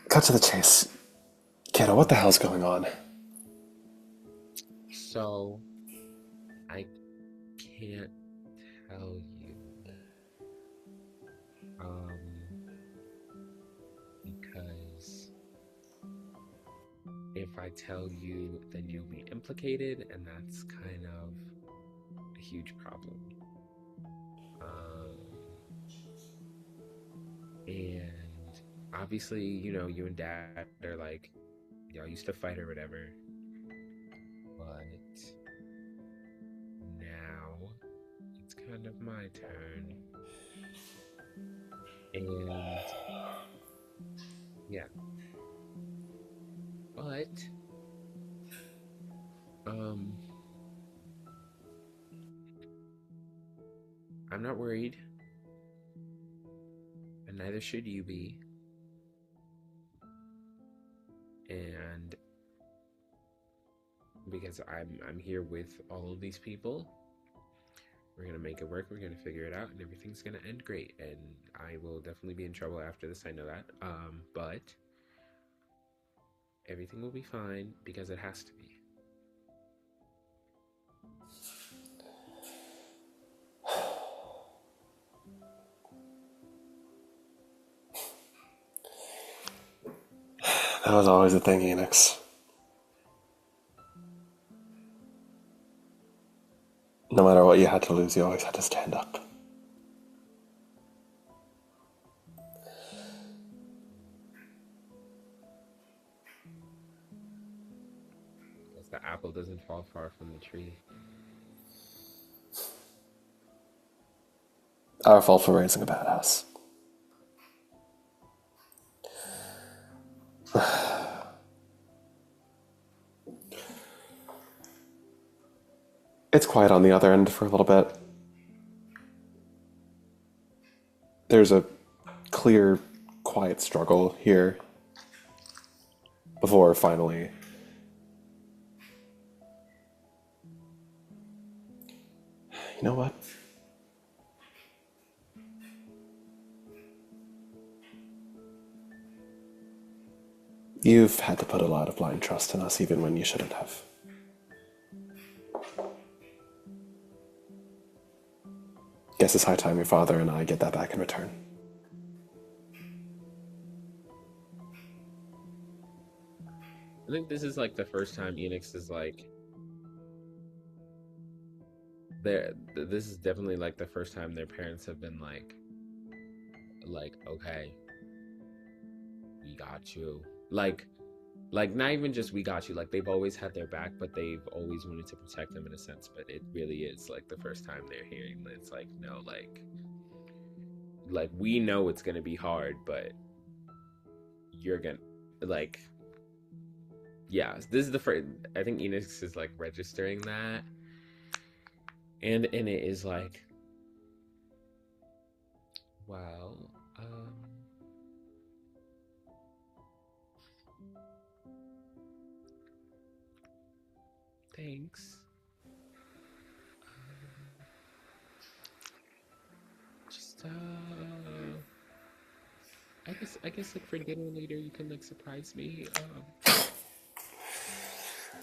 Cut to the chase. Kiddo, what the hell's going on? So, I can't tell you. Because if I tell you, then you'll be implicated, and that's kind of a huge problem. And obviously, you and Dad are like, y'all used to fight or whatever. But now it's kind of my turn. And yeah. But I'm not worried. And neither should you be. And because I'm here with all of these people, we're gonna make it work, we're gonna figure it out, and everything's gonna end great. And I will definitely be in trouble after this, I know that. But everything will be fine because it has to be. That was always a thing, Enix. No matter what you had to lose, you always had to stand up. The apple doesn't fall far from the tree. Our fault for raising a badass. It's quiet on the other end for a little bit. There's a clear, quiet struggle here before finally you know what? You've had to put a lot of blind trust in us even when you shouldn't have. Guess it's high time your father and I get that back in return. I think this is like the first time Enix is like this is definitely like the first time their parents have been like okay, we got you. Like not even just we got you, like they've always had their back, but they've always wanted to protect them in a sense. But it really is like the first time they're hearing that it's like, no, like we know it's gonna be hard, but you're gonna like, yeah, this is the first. I think Enix is like registering that, and it is like, well, thanks. Just I guess like for dinner later you can like surprise me.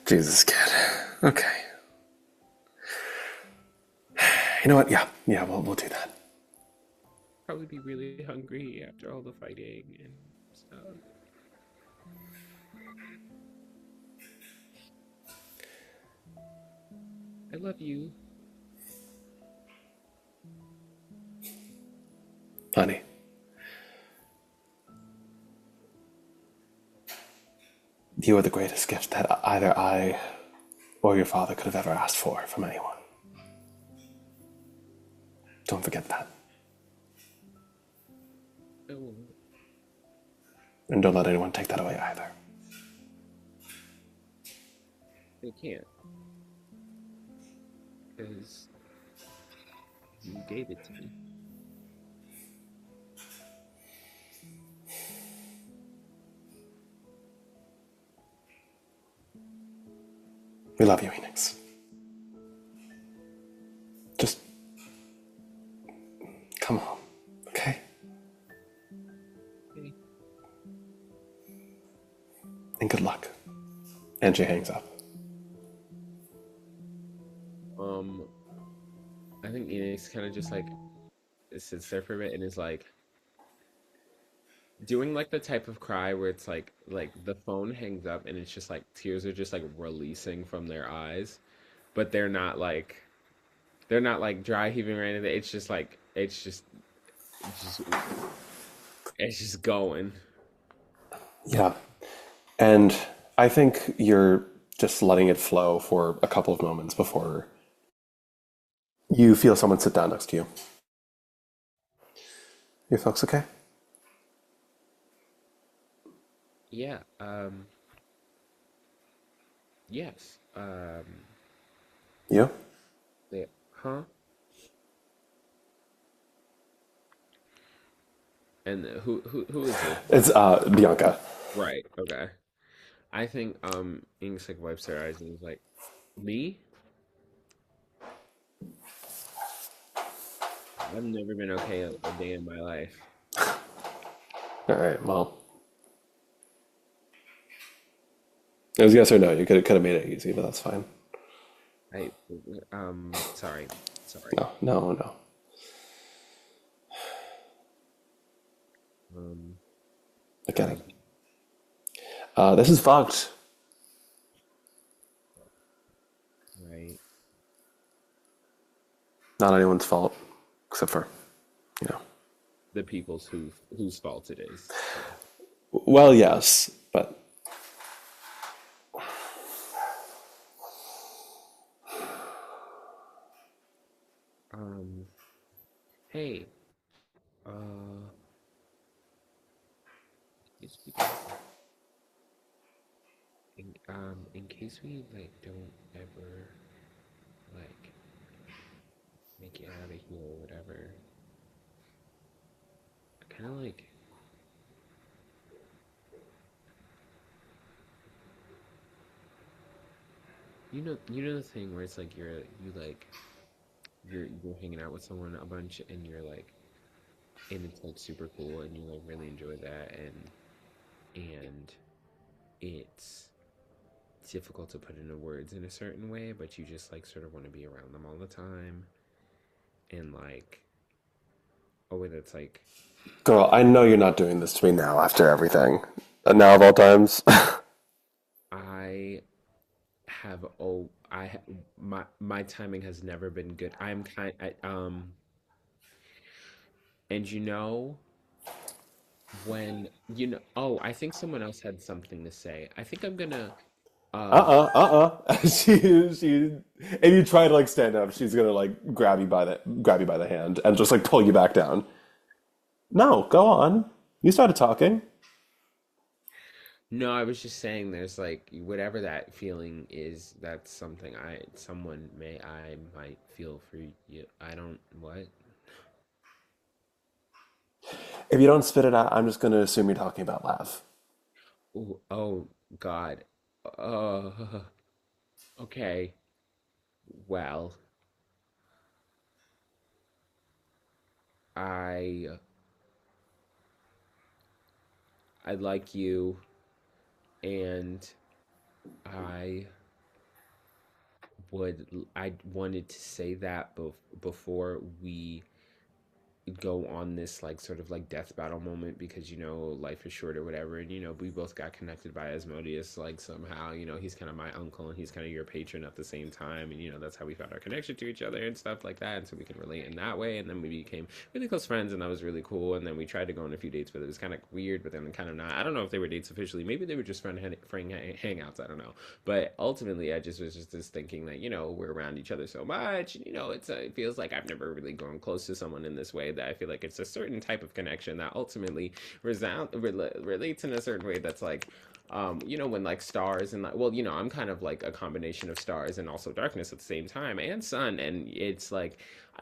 Jesus, kid. Okay. You know what? Yeah, we'll do that. Probably be really hungry after all the fighting and stuff. I love you. Honey. You are the greatest gift that either I or your father could have ever asked for from anyone. Don't forget that. I won't. And don't let anyone take that away either. They can't. Because you gave it to me. We love you, Enix. Just come home, okay? Okay. And good luck. And she hangs up. I think Enix kind of just like sits there for a bit and is like doing like the type of cry where it's like the phone hangs up and it's just like tears are just like releasing from their eyes, but they're not like dry heaving or anything. It's just like it's just going. Yeah. And I think you're just letting it flow for a couple of moments before you feel someone sit down next to you. You folks okay? Yeah. Yes. You? Yeah. Huh? And who is it? It's Bianca. Right. Okay. I think Enix like wipes her eyes and is like, me? I've never been okay a day in my life. All right, well. It was yes or no. You could have made it easy, but that's fine. Sorry. No. I get it. This is fogged. Right. Not anyone's fault, except for, The people's whose fault it is. Well, yes, but Um, hey, uh, is we in case we like don't ever like make it out of here or whatever, I kind of like you know the thing where it's like you're hanging out with someone a bunch and you're like and it's like super cool and you like really enjoy that and it's difficult to put into words in a certain way, but you just like sort of want to be around them all the time and like a way that's like Girl, I know you're not doing this to me now after everything. Now of all times. I have oh my timing has never been good. I'm kind and when I think someone else had something to say. I think I'm gonna She if you try to like stand up, she's gonna like grab you by the hand and just like pull you back down. No, go on. You started talking. no, I was just saying there's like whatever that feeling is, that's something I might feel for you. I don't what? If you don't spit it out, I'm just gonna assume you're talking about Lav. Ooh, oh God. Uh, okay. Well, I I like you and I I wanted to say that before we go on this like sort of like death battle moment because life is short or whatever, and we both got connected by Asmodeus like somehow. He's kind of my uncle and he's kind of your patron at the same time, and that's how we found our connection to each other and stuff like that, and so we can relate in that way, and then we became really close friends, and that was really cool. And then we tried to go on a few dates, but it was kind of weird, but then kind of not. I don't know if they were dates officially, maybe they were just friend hangouts, I don't know. But ultimately I just was just thinking that we're around each other so much, and it feels like I've never really grown close to someone in this way, that I feel like it's a certain type of connection that ultimately relates in a certain way that's like, when like stars and like, well, I'm kind of like a combination of stars and also darkness at the same time, and sun, and it's like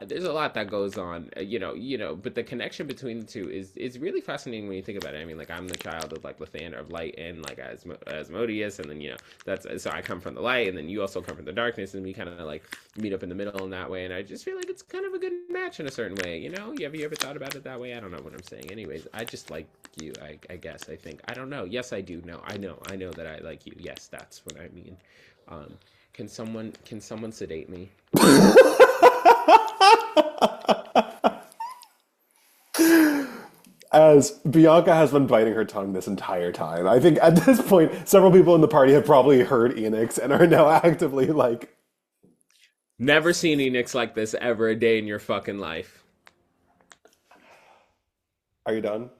there's a lot that goes on, but the connection between the two is really fascinating when you think about it. I mean, like I'm the child of like Lathander of light and like Asmodeus, and then that's so I come from the light, and then you also come from the darkness, and we kind of like meet up in the middle in that way, and I just feel like it's kind of a good match in a certain way. Have you ever thought about it that way? I don't know what I'm saying. Anyways, I just like you. I guess I think I don't know. Yes, I do. No, I know that I like you. Yes, that's what I mean. Can someone sedate me? As Bianca has been biting her tongue this entire time. I think at this point, several people in the party have probably heard Enix and are now actively like... Never seen Enix like this ever a day in your fucking life. Are you done?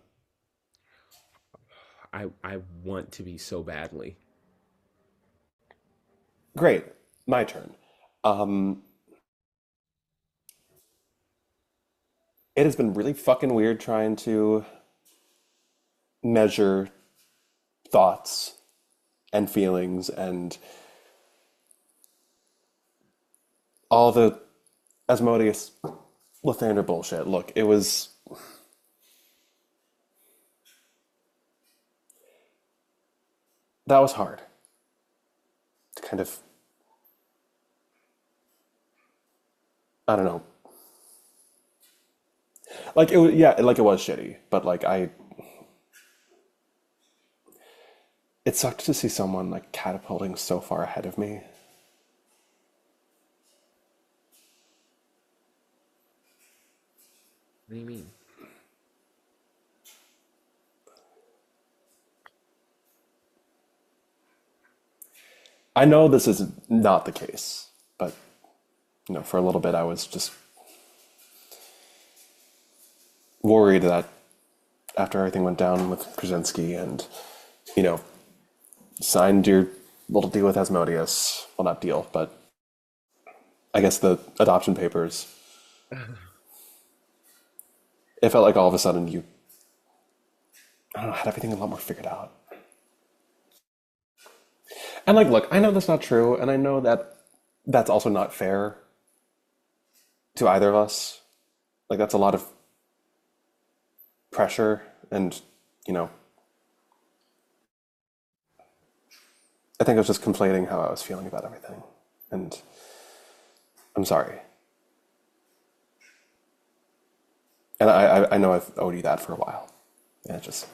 I want to be so badly. Great. My turn. It has been really fucking weird trying to measure thoughts and feelings and all the Asmodeus Lathander bullshit. Look, it was... That was hard. To kind of... I don't know. Like it was, yeah, like it was shitty, but like it sucked to see someone like catapulting so far ahead of me. What do you mean? I know this is not the case, but for a little bit I was just worried that after everything went down with Krasinski and, signed your little deal with Asmodeus, well, not deal, but I guess the adoption papers, It felt like all of a sudden you, I don't know, had everything a lot more figured out. And like, look, I know that's not true, and I know that that's also not fair to either of us. Like, that's a lot of pressure, and, you know, I think I was just conflating how I was feeling about everything. And I'm sorry. And I know I've owed you that for a while. And it just,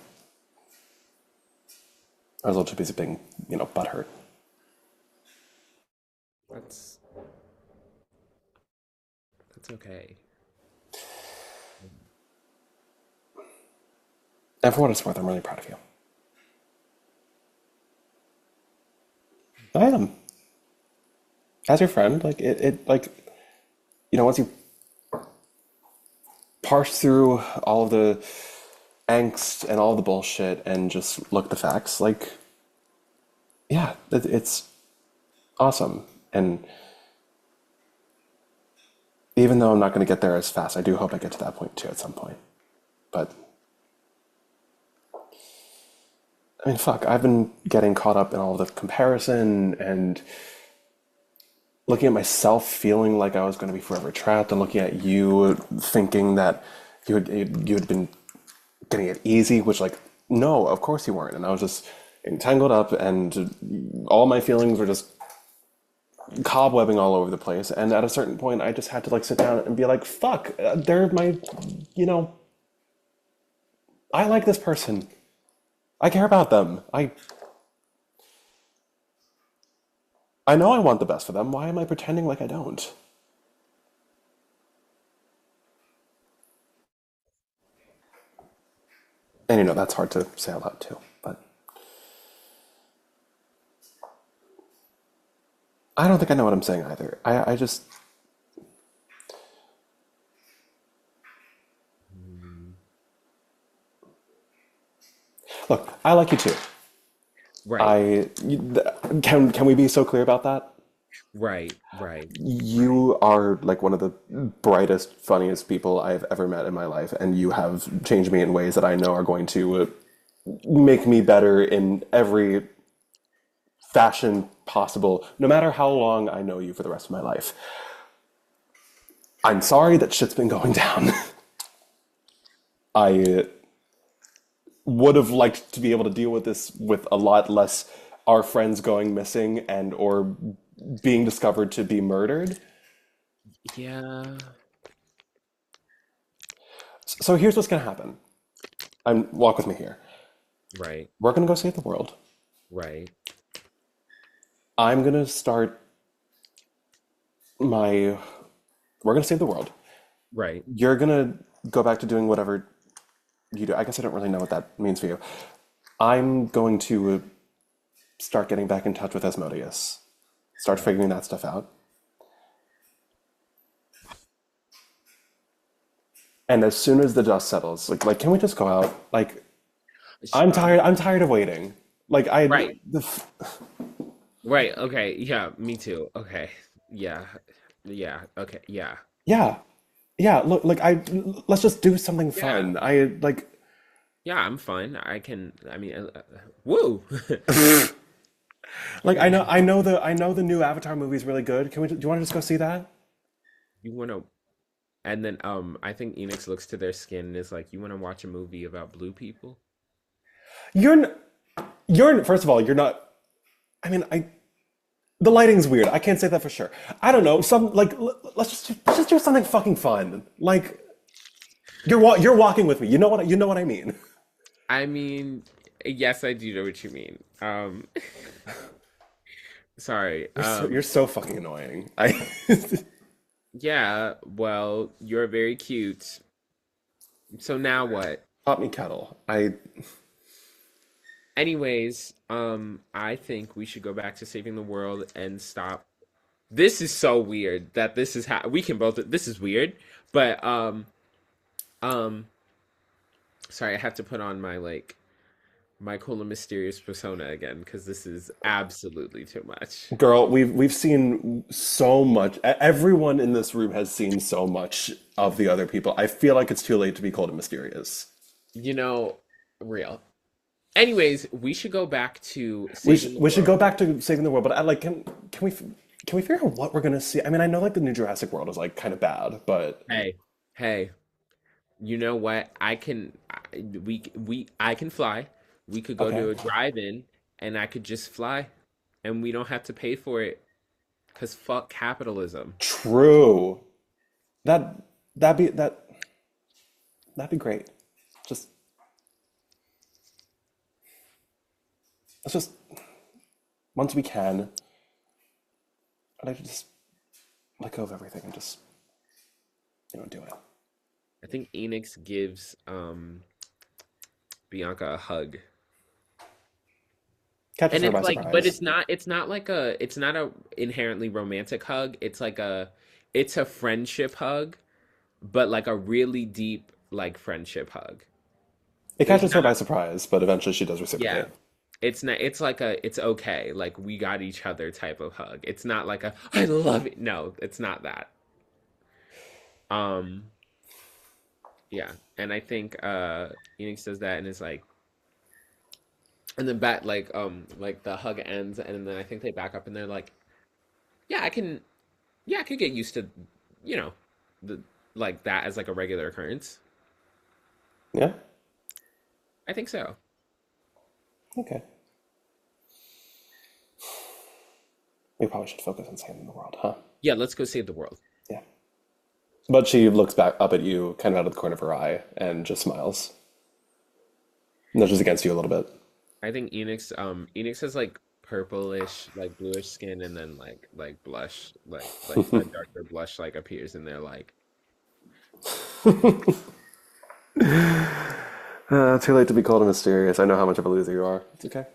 I was a little too busy being, you know, butthurt. That's okay. And for what it's worth, I'm really proud of you. I am. As your friend, like, like, you know, once you parse through all of the angst and all the bullshit and just look at the facts, like, yeah, it's awesome. And even though I'm not going to get there as fast, I do hope I get to that point too at some point. But I mean, fuck, I've been getting caught up in all the comparison and looking at myself feeling like I was going to be forever trapped, and looking at you thinking that you had been getting it easy, which, like, no, of course you weren't. And I was just entangled up, and all my feelings were just cobwebbing all over the place. And at a certain point, I just had to, like, sit down and be like, fuck, they're my, you know, I like this person. I care about them. I know I want the best for them. Why am I pretending like I don't? And, you know, that's hard to say out loud too. But I don't think I know what I'm saying either. I just... Look, I like you too. Right. Can we be so clear about that? Right. You are like one of the brightest, funniest people I've ever met in my life, and you have changed me in ways that I know are going to make me better in every fashion possible, no matter how long I know you for the rest of my life. I'm sorry that shit's been going down. I would have liked to be able to deal with this with a lot less our friends going missing and or being discovered to be murdered. Yeah. So here's what's going to happen. Walk with me here. Right. We're going to go save the world. Right. I'm going to start we're going to save the world. Right. You're going to go back to doing whatever you do. I guess I don't really know what that means for you. I'm going to start getting back in touch with Asmodeus. Start figuring that stuff out. And as soon as the dust settles, like, can we just go out? Like, I'm tired of waiting. Like, Right. Right, okay, yeah, me too. Okay. Yeah. Okay, yeah. Yeah, look, like, let's just do something fun. Yeah, I'm fine. Woo! Like, I know the new Avatar movie is really good. Do you want to just go see that? You wanna, and then I think Enix looks to their skin and is like, you wanna watch a movie about blue people? You're first of all, you're not. I mean, the lighting's weird. I can't say that for sure. I don't know. Let's just do something fucking fun. Like, you're walking with me. You know what I mean. I mean, yes, I do know what you mean. Sorry. You're so fucking annoying. Yeah, well, you're very cute. So now what? Pop me kettle. Anyways, I think we should go back to saving the world and stop. This is so weird that this is how we can both. This is weird, but sorry, I have to put on my my cool and mysterious persona again because this is absolutely too much. Girl, we've seen so much. Everyone in this room has seen so much of the other people. I feel like it's too late to be cold and mysterious. You know, real. Anyways, we should go back to We saving the we should go world. back to saving the world, but I like can we figure out what we're gonna see? I mean, I know like the new Jurassic World is like kind of bad, but Hey, hey, you know what? I can fly. We could go okay, to a drive-in and I could just fly and we don't have to pay for it because fuck capitalism. true. That that'd be that'd be great. Just let's just once we can, I'd like to just let go of everything and just do it. I think Enix gives Bianca a hug. Catches And her it's by like, but surprise. it's not a inherently romantic hug. It's a friendship hug, but like a really deep like friendship hug. It It's catches her not by surprise, but eventually she does Yeah. reciprocate. It's not it's like a it's okay, like we got each other type of hug. It's not like a I love it. No, it's not that. Um yeah. And I think Enix does that and is like and then back like the hug ends and then I think they back up and they're like, yeah, I could get used to, you know, the like that as like a regular occurrence. Yeah. I think so. Okay. We probably should focus on saving the world, huh? Yeah, let's go save the world. Yeah. But she looks back up at you, kind of out of the corner of her eye, and just smiles. Nudges against you a little bit. I think Enix has like purplish, like bluish skin and then like blush, like a darker blush like appears in there like Too late to be cold and mysterious. I know how much of a loser you are. It's okay.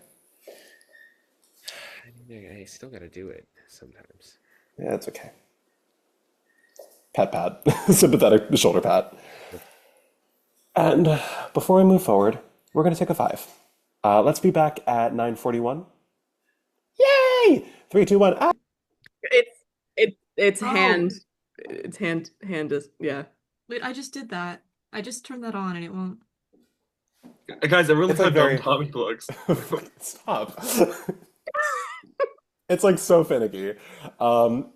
I still gotta do it sometimes. Yeah, it's okay. Pat pat. Sympathetic shoulder pat. And before we move forward, we're going to take a 5. Let's be back at 9:41. Yay! 3, 2, 1. Ah! It's Oh, hand. It's hand is yeah. wait, I just did that. I just turned that on and it won't. Guys, I really It's like how dumb very. Tommy looks. Stop. It's like so finicky.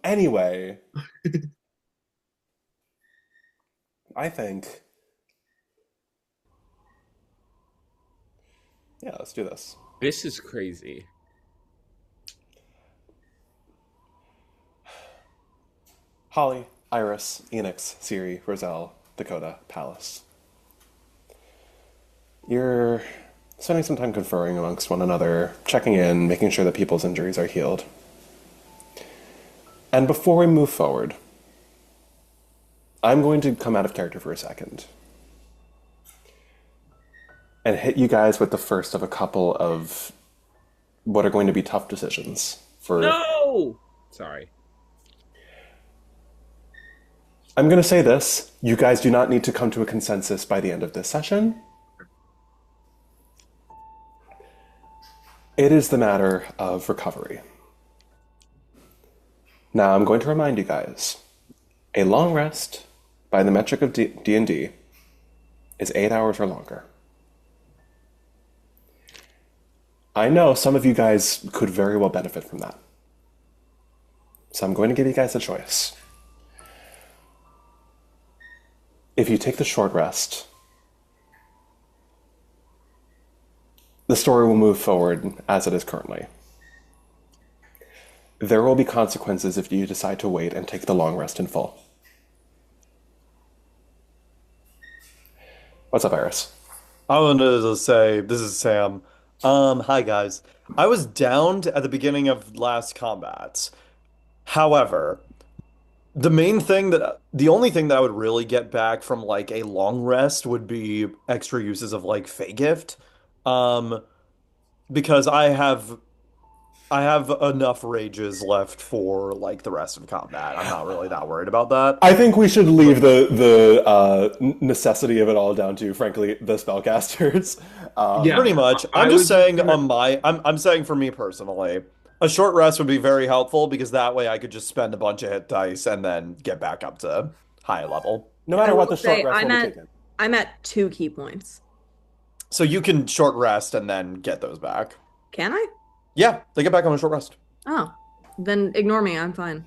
Anyway, I think. Yeah, let's do this. This is crazy. Holly, Iris, Enix, Syriie, Roselle, Dakota, Pallas. You're spending some time conferring amongst one another, checking in, making sure that people's injuries are healed. And before we move forward, I'm going to come out of character for a second and hit you guys with the first of a couple of what are going to be tough decisions for. No! Sorry. I'm going to say this. You guys do not need to come to a consensus by the end of this session. It is the matter of recovery. Now, I'm going to remind you guys, a long rest, by the metric of D&D, is 8 hours or longer. I know some of you guys could very well benefit from that. So I'm going to give you guys a choice. If you take the short rest, the story will move forward as it is currently. There will be consequences if you decide to wait and take the long rest in full. What's up, Iris? I wanted to say, this is Sam. Hi guys. I was downed at the beginning of last combats. However, the only thing that I would really get back from like a long rest would be extra uses of like Fey Gift. Um, because I have I have enough rages left for like the rest of combat. I'm not really that worried about that. I think we should leave the necessity of it all down to, frankly, the spellcasters. Yeah. Pretty much. I I'm just was saying gonna- on my I'm saying for me personally, a short rest would be very helpful because that way I could just spend a bunch of hit dice and then get back up to high level. No matter I what will the short say, rest will be I'm taken. I'm at 2 key points. So you can short rest and then get those back. Can I? Yeah, they get back on a short rest. Oh, then ignore me. I'm fine.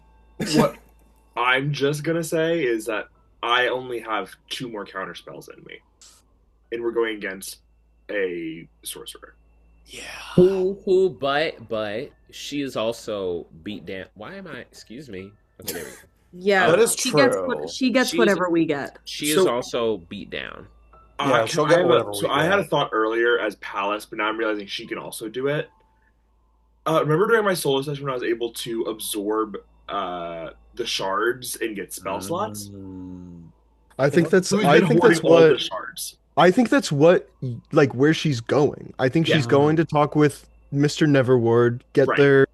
What I'm just gonna say is that I only have 2 more counter spells in me, and we're going against a sorcerer. But she is also beat down. Why am I? Excuse me. Okay, there we go. Yeah, That is she true. She gets She's- whatever we get. She is So- also beat down. Yeah, she'll get whatever we I had a get. thought earlier as Pallas, but now I'm realizing she can also do it. Remember during my solo session when I was able to absorb the shards and get spell slots? I think that's So we've I been think hoarding that's all the what shards. I think that's what like where she's going. I think she's Yeah. going to talk with Mr. Neverward, get Right. their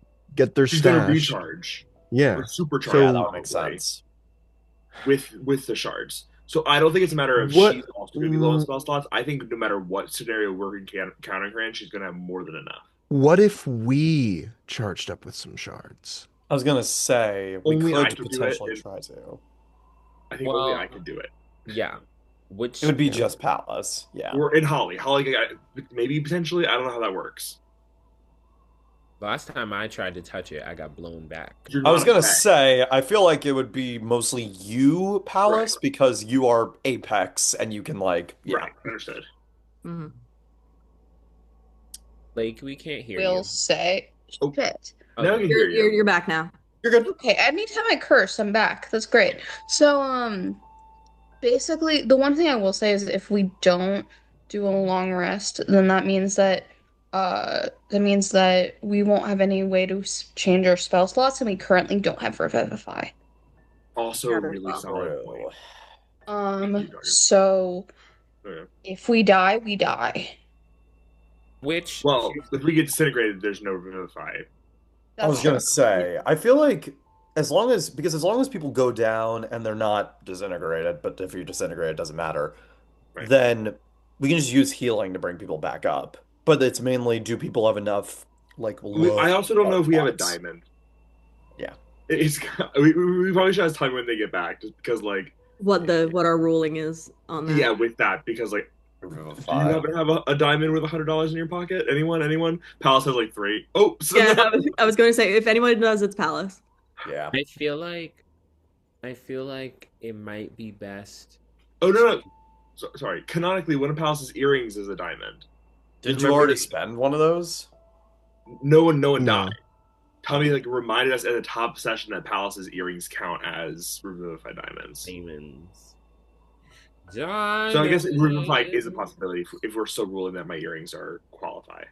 She's gonna stash. recharge. Yeah. Or supercharge. So- Yeah, that would make probably, sense. with the shards. So I don't think it's a matter of What- she's also going to be low on spell slots. I think no matter what scenario we're countering her in, she's going to have more than enough. What if we charged up with some shards? I was gonna say we Only I could could do potentially it. try to. I think Well- only I could do it. Yeah. Which It would be just Pallas. Yeah. Or in Holly. Holly, maybe potentially. I don't know how that works. last time I tried to touch it, I got blown back. You're I was not gonna a tech. say, I feel like it would be mostly you, Pallas, Right. because you are Apex and you can like, yeah. Right, understood. Mhm. Like we can't hear Will you. say. Oh. Shit. Now I Okay. can hear you. You're back now. You're good. Okay, anytime I curse, I'm back. That's great. So, basically, the one thing I will say is if we don't do a long rest, then that means that we won't have any way to change our spell slots, and we currently don't have Revivify. Also, a really True. solid point. Thank you, Dogger. So Okay. if we die, we die. Which Well, if we get disintegrated, there's no Revivify. I was gonna say, I feel like as long as people go down and they're not disintegrated, but if you're disintegrated, it doesn't matter, Right. then we can just use healing to bring people back up. But it's mainly, do people have enough like low I also don't know if we have a spots? diamond. Yeah. It's we probably should ask time when they get back, just because like What our ruling is on that? yeah, with that because like do you Revivify. happen to have a diamond with $100 in your pocket? Anyone? Palace has like 3. Oh, so Yeah, I was going to say if anyone does, it's Pallas. Yeah. I feel like it might be best. oh no. Sorry. Canonically, one of Palace's earrings is a diamond. Did you Remember already the- spend one of those? No one No. died. Tommy like reminded us at the top session that Palace's earrings count as Revivified diamonds. Demons. So I guess Revivify is a possibility if we're still ruling that my earrings are qualify.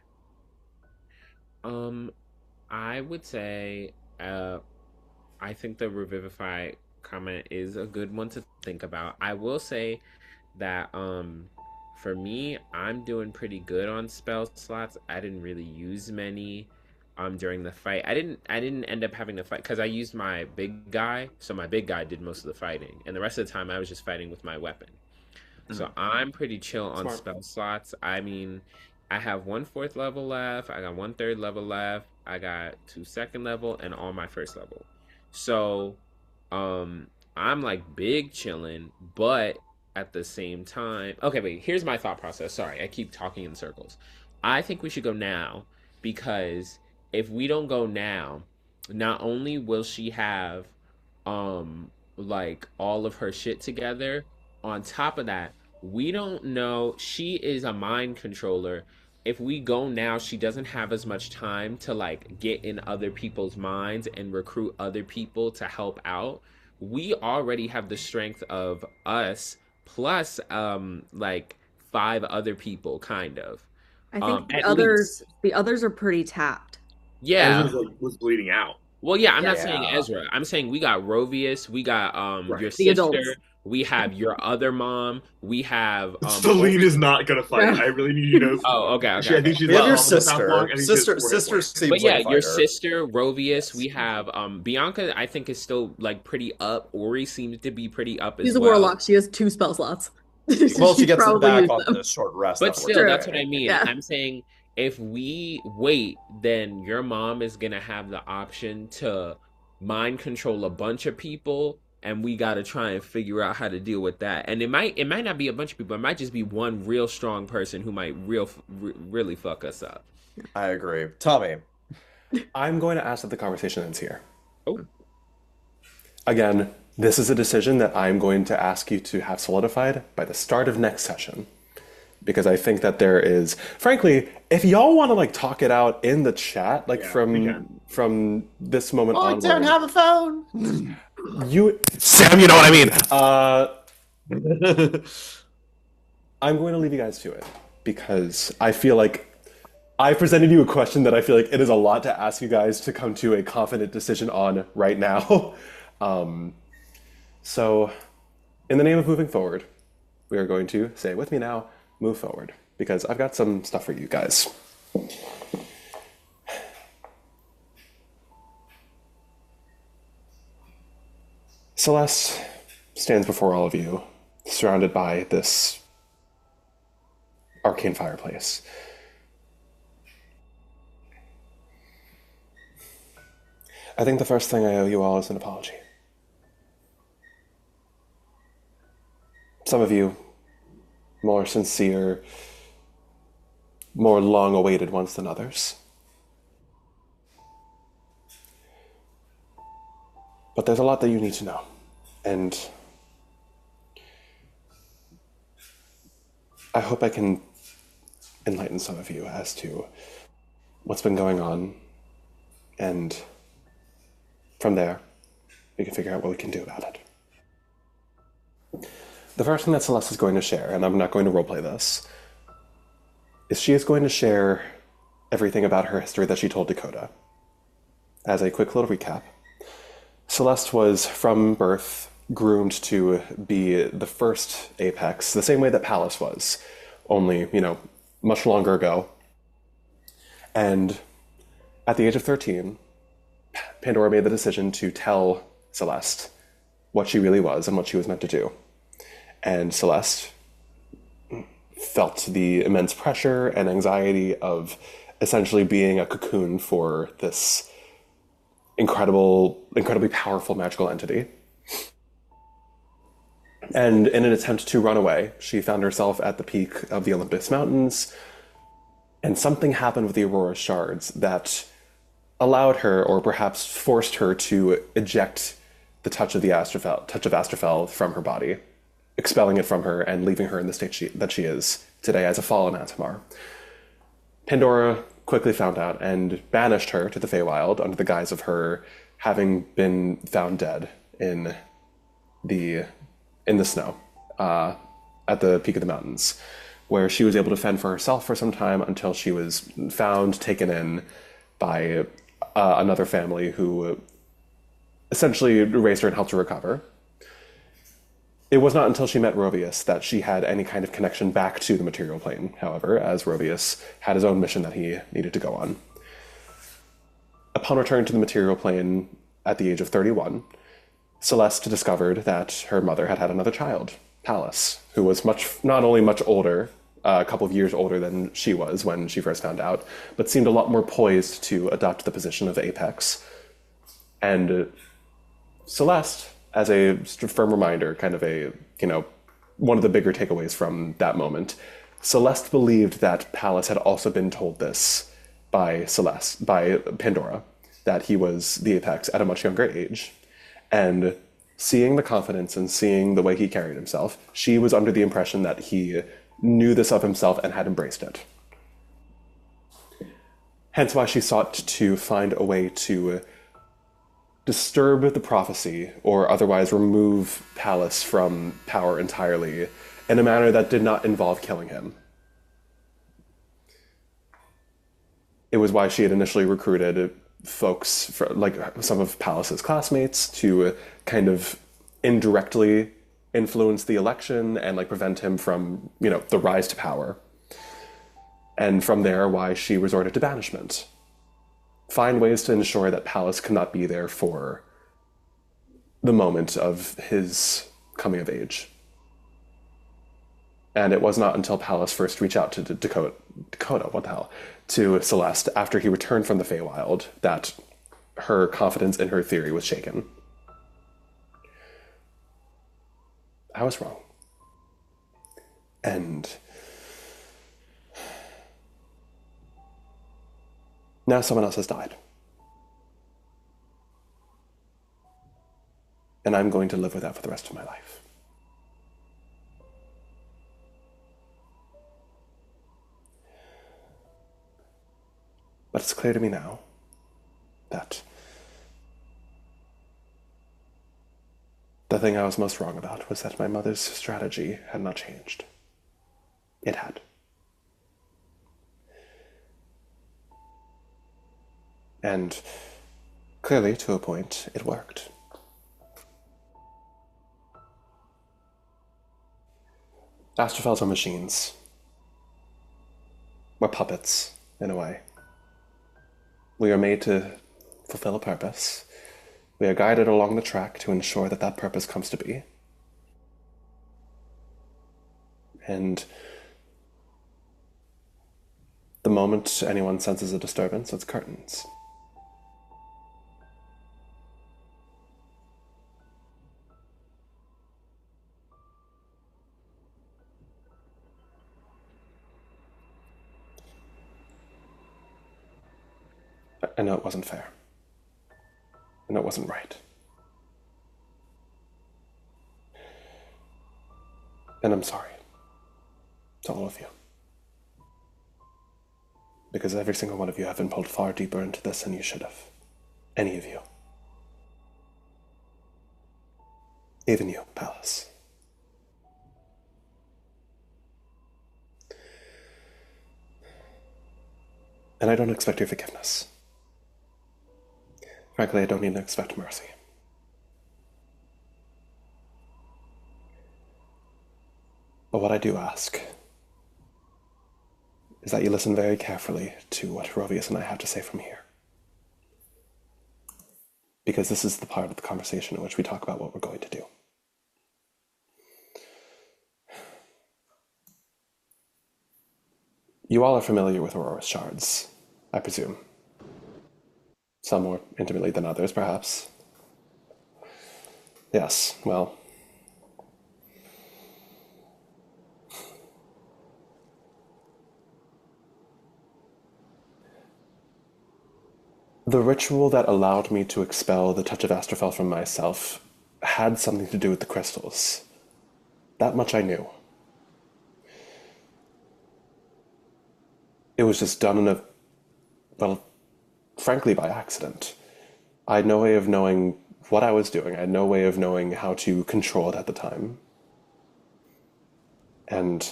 I would say, I think the Revivify comment is a good one to think about. I will say that, for me, I'm doing pretty good on spell slots. I didn't really use many, during the fight. I didn't end up having to fight because I used my big guy, so my big guy did most of the fighting, and the rest of the time I was just fighting with my weapon. So I'm pretty chill on Smart. spell slots. I mean, I have 1/4 level left. I got 1/3 level left. I got 2 second level and all my first level. So, I'm like big chilling, but at the same time, okay, wait. Here's my thought process. Sorry, I keep talking in circles. I think we should go now because if we don't go now, not only will she have, like all of her shit together. On top of that, we don't know. She is a mind controller. If we go now, she doesn't have as much time to like get in other people's minds and recruit other people to help out. We already have the strength of us plus like 5 other people, kind of. I think At least. the others are pretty tapped. Yeah. Ours was bleeding out. Well, yeah, I'm not Yeah. saying Ezra. I'm saying we got Rovius, we got your The adults. sister, we have your other mom, we have Celine is not gonna fight. I really need you to know. Oh, okay, I okay. think she's We have your on the top sister. block, and I think she has 4 hit Sister points. seems But yeah, like a your fighter. sister, Rovius, we have Bianca, I think is still like pretty up. Ori seems to be pretty up as She's a well. warlock. She has 2 spell slots. Well, she gets them probably back used on them. the short rest. But that still, we're that's doing. what I mean. Yeah. I'm saying if we wait, then your mom is gonna have the option to mind control a bunch of people, and we gotta try and figure out how to deal with that. And it might not be a bunch of people. It might just be one real strong person who might really fuck us up. I agree. Tommy. I'm going to ask that the conversation ends here. Oh. Again, this is a decision that I'm going to ask you to have solidified by the start of next session. Because I think that there is, frankly, if y'all want to like talk it out in the chat, like from this moment on. I don't have a phone. Sam, you know what I mean. I'm going to leave you guys to it because I feel like I presented you a question that I feel like it is a lot to ask you guys to come to a confident decision on right now. So, in the name of moving forward, we are going to say with me now, move forward, because I've got some stuff for you guys. Celeste stands before all of you, surrounded by this arcane fireplace. I think the first thing I owe you all is an apology. Some of you, more sincere, more long-awaited ones than others. But there's a lot that you need to know. And I hope I can enlighten some of you as to what's been going on. And from there, we can figure out what we can do about it. The first thing that Celeste is going to share, and I'm not going to roleplay this, is she is going to share everything about her history that she told Dakota. As a quick little recap, Celeste was from birth groomed to be the first Apex, the same way that Pallas was, only, much longer ago. And at the age of 13, Pandora made the decision to tell Celeste what she really was and what she was meant to do. And Celeste felt the immense pressure and anxiety of essentially being a cocoon for this incredibly powerful magical entity. And in an attempt to run away, she found herself at the peak of the Olympus Mountains, and something happened with the Aurora shards that allowed her, or perhaps forced her, to eject the touch of Astrophel from her body, expelling it from her and leaving her in the state that she is today as a fallen aasimar. Pandora quickly found out and banished her to the Feywild under the guise of her having been found dead in the snow at the peak of the mountains, where she was able to fend for herself for some time until she was found, taken in by another family who essentially raised her and helped her recover. It was not until she met Rovius that she had any kind of connection back to the material plane, however, as Rovius had his own mission that he needed to go on. Upon return to the material plane at the age of 31, Celeste discovered that her mother had another child, Pallas, who was not only much older, a couple of years older than she was when she first found out, but seemed a lot more poised to adopt the position of Apex. And Celeste, as a firm reminder, kind of one of the bigger takeaways from that moment, Celeste believed that Pallas had also been told this by Pandora, that he was the Apex at a much younger age. And seeing the confidence and seeing the way he carried himself, she was under the impression that he knew this of himself and had embraced it. Hence why she sought to find a way to disturb the prophecy or otherwise remove Pallas from power entirely in a manner that did not involve killing him. It was why she had initially recruited folks, like some of Pallas's classmates, to kind of indirectly influence the election and like prevent him from, the rise to power. And from there, why she resorted to banishment. Find ways to ensure that Pallas could not be there for the moment of his coming of age. And it was not until Pallas first reached out to Dakota, what the hell, to Celeste after he returned from the Feywild that her confidence in her theory was shaken. I was wrong. And now someone else has died. And I'm going to live with that for the rest of my life. But it's clear to me now that the thing I was most wrong about was that my mother's strategy had not changed. It had. And clearly, to a point, it worked. Astrophels are machines. We're puppets, in a way. We are made to fulfill a purpose. We are guided along the track to ensure that that purpose comes to be. And the moment anyone senses a disturbance, it's curtains. I know it wasn't fair. I know it wasn't right. And I'm sorry to all of you. Because every single one of you have been pulled far deeper into this than you should have. Any of you. Even you, Pallas. And I don't expect your forgiveness. Frankly, I don't even expect mercy. But what I do ask is that you listen very carefully to what Rovius and I have to say from here. Because this is the part of the conversation in which we talk about what we're going to do. You all are familiar with Aurora's shards, I presume. Some more intimately than others, perhaps. Yes, well. The ritual that allowed me to expel the touch of Astrophel from myself had something to do with the crystals. That much I knew. It was just done frankly by accident. I had no way of knowing what I was doing. I had no way of knowing how to control it at the time. And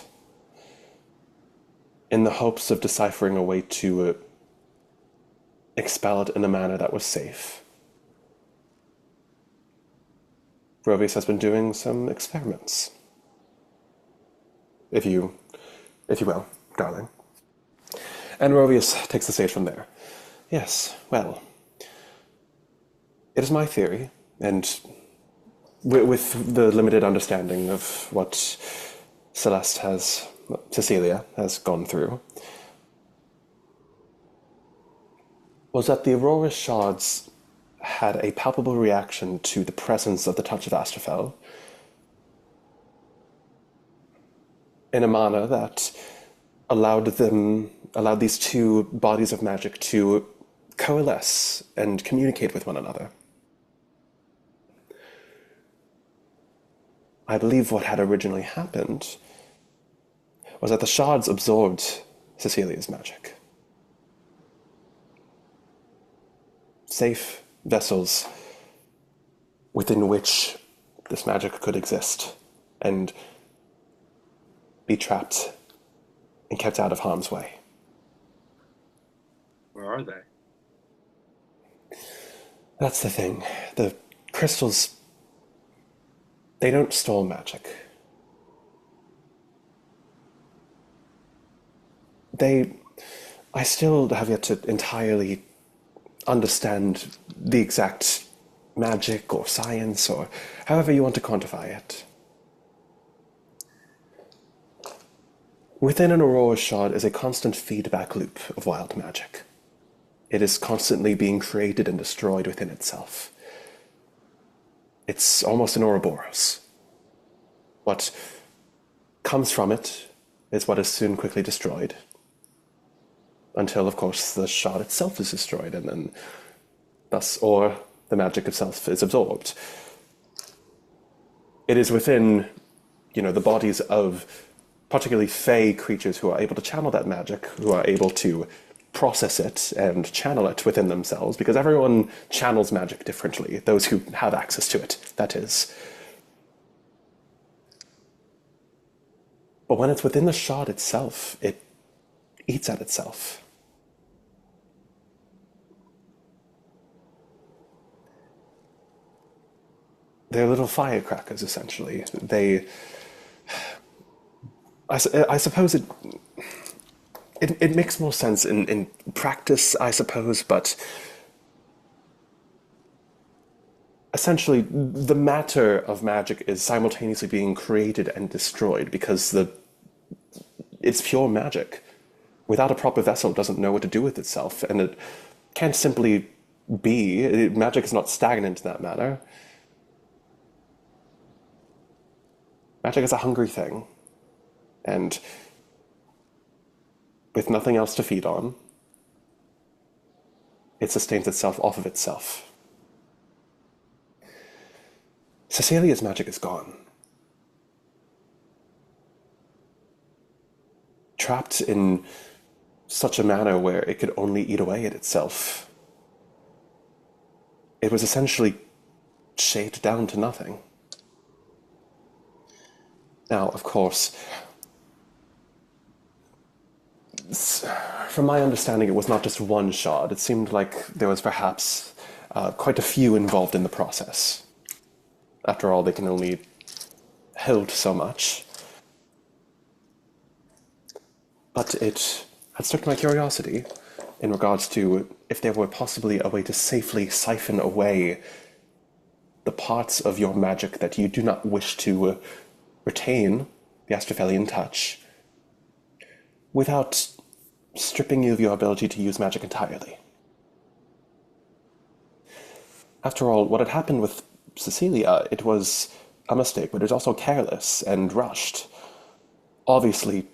in the hopes of deciphering a way to expel it in a manner that was safe, Rovius has been doing some experiments. If you will, darling. And Rovius takes the stage from there. Yes, well, it is my theory, and with the limited understanding of what Cecilia has gone through, was that the Aurora shards had a palpable reaction to the presence of the touch of Astrophel in a manner that allowed these two bodies of magic to coalesce and communicate with one another. I believe what had originally happened was that the shards absorbed Cecilia's magic. Safe vessels within which this magic could exist and be trapped and kept out of harm's way. Where are they? That's the thing. The crystals, they don't store magic. I still have yet to entirely understand the exact magic or science or however you want to quantify it. Within an Aurora shard is a constant feedback loop of wild magic. It is constantly being created and destroyed within itself. It's almost an Ouroboros. What comes from it is what is soon quickly destroyed, until, of course, the shard itself is destroyed, and then thus, or the magic itself is absorbed. It is within, the bodies of particularly fey creatures who are able to channel that magic, who are able to process it and channel it within themselves, because everyone channels magic differently, those who have access to it, that is. But when it's within the shard itself, it eats at itself. They're little firecrackers, essentially. I suppose it makes more sense in practice, I suppose, but essentially the matter of magic is simultaneously being created and destroyed because it's pure magic. Without a proper vessel, it doesn't know what to do with itself, and it can't simply be. Magic is not stagnant in that manner. Magic is a hungry thing, and with nothing else to feed on, it sustains itself off of itself. Cecilia's magic is gone. Trapped in such a manner where it could only eat away at itself. It was essentially shaped down to nothing. Now, of course, from my understanding, it was not just one shard. It seemed like there was perhaps quite a few involved in the process. After all, they can only hold so much. But it had struck my curiosity in regards to if there were possibly a way to safely siphon away the parts of your magic that you do not wish to retain, the Astrophelian touch, without stripping you of your ability to use magic entirely. After all, what had happened with Cecilia, it was a mistake, but it was also careless and rushed. Obviously,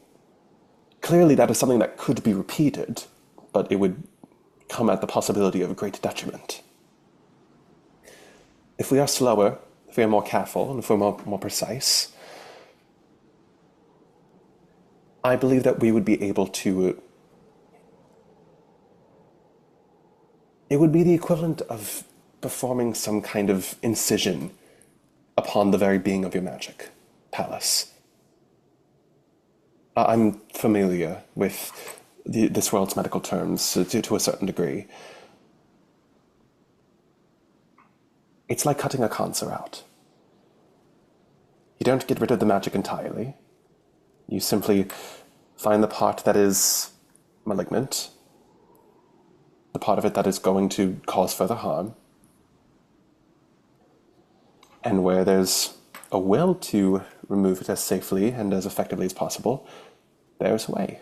clearly that is something that could be repeated, but it would come at the possibility of a great detriment. If we are slower, if we are more careful, and if we're more precise, I believe that we would be able to... It would be the equivalent of performing some kind of incision upon the very being of your magic, Pallas. I'm familiar with this world's medical terms to a certain degree. It's like cutting a cancer out. You don't get rid of the magic entirely. You simply find the part that is malignant, the part of it that is going to cause further harm, and where there's a will to remove it as safely and as effectively as possible, there's a way.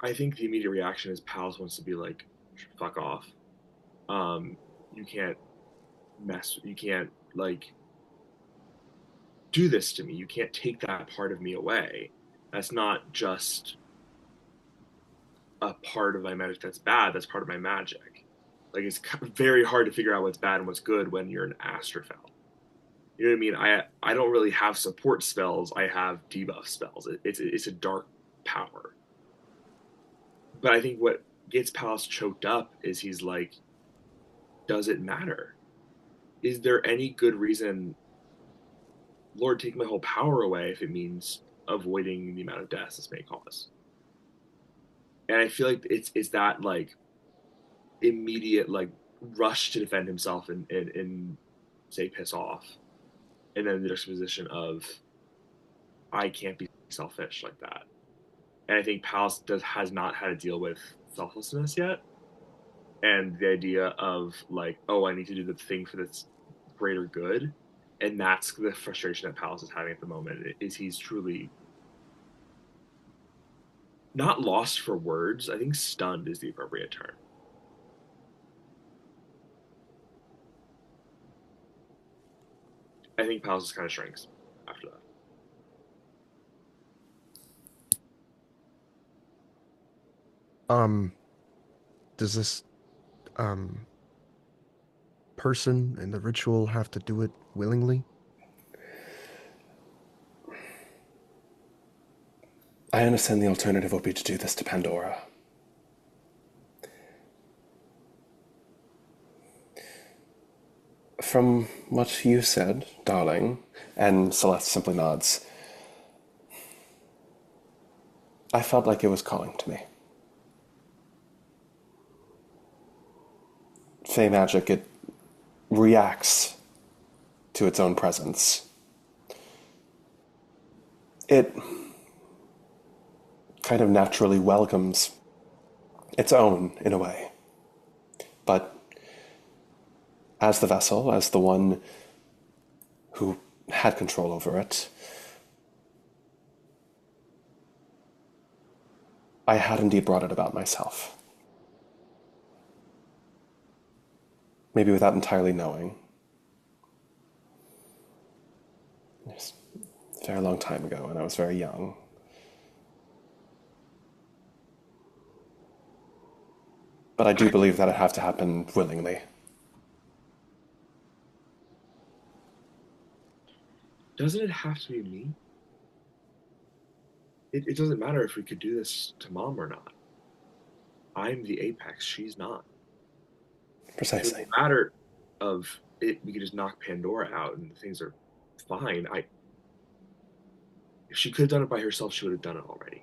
I think the immediate reaction is Pals wants to be like, fuck off. You can't do this to me. You can't take that part of me away. That's not just a part of my magic that's bad, that's part of my magic. Like, it's very hard to figure out what's bad and what's good when you're an Astrophel. You know what I mean? I don't really have support spells. I have debuff spells. It's a dark power. But I think what gets Pallas choked up is he's like, does it matter? Is there any good reason, Lord, take my whole power away if it means avoiding the amount of deaths this may cause. And I feel like it's that like immediate like rush to defend himself and say piss off, and then the juxtaposition of I can't be selfish like that. And I think Pallas has not had to deal with selflessness yet, and the idea of like, oh, I need to do the thing for this greater good, and that's the frustration that Pallas is having at the moment. Is he's truly not lost for words. I think stunned is the appropriate term. I think Pallas kind of shrinks after that. Does this person in the ritual have to do it willingly? I understand the alternative would be to do this to Pandora. From what you said, darling, and Celeste simply nods, I felt like it was calling to me. Fey magic, it reacts to its own presence. It kind of naturally welcomes its own, in a way. But as the vessel, as the one who had control over it, I had indeed brought it about myself. Maybe without entirely knowing. It's a very long time ago, and I was very young. But I do believe that it have to happen willingly. Doesn't it have to be me? It doesn't matter if we could do this to Mom or not. I'm the apex, she's not. Precisely. It's a matter of it. We could just knock Pandora out and things are fine. If she could have done it by herself, she would have done it already.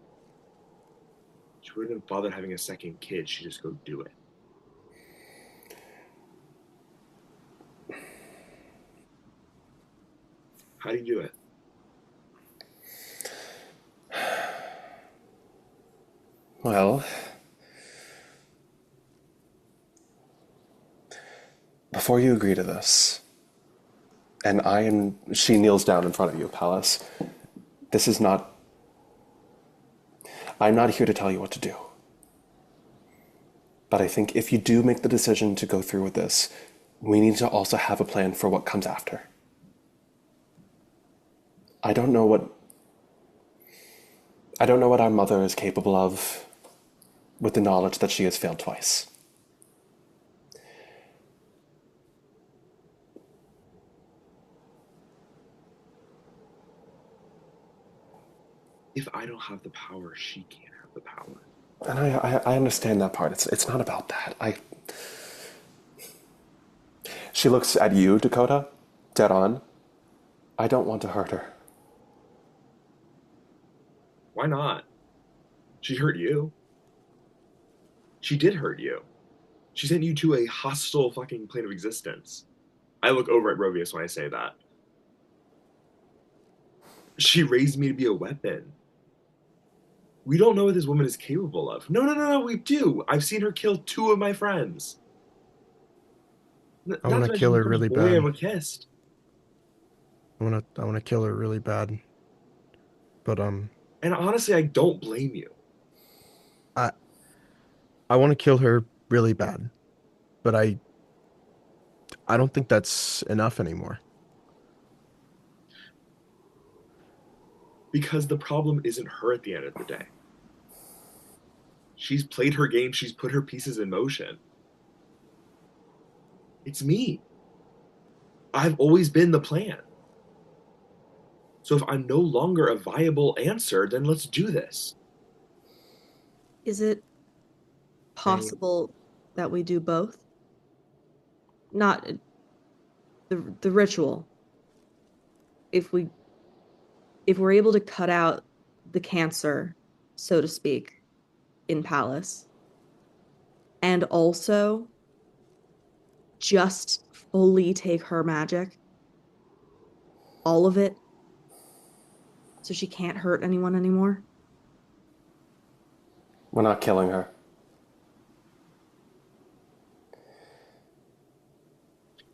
She wouldn't have bothered having a second kid. She'd just go do it. How do you do it? Well, before you agree to this, and she kneels down in front of you, Pallas, I'm not here to tell you what to do. But I think if you do make the decision to go through with this, we need to also have a plan for what comes after. I don't know what our mother is capable of with the knowledge that she has failed twice. If I don't have the power, she can't have the power. And I understand that part. It's not about that. She looks at you, Dakota, dead on. I don't want to hurt her. Why not? She hurt you. She did hurt you. She sent you to a hostile fucking plane of existence. I look over at Rovius when I say that. She raised me to be a weapon. We don't know what this woman is capable of. No, we do. I've seen her kill 2 of my friends. I want to kill her really bad. I kissed. I want to kill her really bad. But And honestly, I don't blame you. I want to kill her really bad. But I don't think that's enough anymore. Because the problem isn't her at the end of the day. She's played her game. She's put her pieces in motion. It's me. I've always been the plan. So if I'm no longer a viable answer, then let's do this. Is it possible that we do both? Not the ritual. If we're able to cut out the cancer, so to speak, in Pallas. And also just fully take her magic. All of it. So she can't hurt anyone anymore. We're not killing her.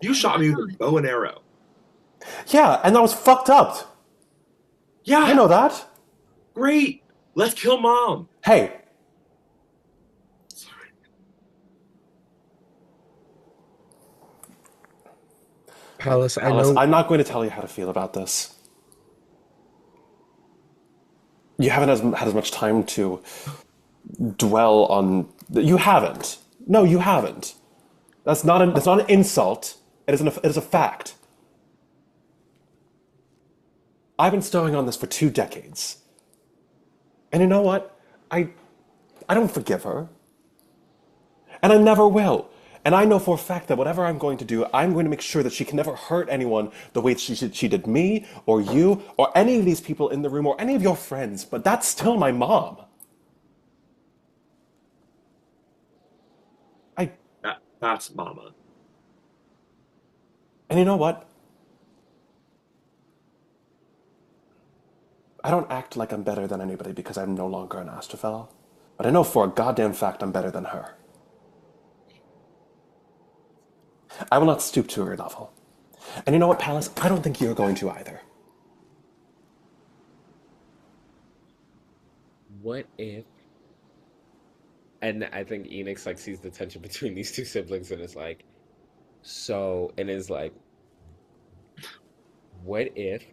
You shot me with a bow and arrow. Yeah, and that was fucked up. Yeah. I know that. Great. Let's kill Mom. Hey. Sorry. Pallas, I Alice, know. I'm not going to tell you how to feel about this. You haven't had as much time to dwell on. You haven't. No, you haven't. That's not an insult. It is a fact. I've been stewing on this for 2 decades. And you know what? I don't forgive her. And I never will. And I know for a fact that whatever I'm going to do, I'm going to make sure that she can never hurt anyone the way she did me, or you, or any of these people in the room, or any of your friends. But that's still my mom. That's Mama. And you know what? I don't act like I'm better than anybody because I'm no longer an Astrophel. But I know for a goddamn fact I'm better than her. I will not stoop to her level. And you know what, Pallas? I don't think you're going to either. What if... And I think Enix like sees the tension between these two siblings and is like, so, and is like, what if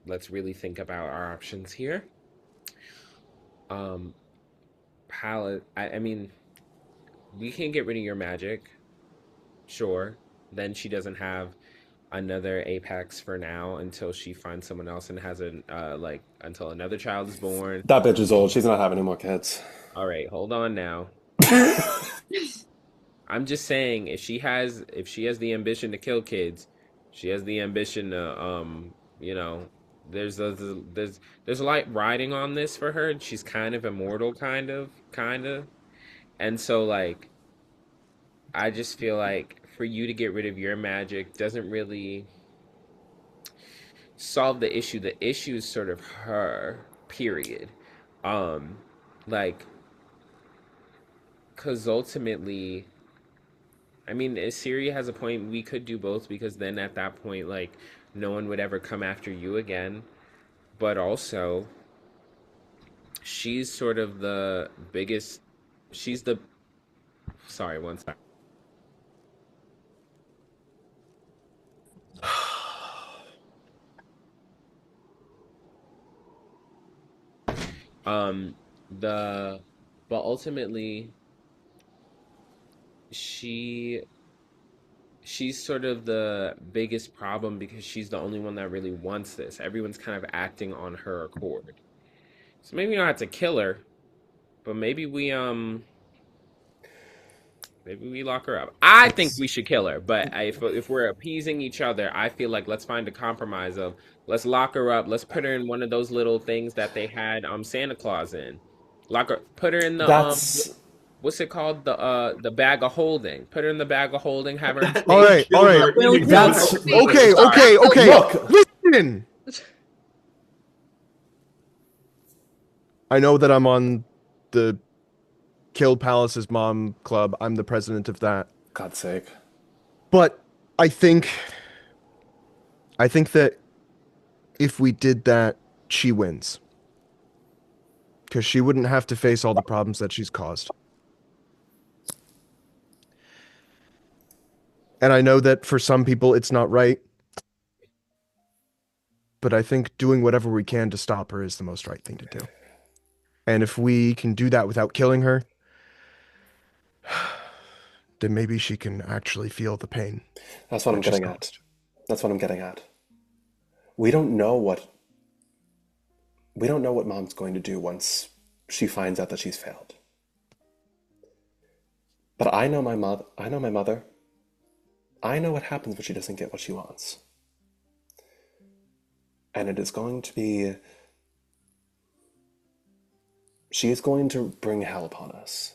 let's really think about our options here. Palette, I mean, we can get rid of your magic, sure. Then she doesn't have another apex for now until she finds someone else and has until another child is born. That bitch is old. She's not having any more kids. All right, hold on now. I'm just saying, if she has the ambition to kill kids, she has the ambition to there's a light riding on this for her. She's kind of immortal, kind of, and so like, I just feel like for you to get rid of your magic doesn't really solve the issue. The issue is sort of her, period. Because ultimately, I mean, Syriie has a point. We could do both because then at that point, like, no one would ever come after you again. But also, she's sort of the biggest. She's the. Sorry, one sec. But ultimately, she's sort of the biggest problem because she's the only one that really wants this. Everyone's kind of acting on her accord. So maybe we don't have to kill her, but maybe we lock her up. I think we should kill her, but if we're appeasing each other, I feel like let's find a compromise of let's lock her up. Let's put her in one of those little things that they had Santa Claus in. Lock her, put her in the what's it called? The bag of holding. Put her in the bag of holding. Have her. All right. That's okay. Look, listen. I know that I'm on the Kill Pallas's Mom Club. I'm the president of that. God's sake. But I think that if we did that, she wins. Because she wouldn't have to face all the problems that she's caused. And I know that for some people it's not right. But I think doing whatever we can to stop her is the most right thing to do. And if we can do that without killing her, then maybe she can actually feel the pain. That's what I'm getting at. That's what I'm getting at. We don't know what Mom's going to do once she finds out that she's failed. But I know my mother. I know what happens when she doesn't get what she wants. And it is going to be... She is going to bring hell upon us.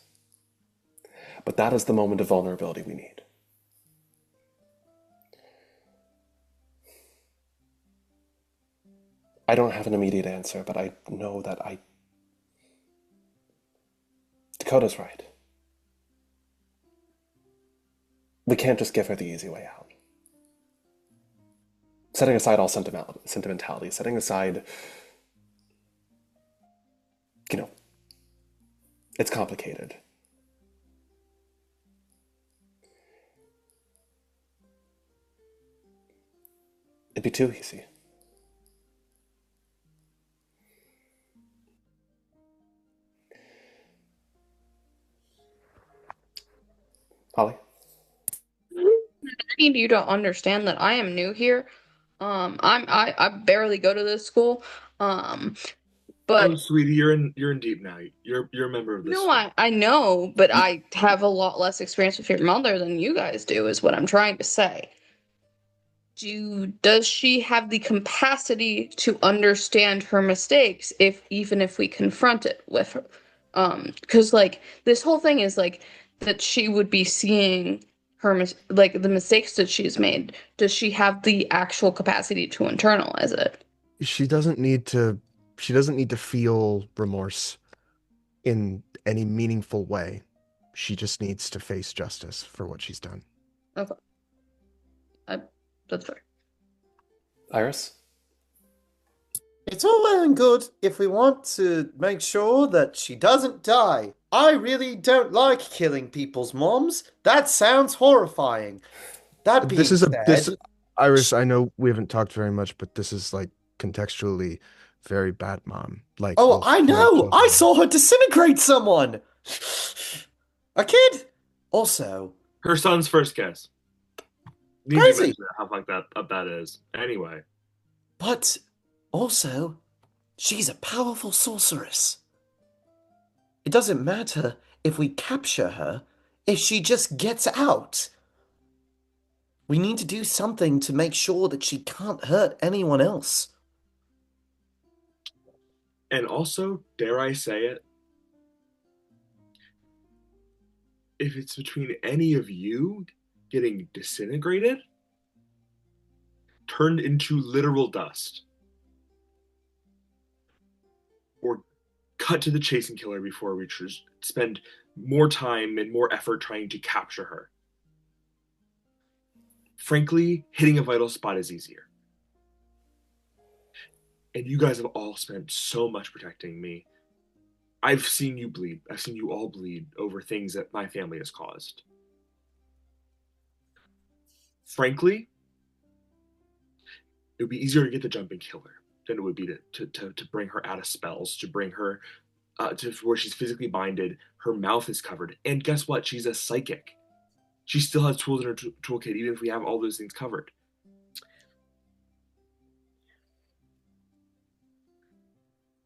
But that is the moment of vulnerability we need. I don't have an immediate answer, but I know that Dakota's right. We can't just give her the easy way out. Setting aside all sentimentality, setting aside, it's complicated. It'd be too easy. Holly? I need you to understand that I am new here. I barely go to this school. But Oh, sweetie, you're in deep now. You're a member of this. no, I know, but I have a lot less experience with your mother than you guys do, is what I'm trying to say. Does she have the capacity to understand her mistakes even if we confront it with her? Because like this whole thing is like that she would be seeing the mistakes that she's made. Does she have the actual capacity to internalize it? She doesn't need to feel remorse in any meaningful way. She just needs to face justice for what she's done. Okay. That's fair. Iris? It's all well and good if we want to make sure that she doesn't die. I really don't like killing people's moms. That sounds horrifying. That being said, Iris, I know we haven't talked very much, but this is like contextually very bad, Mom. Like, oh, I know. I saw her disintegrate someone. A kid. Also, her son's first kiss. Crazy. How fucked that is. Anyway. But also, she's a powerful sorceress. It doesn't matter if we capture her, if she just gets out. We need to do something to make sure that she can't hurt anyone else. And also, dare I say it, if it's between any of you getting disintegrated, turned into literal dust, or cut to the chase and kill her before we spend more time and more effort trying to capture her. Frankly, hitting a vital spot is easier. And you guys have all spent so much protecting me. I've seen you bleed. I've seen you all bleed over things that my family has caused. Frankly, it would be easier to get the jump and kill her than it would be to bring her out of spells, to bring her to where she's physically binded, her mouth is covered. And guess what? She's a psychic. She still has tools in her toolkit, even if we have all those things covered.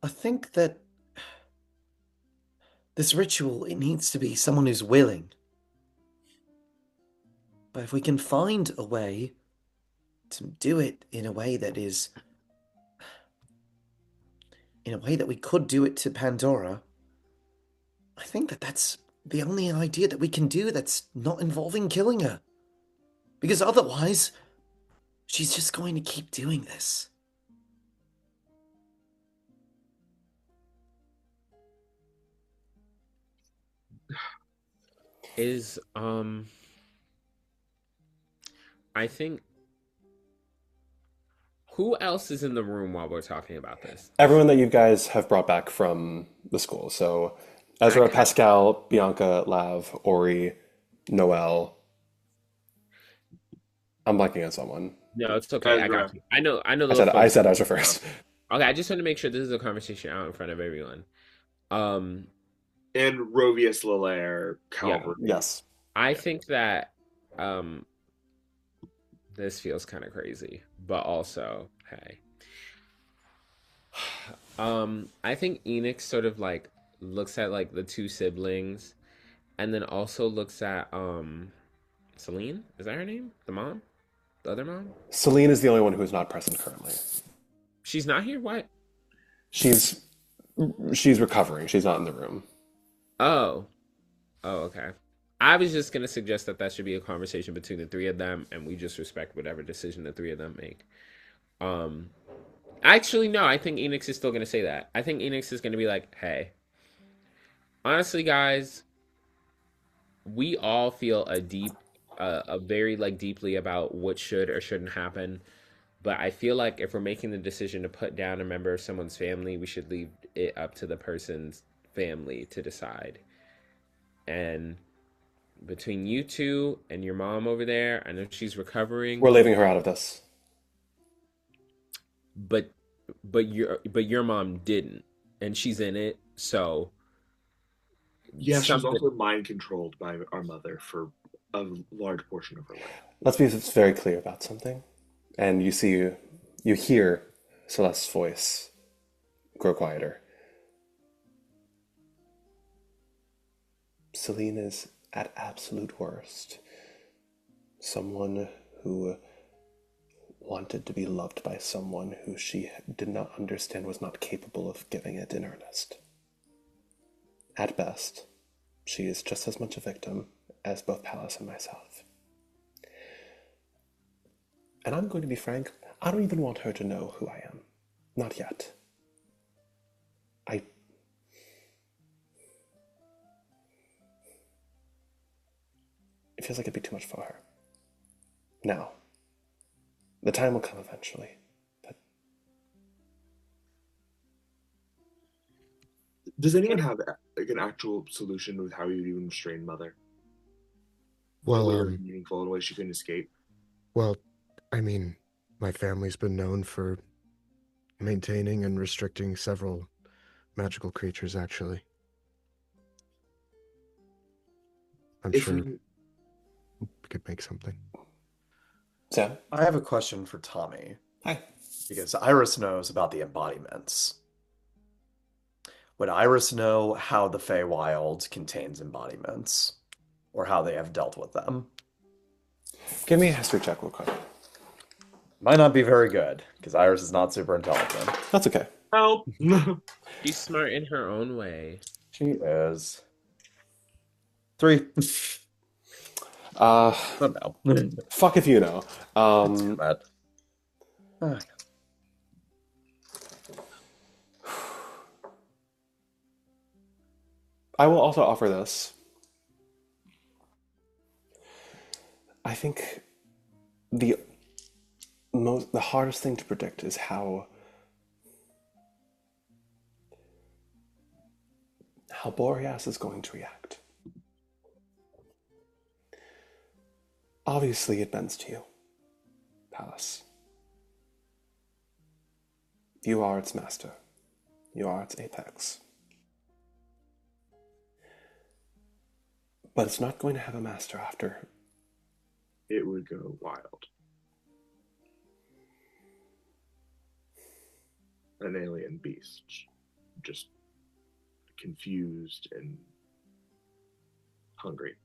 I think that this ritual, it needs to be someone who's willing. But if we can find a way to do it in a way that we could do it to Pandora, I think that that's the only idea that we can do that's not involving killing her. Because otherwise, she's just going to keep doing this. I think, who else is in the room while we're talking about this? Everyone that you guys have brought back from the school. So Ezra, Pascal, Bianca, Lav, Ori, Noel. I'm blanking on someone. No, it's okay. I got you. I know. I said Ezra first. Okay, I just want to make sure this is a conversation out in front of everyone. And Rovius Lalaire, Calvert. Yeah. Yes. I think that this feels kind of crazy, but also, hey. I think Enix sort of like looks at like the two siblings and then also looks at Celine? Is that her name? The mom? The other mom? Celine is the only one who is not present currently. She's not here? What? She's recovering. She's not in the room. Oh. Oh, okay. I was just gonna suggest that should be a conversation between the three of them, and we just respect whatever decision the three of them make. Actually, no. I think Enix is still gonna say that. I think Enix is gonna be like, "Hey, honestly, guys, we all feel a very like deeply about what should or shouldn't happen. But I feel like if we're making the decision to put down a member of someone's family, we should leave it up to the person's family to decide. And between you two and your mom over there, I know she's recovering. We're leaving her out of this. But your mom didn't, and she's in it, so yeah, she was also mind controlled by our mother for a large portion of her life. Let's be very clear about something. And you hear Celeste's voice grow quieter. Celine is at absolute worst someone who wanted to be loved by someone who she did not understand was not capable of giving it in earnest. At best, she is just as much a victim as both Pallas and myself. And I'm going to be frank, I don't even want her to know who I am. Not yet. It feels like it'd be too much for her. Now, the time will come eventually. But does anyone have like an actual solution with how you even restrain Mother? Well, meaningful in a way she couldn't escape. Well, I mean, my family's been known for maintaining and restricting several magical creatures, actually. I'm sure we could make something. Sam? I have a question for Tommy. Hi. Because Iris knows about the embodiments. Would Iris know how the Feywild contains embodiments? Or how they have dealt with them? Give me a history check real quick. Might not be very good, because Iris is not super intelligent. That's okay. Help! She's smart in her own way. She is. 3. Oh no. Fuck if you know. That's too bad. I will also offer this. I think the hardest thing to predict is how Boreas is going to react. Obviously, it bends to you, Pallas. You are its master. You are its apex. But it's not going to have a master after. It would go wild. An alien beast. Just confused and hungry.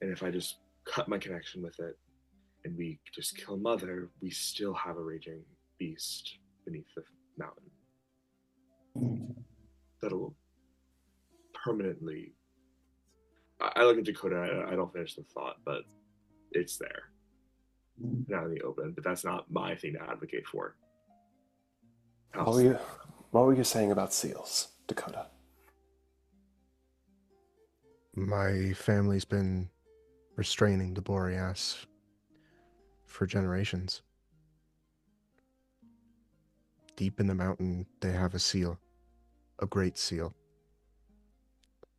And if I just cut my connection with it and we just kill Mother, we still have a raging beast beneath the mountain. That'll permanently... I look at Dakota, I don't finish the thought, but it's there. Not in the open, but that's not my thing to advocate for. What were you saying about seals, Dakota? My family's been restraining the Boreas for generations. Deep in the mountain, they have a seal, a great seal.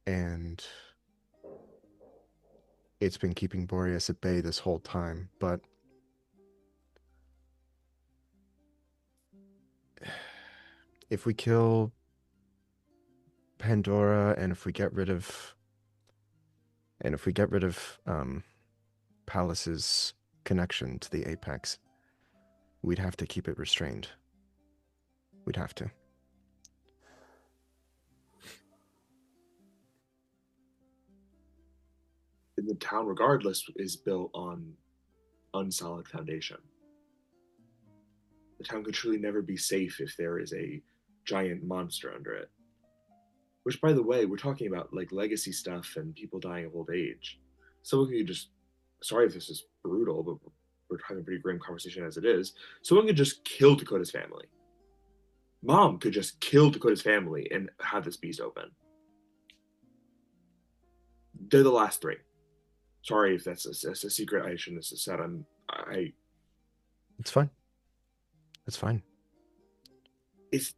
And it's been keeping Boreas at bay this whole time, but if we kill Pandora and if we get rid of Pallas's connection to the Apex, we'd have to keep it restrained. We'd have to. in the town, regardless, is built on unsolid foundation. The town could truly never be safe if there is a giant monster under it. Which, by the way, we're talking about like legacy stuff and people dying of old age. Someone could just, sorry if this is brutal, but we're having a pretty grim conversation as it is. Someone could just kill Dakota's family. Mom could just kill Dakota's family and have this beast open. They're the last three. Sorry if that's a secret I shouldn't have said. It's fine. It's fine. It's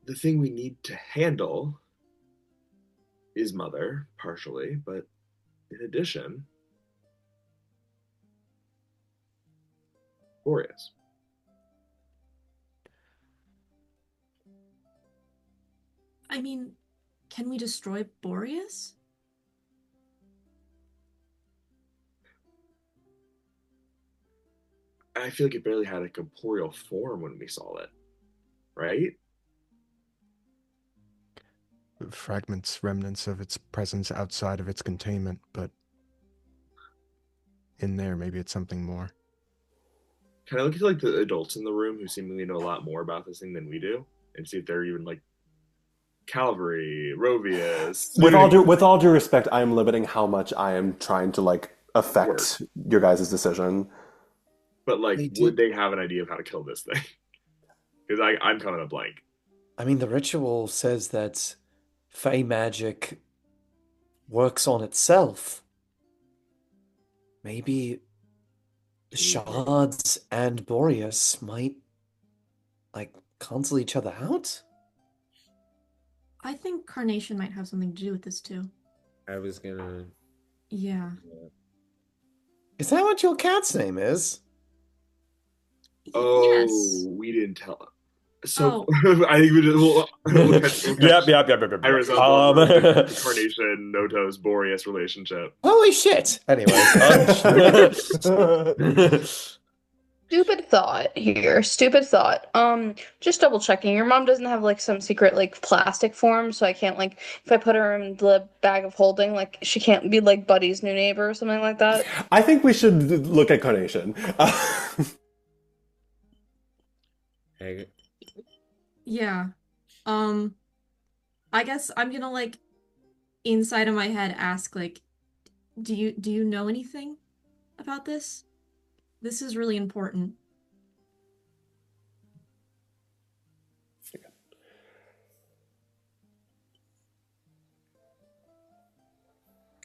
the thing we need to handle is Mother, partially, but in addition, Boreas. I mean, can we destroy Boreas? I feel like it barely had a corporeal form when we saw it, right? Fragments, remnants of its presence outside of its containment, but in there, maybe it's something more. Can I look at like the adults in the room who seemingly know a lot more about this thing than we do, and see if they're even like Calvary, Rovius? With all due respect, I am limiting how much I am trying to like affect your guys' decision. But like, would they have an idea of how to kill this thing? Because I'm coming up blank. I mean, the ritual says that Fey magic works on itself. Maybe the shards and Boreas might, like, cancel each other out? I think Carnation might have something to do with this too. I was gonna... Yeah. Is that what your cat's name is? Oh, Yes. we didn't tell him. So I think we just we'll catch Yep. Iris Carnation, Notos, Boreas relationship. Holy shit! Anyway. Stupid thought here. Stupid thought. Just double checking. Your mom doesn't have like some secret like plastic form, so I can't like if I put her in the bag of holding, like she can't be like Buddy's new neighbor or something like that. I think we should look at Carnation. Yeah. I guess I'm gonna like inside of my head ask like, do you know anything about this? This is really important.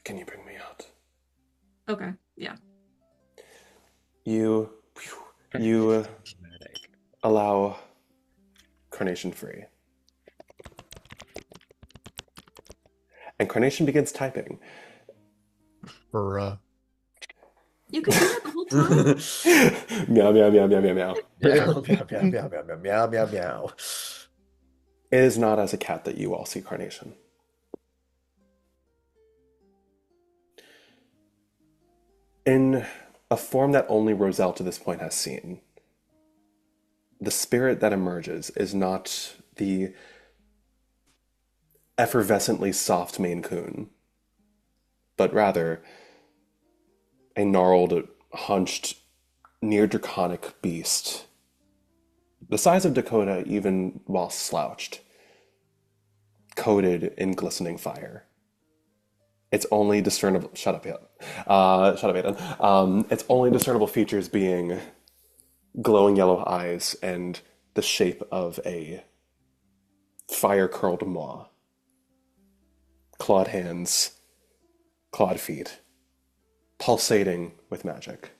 Can you bring me out? Okay, yeah. You allow Carnation free. And Carnation begins typing. Bruh. You could do that the whole time. Meow, meow, meow, meow, meow, meow. Meow, meow, meow, meow, meow, meow, meow, meow. It is not as a cat that you all see Carnation. In a form that only Roselle to this point has seen, the spirit that emerges is not the effervescently soft Maine Coon, but rather a gnarled, hunched, near-draconic beast, the size of Dakota even while slouched, coated in glistening fire. Its only discernible... Shut up, Aidan. Its only discernible features being glowing yellow eyes and the shape of a fire-curled maw. Clawed hands, clawed feet, pulsating with magic.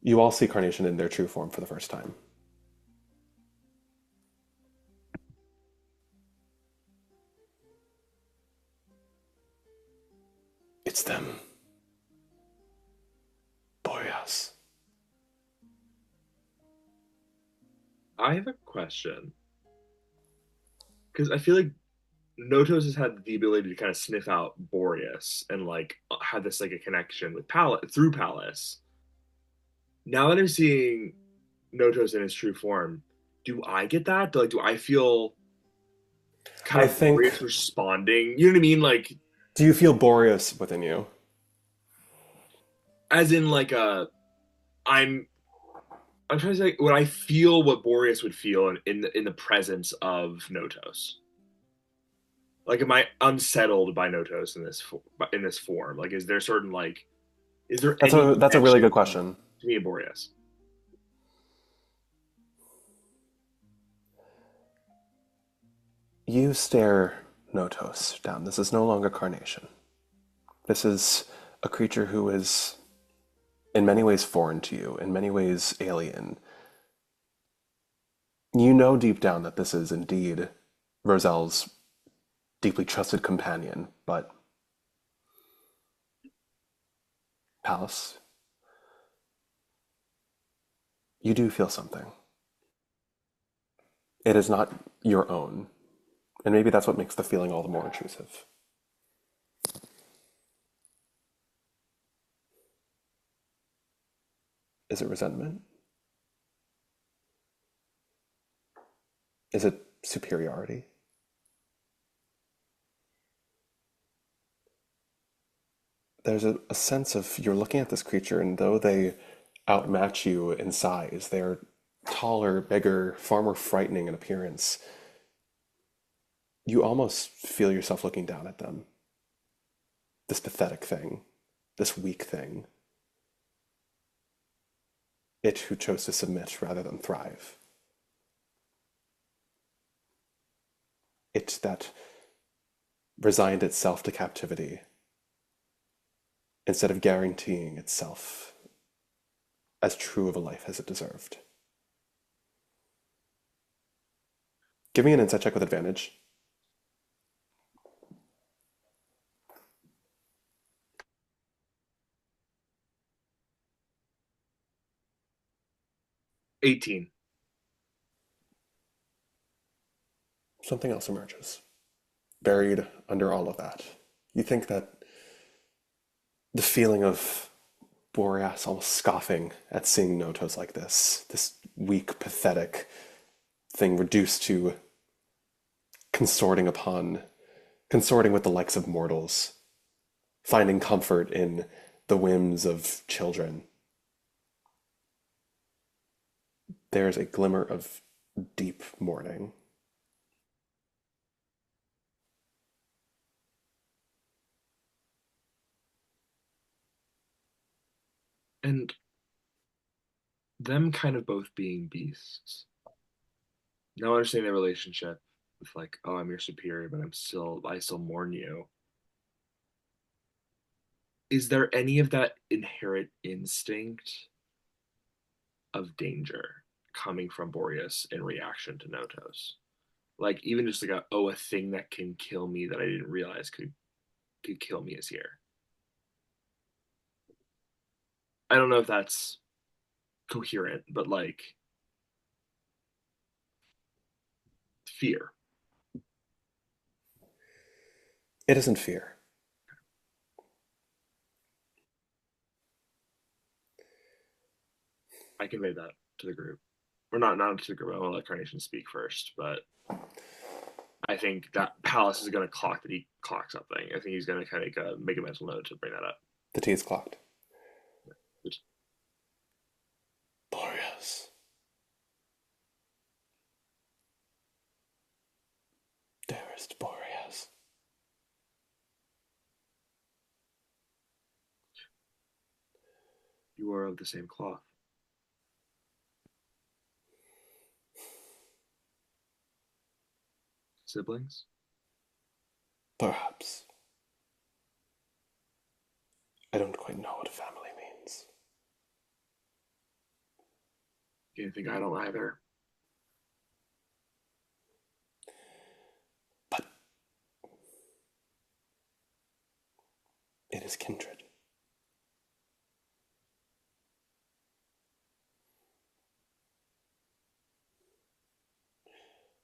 You all see Carnation in their true form for the first time. It's them. Boreas. I have a question. Because I feel like Notos has had the ability to kind of sniff out Boreas and like had this like a connection with Pallas through Pallas. Now that I'm seeing Notos in his true form, do I get that? Like, do I feel kind I of think- Boreas responding? You know what I mean? Like, Do you feel Boreas within you? as in like I'm trying to say, would I feel what Boreas would feel in the presence of Notos? Like, am I unsettled by Notos in this form? Like, is there certain like, is there That's any a really good connection question. to me and Boreas? You stare Notos down. This is no longer Carnation. This is a creature who is in many ways foreign to you, in many ways alien. You know deep down that this is indeed Roselle's deeply trusted companion, but Pallas, you do feel something. It is not your own, and maybe that's what makes the feeling all the more intrusive. Is it resentment? Is it superiority? There's a sense of you're looking at this creature, and though they outmatch you in size, they're taller, bigger, far more frightening in appearance. You almost feel yourself looking down at them. This pathetic thing, this weak thing. It who chose to submit rather than thrive. It that resigned itself to captivity instead of guaranteeing itself as true of a life as it deserved. Give me an insight check with advantage. $18. Something else emerges, buried under all of that. You think that the feeling of Boreas almost scoffing at seeing Notos like this weak, pathetic thing reduced to consorting with the likes of mortals, finding comfort in the whims of children. There's a glimmer of deep mourning. And them kind of both being beasts. Now understanding their relationship with like, oh, I'm your superior, but I still mourn you. Is there any of that inherent instinct of danger coming from Boreas in reaction to Notos? Like, even just like a thing that can kill me that I didn't realize could kill me is here. I don't know if that's coherent, but like fear. It isn't fear. I conveyed that to the group. Or not to the group. I want to let Carnation speak first, but I think that Pallas is going to clock that he clocked something. I think he's going to kind of make a mental note to bring that up. The T is clocked. Which, Boreas. Dearest Boreas. you are of the same cloth. Siblings? Perhaps. I don't quite know what family means. You think I don't either? But it is kindred.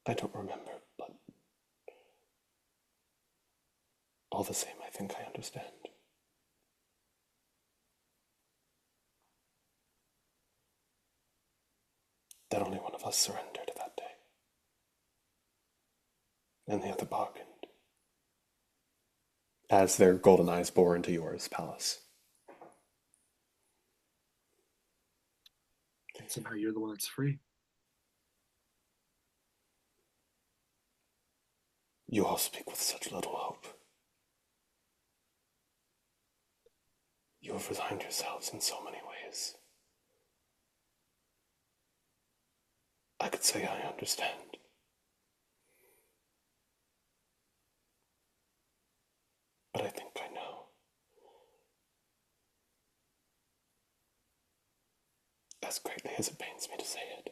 I don't remember, but all the same, I think I understand. That only one of us surrendered that day. And the other bargained. As their golden eyes bore into yours, Pallas. And somehow you're the one that's free. You all speak with such little hope. You have resigned yourselves in so many ways. I could say I understand. But I think I know. As greatly as it pains me to say it.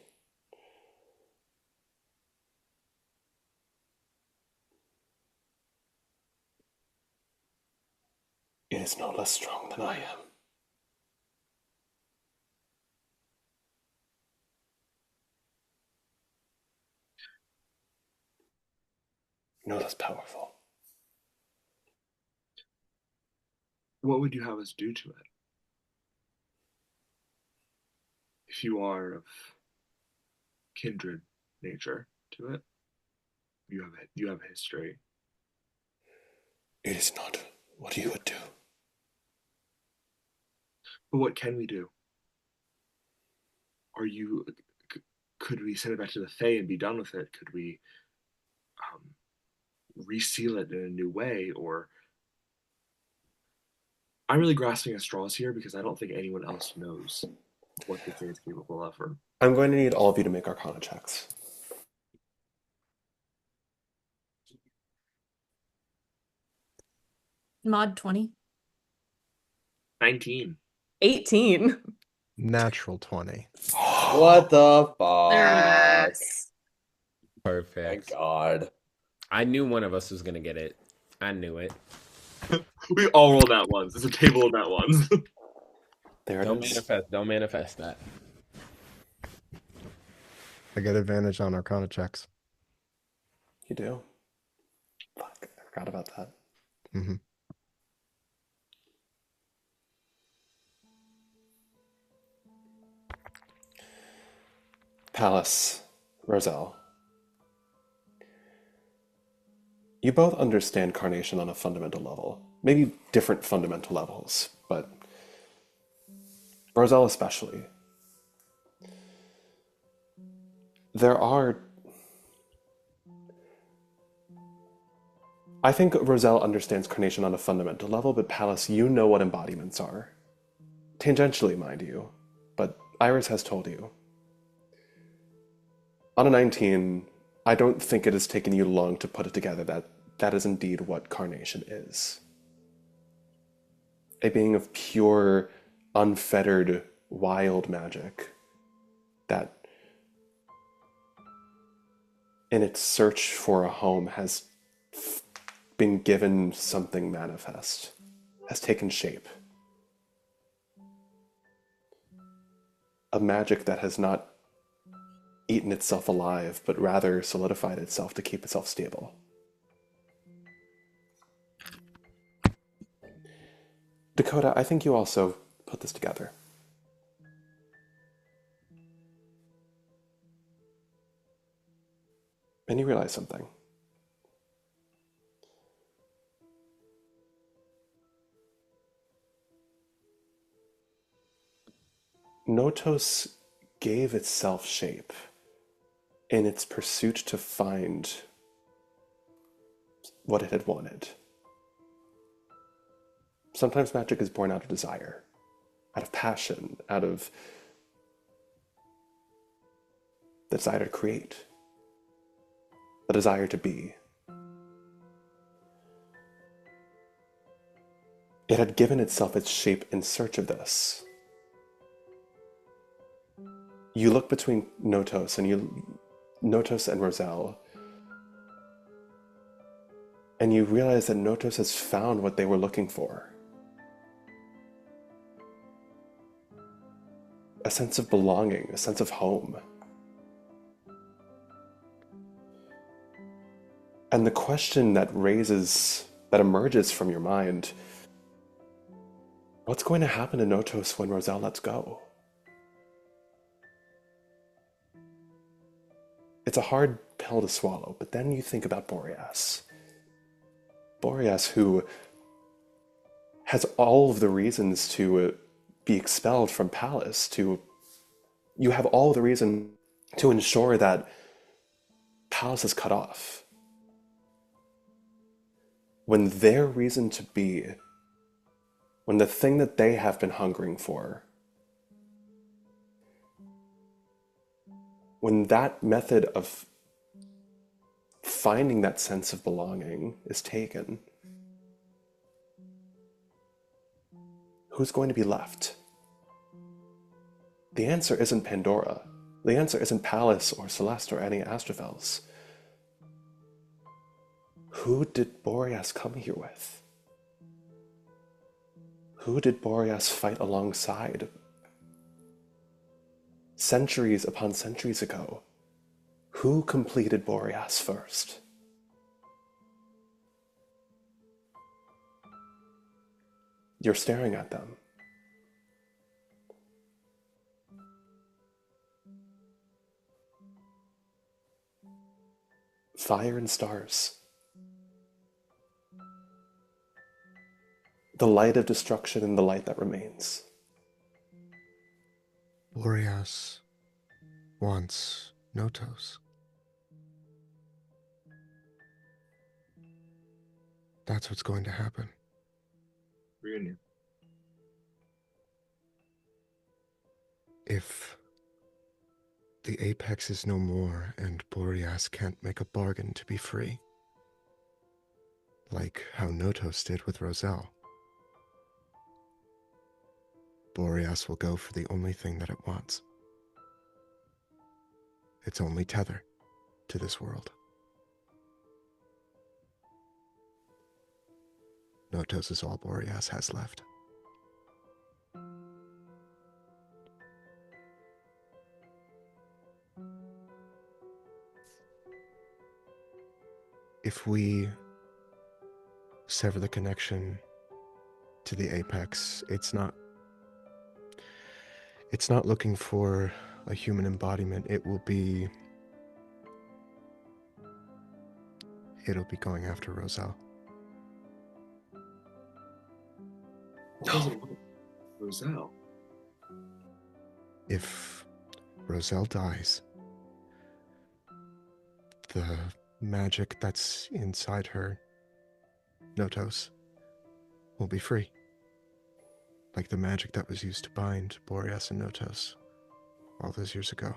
It is no less strong than I am. No less powerful. What would you have us do to it? If you are of kindred nature to it, you have a history. It is not what you would do. But what can we do? Could we send it back to the Fae and be done with it? Could we reseal it in a new way? Or I'm really grasping at straws here because I don't think anyone else knows what the Fae is capable of. I'm going to need all of you to make Arcana checks. Mod 20. 19. 18. Natural 20. What the fuck? There it is. Perfect. Thank God. I knew one of us was gonna get it. I knew it. We all rolled that ones. It's a table of that ones. There it Don't is. manifest that. I get advantage on Arcana checks. You do? Fuck, I forgot about that. Mm-hmm. Pallas, Roselle. You both understand Carnation on a fundamental level. Maybe different fundamental levels, but Roselle especially. I think Roselle understands Carnation on a fundamental level, but Pallas, you know what embodiments are. Tangentially, mind you, but Iris has told you. On a 19, I don't think it has taken you long to put it together that that is indeed what Carnation is. A being of pure, unfettered, wild magic that, in its search for a home, has been given something manifest, has taken shape. A magic that has not eaten itself alive, but rather solidified itself to keep itself stable. Dakota, I think you also put this together. And you realize something. Notos gave itself shape in its pursuit to find what it had wanted. Sometimes magic is born out of desire, out of passion, out of the desire to create, the desire to be. It had given itself its shape in search of this. You look between Notos and Roselle, and you realize that Notos has found what they were looking for. A sense of belonging, a sense of home. And the question that emerges from your mind, what's going to happen to Notos when Roselle lets go? It's a hard pill to swallow, but then you think about Boreas. Boreas, who has all of the reasons to be expelled from Pallas, you have all the reason to ensure that Pallas is cut off. When their reason to be, when the thing that they have been hungering for, when that method of finding that sense of belonging is taken, who's going to be left? The answer isn't Pandora. The answer isn't Pallas or Celeste or any Astrophels. Who did Boreas come here with? Who did Boreas fight alongside? Centuries upon centuries ago, who completed Boreas first? You're staring at them. Fire and stars. The light of destruction and the light that remains. Boreas wants Notos. That's what's going to happen. Reunion. If the apex is no more and Boreas can't make a bargain to be free, like how Notos did with Roselle, Boreas will go for the only thing that it wants. Its only tether to this world. Notos is all Boreas has left. If we sever the connection to the apex, it's not looking for a human embodiment. It'll be going after Roselle. No. Roselle. If Roselle dies, the magic that's inside her, Notos, will be free. Like the magic that was used to bind Boreas and Notos all those years ago.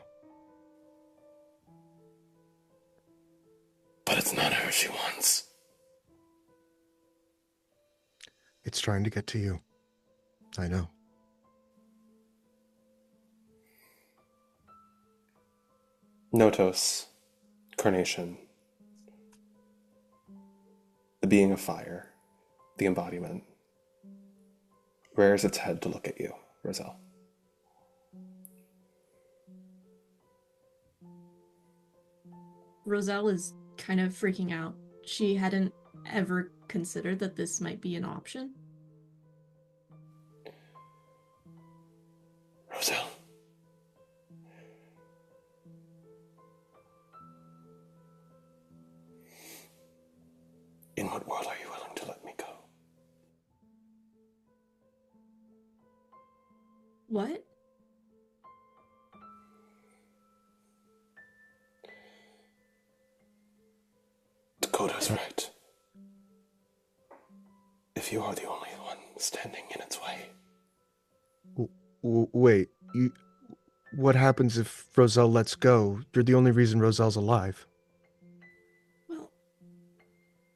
But it's not her she wants. It's trying to get to you. I know. Notos, Carnation, the being of fire, the embodiment, rears its head to look at you, Roselle. Roselle is kind of freaking out. She hadn't ever considered that this might be an option. Roselle. In what world are you willing to let me go? What? Dakota's right. If you are the only one standing in its way. Wait, what happens if Roselle lets go? You're the only reason Roselle's alive.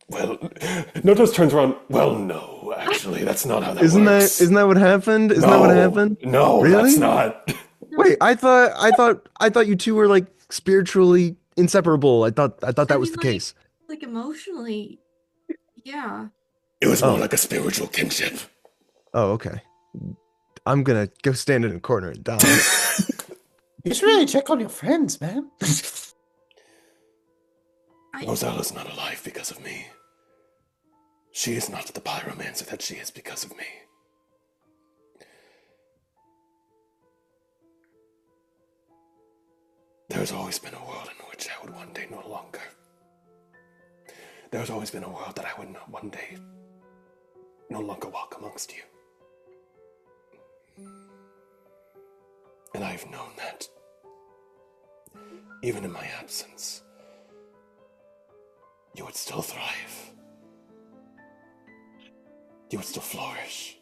Well, Notos turns around. Well, no, actually, that's not how that works. Isn't that what happened? Isn't that what happened? No, really? That's not. Wait, I thought you two were like spiritually inseparable. I thought that was the case. Like emotionally, yeah. It was more like a spiritual kinship. Oh, okay. I'm gonna go stand in a corner and die. You should really check on your friends, man. Roselle is not alive because of me. She is not the pyromancer that she is because of me. There There's always been a world in which I would one day no longer. There's always been a world that I would not one day no longer walk amongst you. And I've known that, even in my absence, you would still thrive. You would still flourish.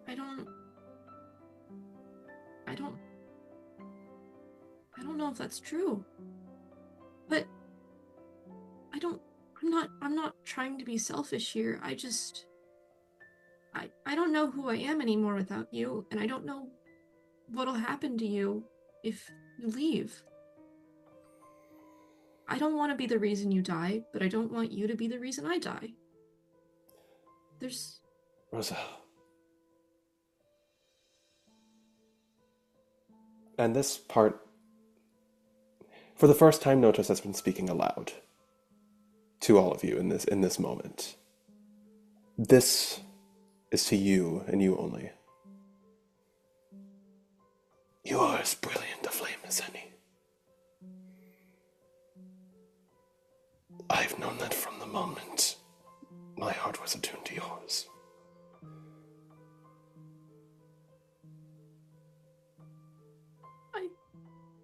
I don't know if that's true. But I'm not trying to be selfish here. I don't know who I am anymore without you, and I don't know what'll happen to you if you leave. I don't want to be the reason you die, but I don't want you to be the reason I die. Roselle. And this part, for the first time, Notos has been speaking aloud to all of you in this moment. This is to you and you only. You are as brilliant a flame as any. I've known that from the moment my heart was attuned to yours.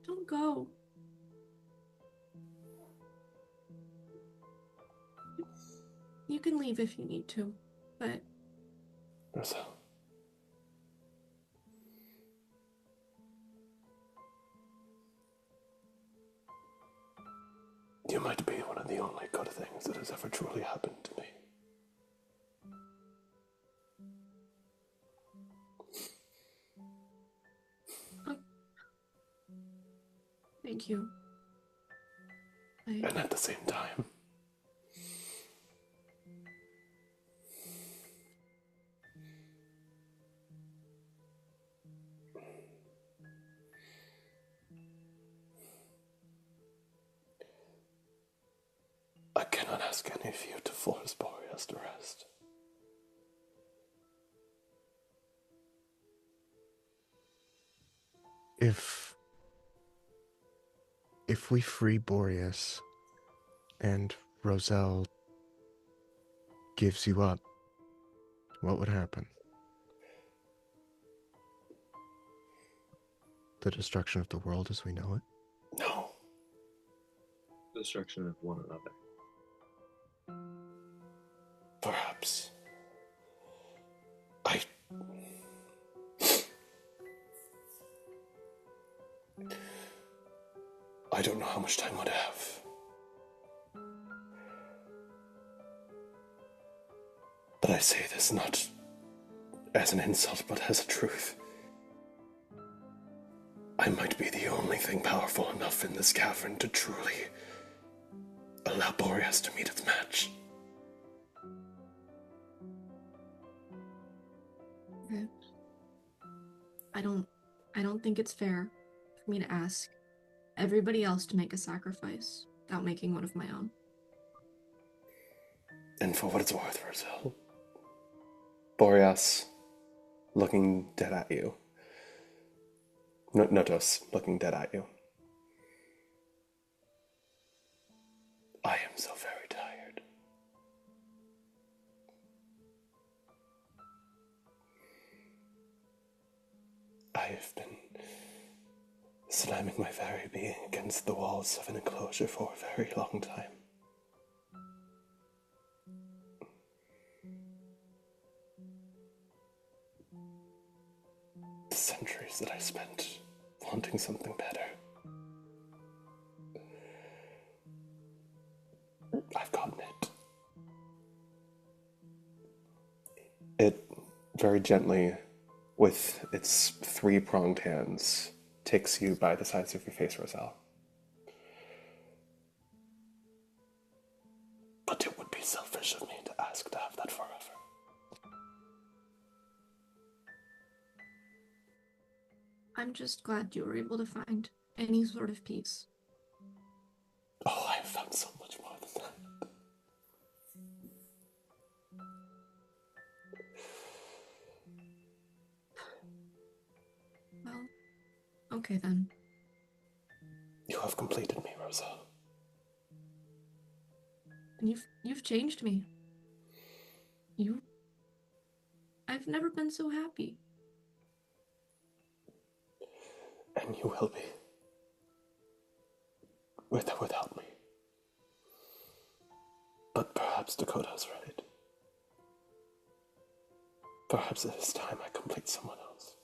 Don't go. You can leave if you need to, but... Roselle. You might be one of the only good things that has ever truly happened to me. Thank you. And at the same time, I cannot ask any of you to force Boreas to rest. If we free Boreas and Roselle gives you up, what would happen? The destruction of the world as we know it? No. Destruction of one another. Perhaps. I don't know how much time I'd have. But I say this not as an insult, but as a truth. I might be the only thing powerful enough in this cavern to truly allow Boreas to meet its match. Okay. I don't think it's fair for me to ask everybody else to make a sacrifice without making one of my own. And for what it's worth, Roselle, Boreas looking dead at you. Notos looking dead at you. I am so very tired. I have been slamming my very being against the walls of an enclosure for a very long time. The centuries that I spent wanting something better. I've gotten it. It very gently, with its three-pronged hands, takes you by the sides of your face, Roselle. But it would be selfish of me to ask to have that forever. I'm just glad you were able to find any sort of peace. Oh, I have found so much more than that. Well, Okay then. You have completed me, Rosa. And you've changed me. I've never been so happy. And you will be. Without me. But perhaps Dakota's right. Perhaps it is time I complete someone else.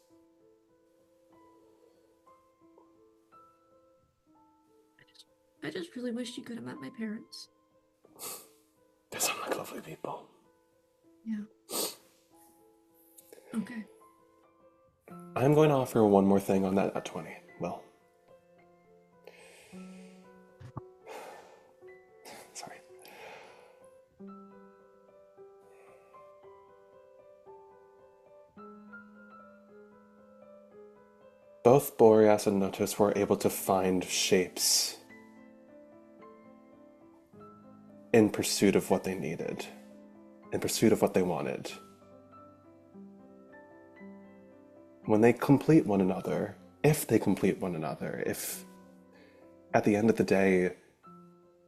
I just really wish you could have met my parents. They sound like lovely people. Yeah. Okay. I'm going to offer one more thing on that at 20. Well. Sorry. Both Boreas and Notus were able to find shapes in pursuit of what they needed, in pursuit of what they wanted. When they complete one another, if they complete one another, if at the end of the day,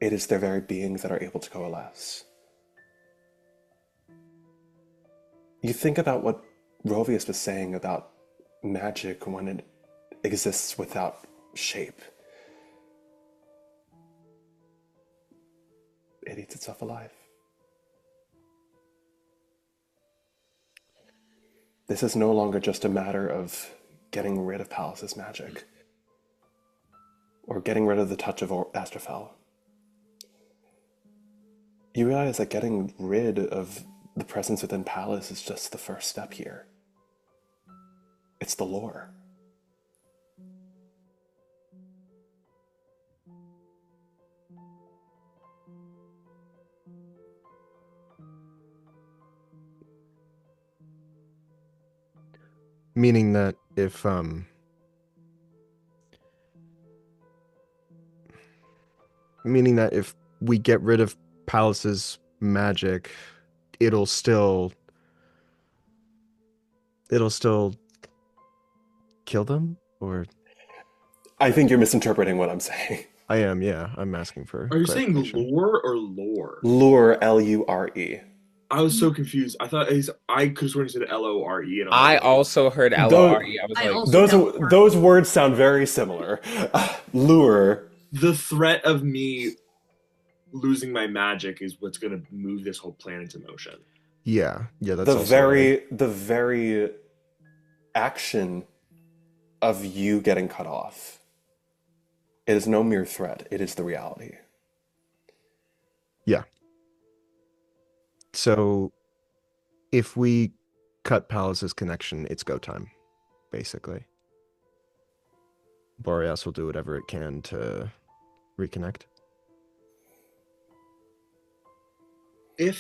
it is their very beings that are able to coalesce. You think about what Rovius was saying about magic when it exists without shape. It eats itself alive. This is no longer just a matter of getting rid of Pallas' magic, or getting rid of the touch of Astrophel. You realize that getting rid of the presence within Pallas is just the first step here. It's the lore. Meaning that if we get rid of Pallas's magic, it'll still kill them? Or I think you're misinterpreting what I'm saying. I am, yeah. I'm asking for Are you saying clarification. lure or lore? Lure, L-U-R-E. I was so confused. I thought I could have sworn you said L-O-R-E. And I also heard L-O-R-E. I was I like, also those words sound very similar. Lure. The threat of me losing my magic is what's going to move this whole plan into motion. Yeah, that's the also very action of you getting cut off. It is no mere threat. It is the reality. Yeah. So, if we cut Pallas's connection, it's go time, basically. Boreas will do whatever it can to reconnect. When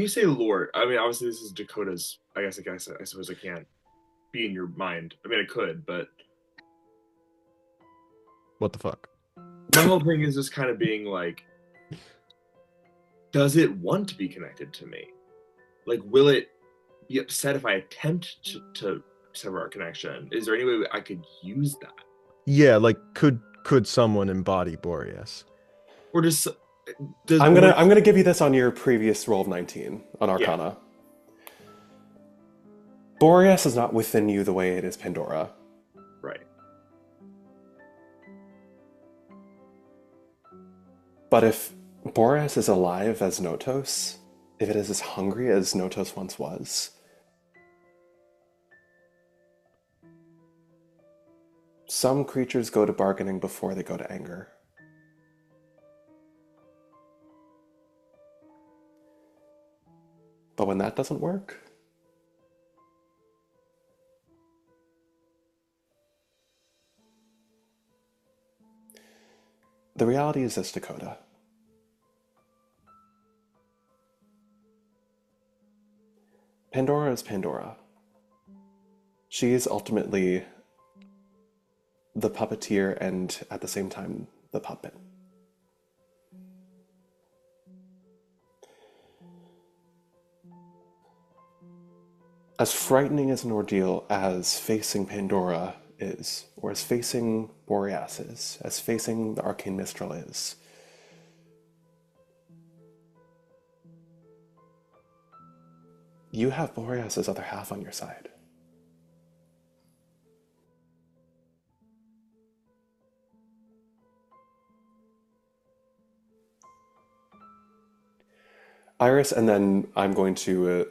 you say lore, I mean, obviously this is Dakota's. I suppose I can't be in your mind. I mean, I could, but What the fuck? my whole thing is just kind of being like, does it want to be connected to me? Like, will it be upset if I attempt to sever our connection? Is there any way I could use that? Yeah, like could someone embody Boreas? Or does I'm gonna give you this on your previous roll of 19 on Arcana. Yeah. Boreas is not within you the way it is Pandora. Right. But if Boreas is alive as Notos, if it is as hungry as Notos once was, some creatures go to bargaining before they go to anger. But when that doesn't work, the reality is this, Dakota. Pandora is Pandora. She is ultimately the puppeteer and, at the same time, the puppet. As frightening as an ordeal as facing Pandora is, or as facing Boreas is, as facing the Arcane Mistral is, you have Boreas's other half on your side. Iris, and then I'm going to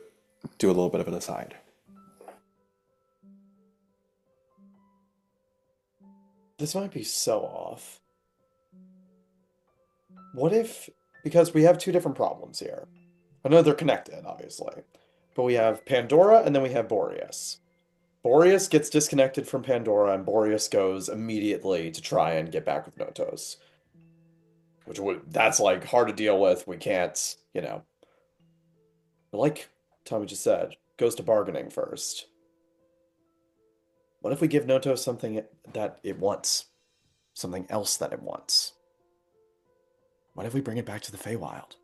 do a little bit of an aside. This might be so off. What if, because we have two different problems here. I know they're connected, obviously, but we have Pandora and then we have Boreas. Boreas gets disconnected from Pandora and Boreas goes immediately to try and get back with Notos. That's like hard to deal with. We can't, like Tommy just said, goes to bargaining first. What if we give Notos something that it wants? Something else that it wants? What if we bring it back to the Feywild?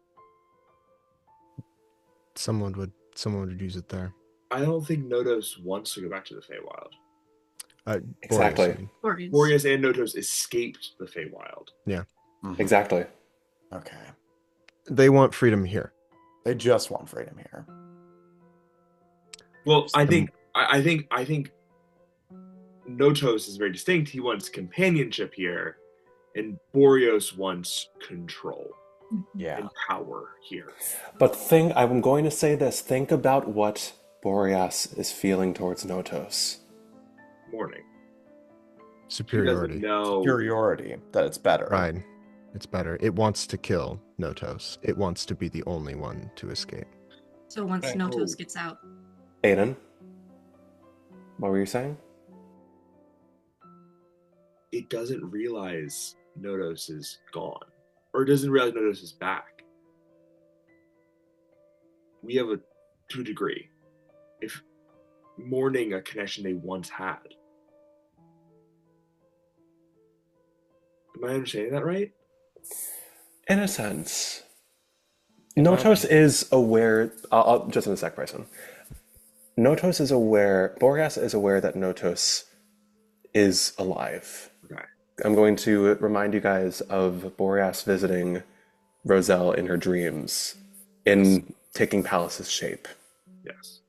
Someone would use it there. I don't think Notos wants to go back to the Feywild. Exactly. Boreas and Notos escaped the Feywild. Yeah. Mm-hmm. Exactly. Okay. They want freedom here. They just want freedom here. Well, I think Notos is very distinct. He wants companionship here, and Boreas wants control. Yeah. And power here. But I'm going to say this. Think about what Boreas is feeling towards Notos. Mourning. Superiority. Superiority. That it's better. Right. It's better. It wants to kill Notos. It wants to be the only one to escape. So once Notos gets out. Aidan, what were you saying? It doesn't realize Notos is gone. Or it doesn't realize Notos is back. We have to a degree. If mourning a connection they once had. Am I understanding that right? In a sense. Notos is aware... I'll just in a sec, Bryson. Notos is aware... Boreas is aware that Notos is alive. Okay. I'm going to remind you guys of Boreas visiting Roselle in her dreams in taking Pallas's shape. Yes.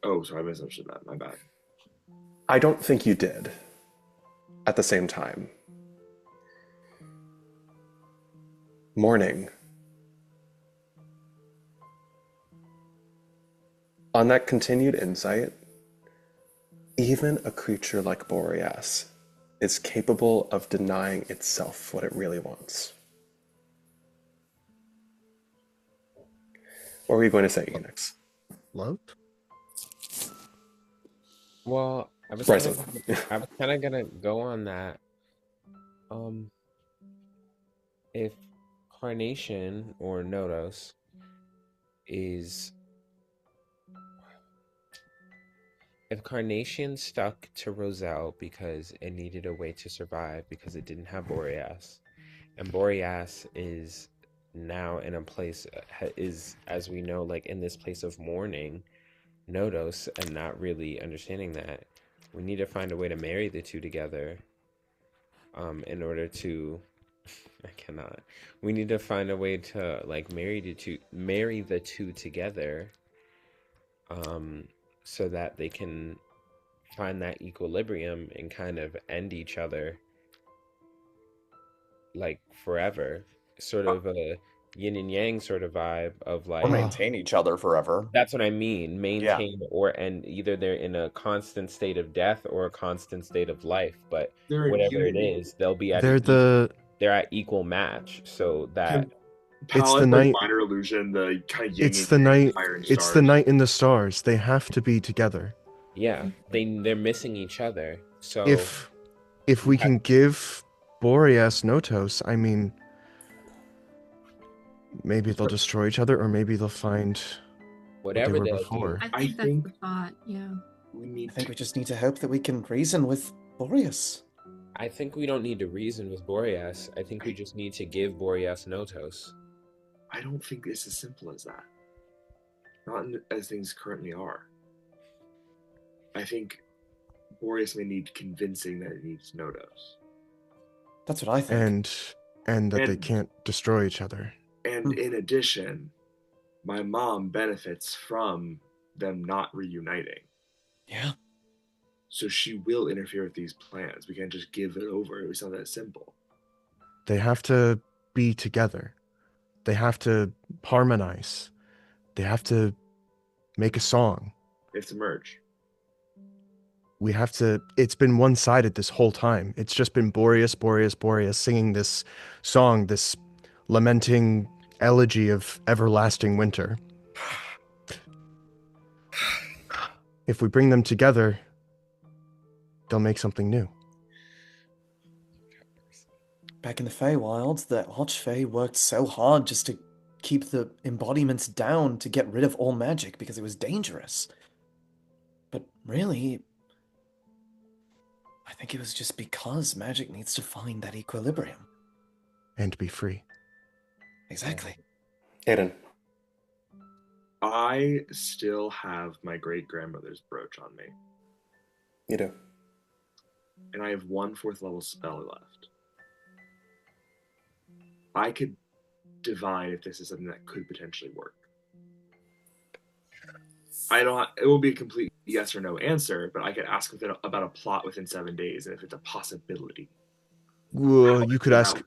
Oh, sorry, I misunderstood that. My bad. I don't think you did. At the same time. Mourning. On that continued insight, even a creature like Boreas is capable of denying itself what it really wants. What were you going to say, Enix? Love? Well, I was Bryson. kind of gonna go on that. If Carnation or Notos is... If Carnation stuck to Roselle because it needed a way to survive because it didn't have Boreas, and Boreas is now in a place, is, as we know, like in this place of mourning Notos and not really understanding that, we need to find a way to marry the two together in order to... I cannot. We need to find a way to like marry the two together so that they can find that equilibrium and kind of end each other like forever. Sort of a yin and yang sort of vibe of like... Or maintain each other forever. That's what I mean. Maintain or end. Either they're in a constant state of death or a constant state of life, but whatever it is, they'll be at they're at equal match. So that it's the night. Minor illusion, the kind of yin it's the night. It's the night in the stars. They have to be together. Yeah, they're missing each other. So if we can give Boreas Notos, I mean, maybe they'll destroy each other, or maybe they'll find whatever what they they'll were before. I think that's the thought. Yeah. I think we just need to hope that we can reason with Boreas. I think we don't need to reason with Boreas. I think we just need to give Boreas Notos. I don't think it's as simple as that. Not as things currently are. I think Boreas may need convincing that it needs Nodos. That's what I think. And that they And- can't destroy each other. And in addition, my mom benefits from them not reuniting. Yeah. So she will interfere with these plans. We can't just give it over. It's not that simple. They have to be together. They have to harmonize. They have to make a song. They have to merge. We have to. It's been one-sided this whole time. It's just been Boreas, Boreas, Boreas singing this song, this lamenting elegy of everlasting winter. If we bring them together, they'll make something new. Back in the Feywilds, the Archfey worked so hard just to keep the embodiments down to get rid of all magic because it was dangerous. But really, I think it was just because magic needs to find that equilibrium. And be free. Exactly. Aidan. I still have my great-grandmother's brooch on me. You do. And I have 1 4th level spell left. I could divine if this is something that could potentially work. It will be a complete yes or no answer, but I could ask about a plot within 7 days, and if it's a possibility. Well, you could ask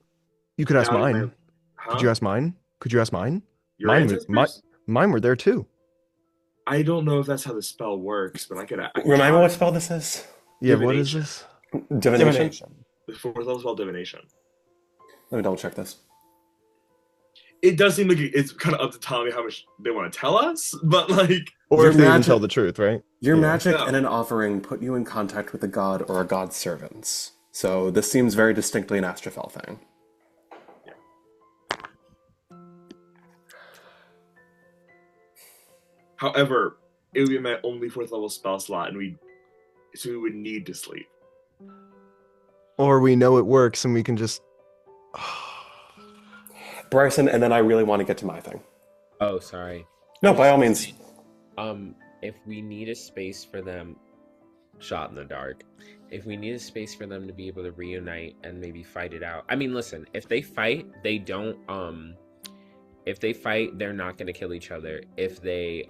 mine. Huh? Could you ask mine? Could you ask mine? Your Mine ancestors? mine were there too. I don't know if that's how the spell works, but I could Remind me what spell this is? Yeah, what is this? Divination? The 4th level spell divination. Let me double check this. It does seem like it's kind of up to Tommy how much they want to tell us, but like... Or Your if they even magic- tell the truth, right? Your Yeah. magic Yeah. and an offering put you in contact with a god or a god's servants. So this seems very distinctly an Astrophel thing. However, it would be my only 4th level spell slot, and we would need to sleep. Or we know it works and we can just Bryson, and then I really want to get to my thing. Oh, sorry. No, by all means. If we need a space for them, shot in the dark. If we need a space for them to be able to reunite and maybe fight it out. I mean, listen, if they fight, they don't. If they fight, they're not going to kill each other. If they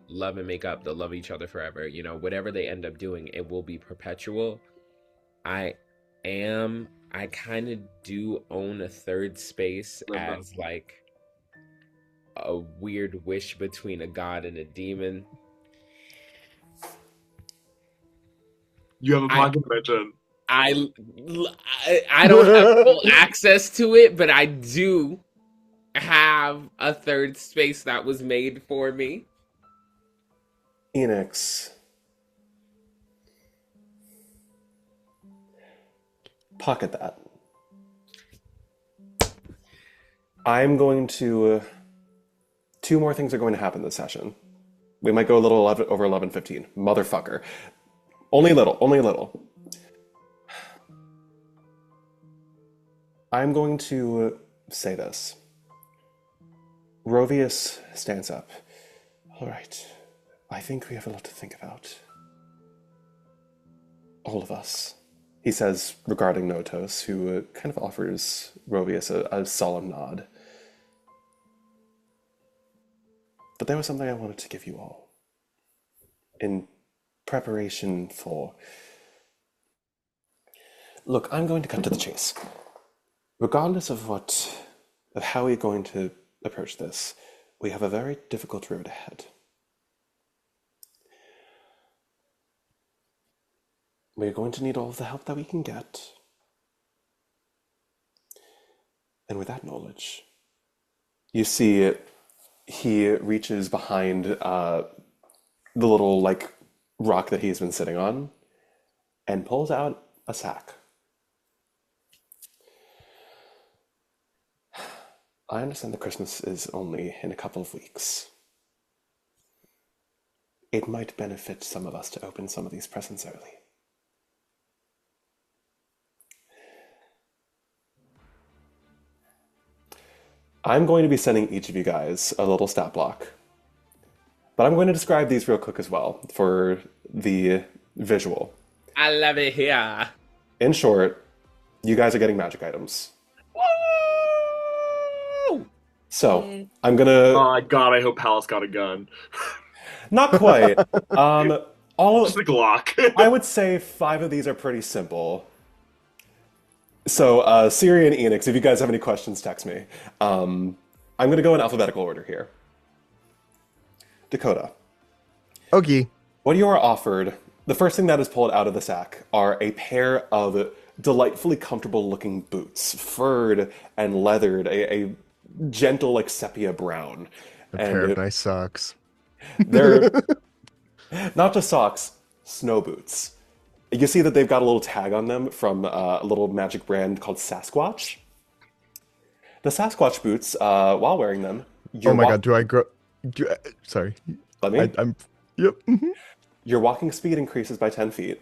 love and make up, they'll love each other forever. You know, whatever they end up doing, it will be perpetual. I kind of do own a third space as like a weird wish between a god and a demon. You have a pocket dimension. I don't have full access to it, but I do have a third space that was made for me. Enix. Pocket that. I'm going to... 2 more things are going to happen this session. We might go a little over 11:15. Motherfucker. Only a little. I'm going to say this. Rovius stands up. All right. I think we have a lot to think about. All of us. He says regarding Notos, who kind of offers Rovius a solemn nod. But there was something I wanted to give you all. In preparation for... Look, I'm going to cut to the chase. Regardless of how we're going to approach this, we have a very difficult road ahead. We're going to need all of the help that we can get. And with that knowledge, you see he reaches behind the little, rock that he's been sitting on and pulls out a sack. I understand that Christmas is only in a couple of weeks. It might benefit some of us to open some of these presents early. I'm going to be sending each of you guys a little stat block. But I'm going to describe these real quick as well for the visual. I love it here. In short, you guys are getting magic items. Woo! So I'm gonna. Oh my god! I hope Pallas got a gun. Not quite. Just the Glock. I would say 5 of these are pretty simple. So Syriie and Enix, if you guys have any questions, text me. I'm gonna go in alphabetical order here. Dakota. Okay. What you are offered, the first thing that is pulled out of the sack are a pair of delightfully comfortable looking boots, furred and leathered, a gentle like sepia brown. A pair of nice socks. They're not just socks, snow boots. You see that they've got a little tag on them from a little magic brand called Sasquatch. The Sasquatch boots, while wearing them, Oh my god, do I grow... sorry. Let me. I'm... Yep. Your walking speed increases by 10 feet,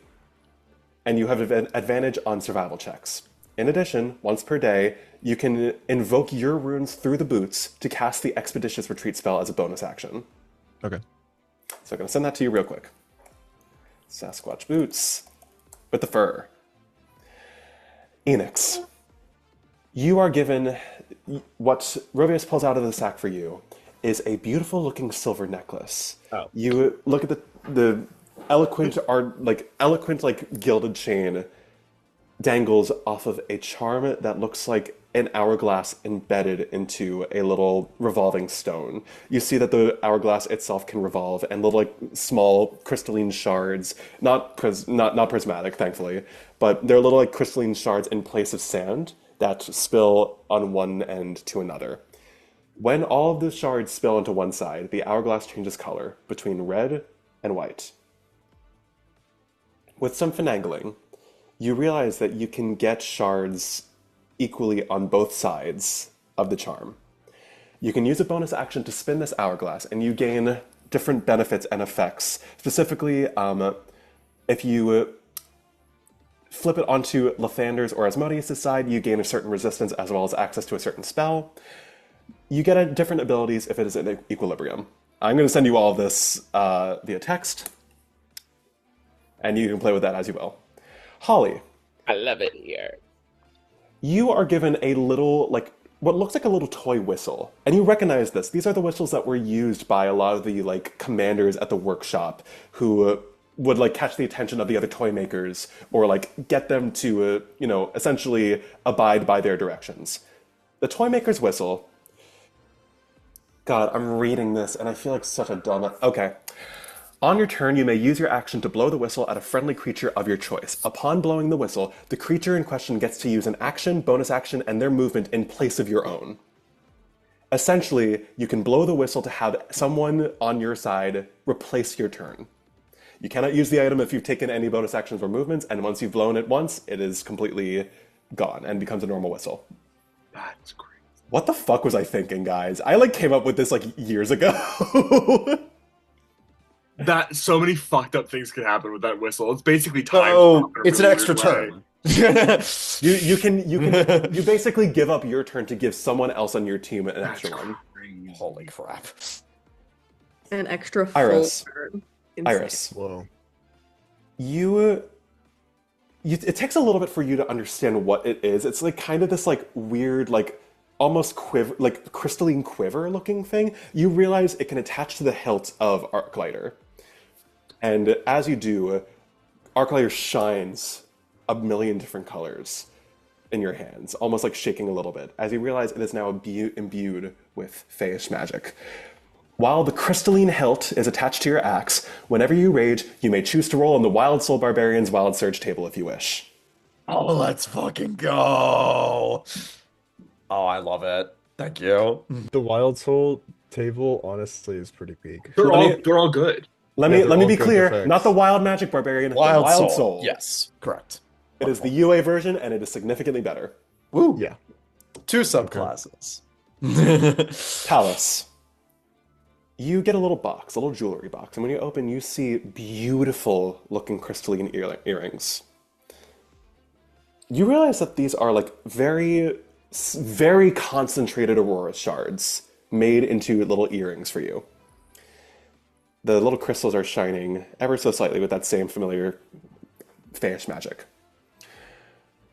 and you have an advantage on survival checks. In addition, once per day, you can invoke your runes through the boots to cast the Expeditious Retreat spell as a bonus action. Okay. So I'm going to send that to you real quick. Sasquatch boots with the fur. Enix, you are given what Rovius pulls out of the sack for you is a beautiful looking silver necklace. Oh. You look at the eloquent gilded chain dangles off of a charm that looks like an hourglass embedded into a little revolving stone. You see that the hourglass itself can revolve, and little like small crystalline shards, not prismatic, thankfully, but they're little like crystalline shards in place of sand that spill on one end to another. When all of the shards spill into one side, the hourglass changes color between red and white. With some finagling, you realize that you can get shards equally on both sides of the charm. You can use a bonus action to spin this hourglass, and you gain different benefits and effects. Specifically, if you flip it onto Lathander's or Asmodeus' side, you gain a certain resistance as well as access to a certain spell. You get different abilities if it is in equilibrium. I'm going to send you all of this via text, and you can play with that as you will. Holly. I love it here. You are given a little, like, what looks like a little toy whistle. And you recognize this. These are the whistles that were used by a lot of the, like, commanders at the workshop who would, like, catch the attention of the other toy makers or, like, get them to, essentially abide by their directions. The toy maker's whistle... God, I'm reading this and I feel like such a dumb... Okay. On your turn, you may use your action to blow the whistle at a friendly creature of your choice. Upon blowing the whistle, the creature in question gets to use an action, bonus action, and their movement in place of your own. Essentially, you can blow the whistle to have someone on your side replace your turn. You cannot use the item if you've taken any bonus actions or movements, and once you've blown it once, it is completely gone and becomes a normal whistle. That's great. What the fuck was I thinking, guys? I, like, came up with this, like, years ago. That so many fucked up things can happen with that whistle. It's basically time. Oh, it's an extra turn. You basically give up your turn to give someone else on your team an extra one. Holy crap. An extra full Iris. turn. Iris. Whoa. It takes a little bit for you to understand what it is. It's like kind of this like weird, like almost quiver, like crystalline quiver looking thing. You realize it can attach to the hilt of Arclighter. And as you do, Arclighter shines a million different colors in your hands, almost like shaking a little bit, as you realize it is now imbued with Fayish magic. While the crystalline hilt is attached to your axe, whenever you rage, you may choose to roll on the Wild Soul Barbarian's Wild Surge table if you wish. Oh, let's fucking go! Oh, I love it. Thank you. The Wild Soul table, honestly, is pretty peak. They're all good. Let me be clear, not the Wild Magic Barbarian, the Wild Soul. Yes, correct. It is the UA version, and it is significantly better. Woo! Yeah. 2 subclasses. Pallas. You get a little box, a little jewelry box, and when you open, you see beautiful looking crystalline earrings. You realize that these are like very, very concentrated Aurora shards made into little earrings for you. The little crystals are shining ever so slightly with that same familiar fayish magic.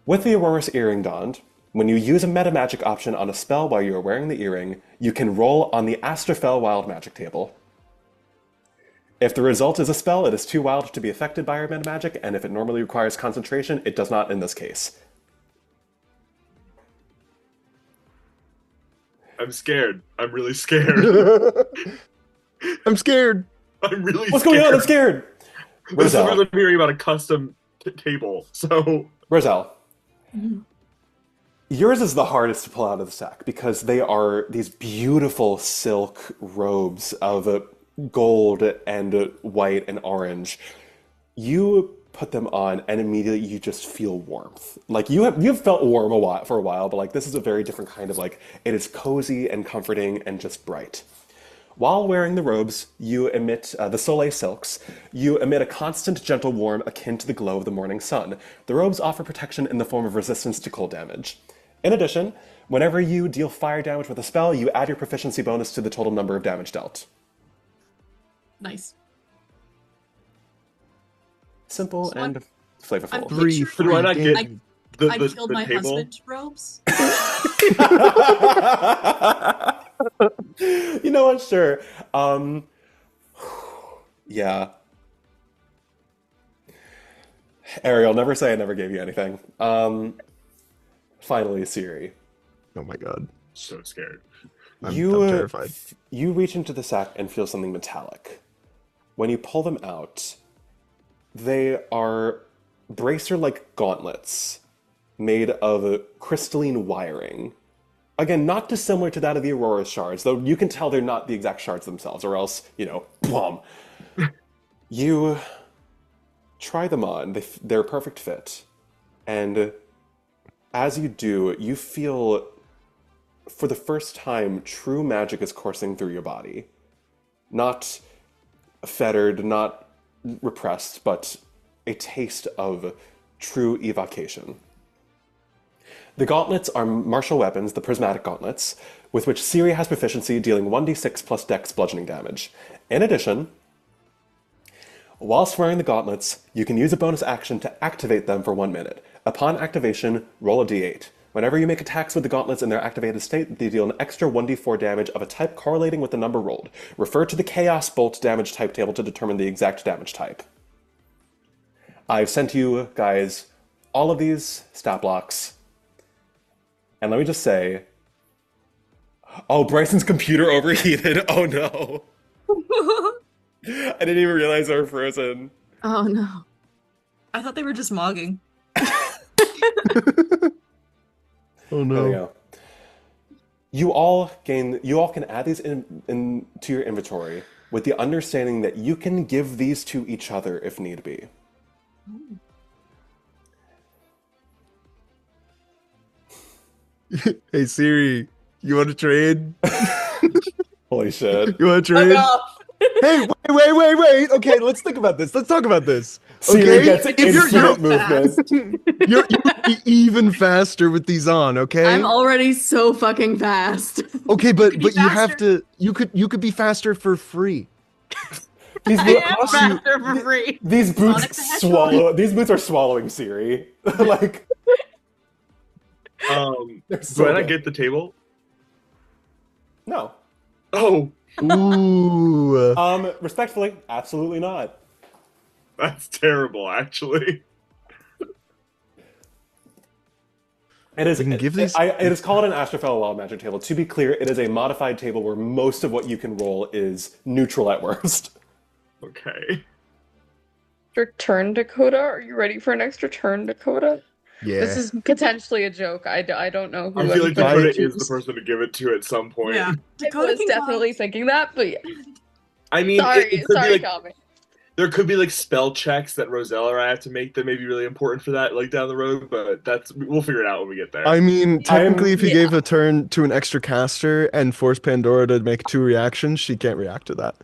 With the Aurora's earring donned, when you use a meta magic option on a spell while you are wearing the earring, you can roll on the Astrophel wild magic table. If the result is a spell, it is too wild to be affected by our meta magic, and if it normally requires concentration, it does not in this case. I'm scared. I'm really scared. I'm scared. I'm really What's scared. going on? I'm scared! This is the Roselle. first I'm hearing about a custom table, so... Roselle. Yours is the hardest to pull out of the sack because they are these beautiful silk robes of gold and white and orange. You put them on and immediately you just feel warmth. Like you've felt warm for a while, but like this is a very different kind of like, it is cozy and comforting and just bright. While wearing the robes, you emit the Soleil silks. You emit a constant, gentle warmth akin to the glow of the morning sun. The robes offer protection in the form of resistance to cold damage. In addition, whenever you deal fire damage with a spell, you add your proficiency bonus to the total number of damage dealt. Nice. Simple So and flavorful. I'm Three picturing- free Do I not get games. I killed my table? husband's robes. You know what? Sure. Yeah. Ariel, never say I never gave you anything. Finally, Syriie. Oh my god. So scared. I'm terrified. You reach into the sack and feel something metallic. When you pull them out, they are bracer-like gauntlets made of crystalline wiring. Again, not dissimilar to that of the Aurora's shards, though you can tell they're not the exact shards themselves, or else, plum. You try them on. They're a perfect fit. And as you do, you feel, for the first time, true magic is coursing through your body. Not fettered, not repressed, but a taste of true evocation. The gauntlets are martial weapons, the prismatic gauntlets, with which Syriie has proficiency, dealing 1d6 plus dex bludgeoning damage. In addition, whilst wearing the gauntlets, you can use a bonus action to activate them for 1 minute. Upon activation, roll a d8. Whenever you make attacks with the gauntlets in their activated state, they deal an extra 1d4 damage of a type correlating with the number rolled. Refer to the Chaos Bolt damage type table to determine the exact damage type. I've sent you guys all of these stat blocks. And let me just say, oh, Bryson's computer overheated. Oh no. I didn't even realize they were frozen. Oh no. I thought they were just mogging. Oh no. There we go. You all can add these into your inventory with the understanding that you can give these to each other if need be. Hey Siri, you want to trade? Holy shit. You want to trade? Hey, wait. Okay, let's think about this. Let's talk about this. Syriie Okay, gets infinite movement. you'll be even faster with these on. Okay. I'm already so fucking fast. Okay, but be you have faster. to. You could be faster for free. These I am boots, faster for free. these Sonic boots the Hedgehog. swallow. These boots are swallowing Syriie. Like they're so Do I not good. get the table? No. Oh, Ooh. Respectfully, absolutely not. that's terrible, actually. It is. We can give these- It is called an Astrophel Wild Magic table. To be clear, it is a modified table where most of what you can roll is neutral at worst. Okay. Extra turn, Dakota? Are you ready for an extra turn, Dakota? Yeah. This is potentially a joke. I don't know who I feel like I'm Dakota trying is the person to give it to at some point. Yeah. I Dakota was can definitely thinking that, but yeah. I mean, Sorry, it could sorry, be like Calvin. there could be like spell checks that Roselle or I have to make that may be really important for that, like down the road. But we'll figure it out when we get there. I mean, technically, if you yeah. gave a turn to an extra caster and force Pandora to make 2 reactions, she can't react to that.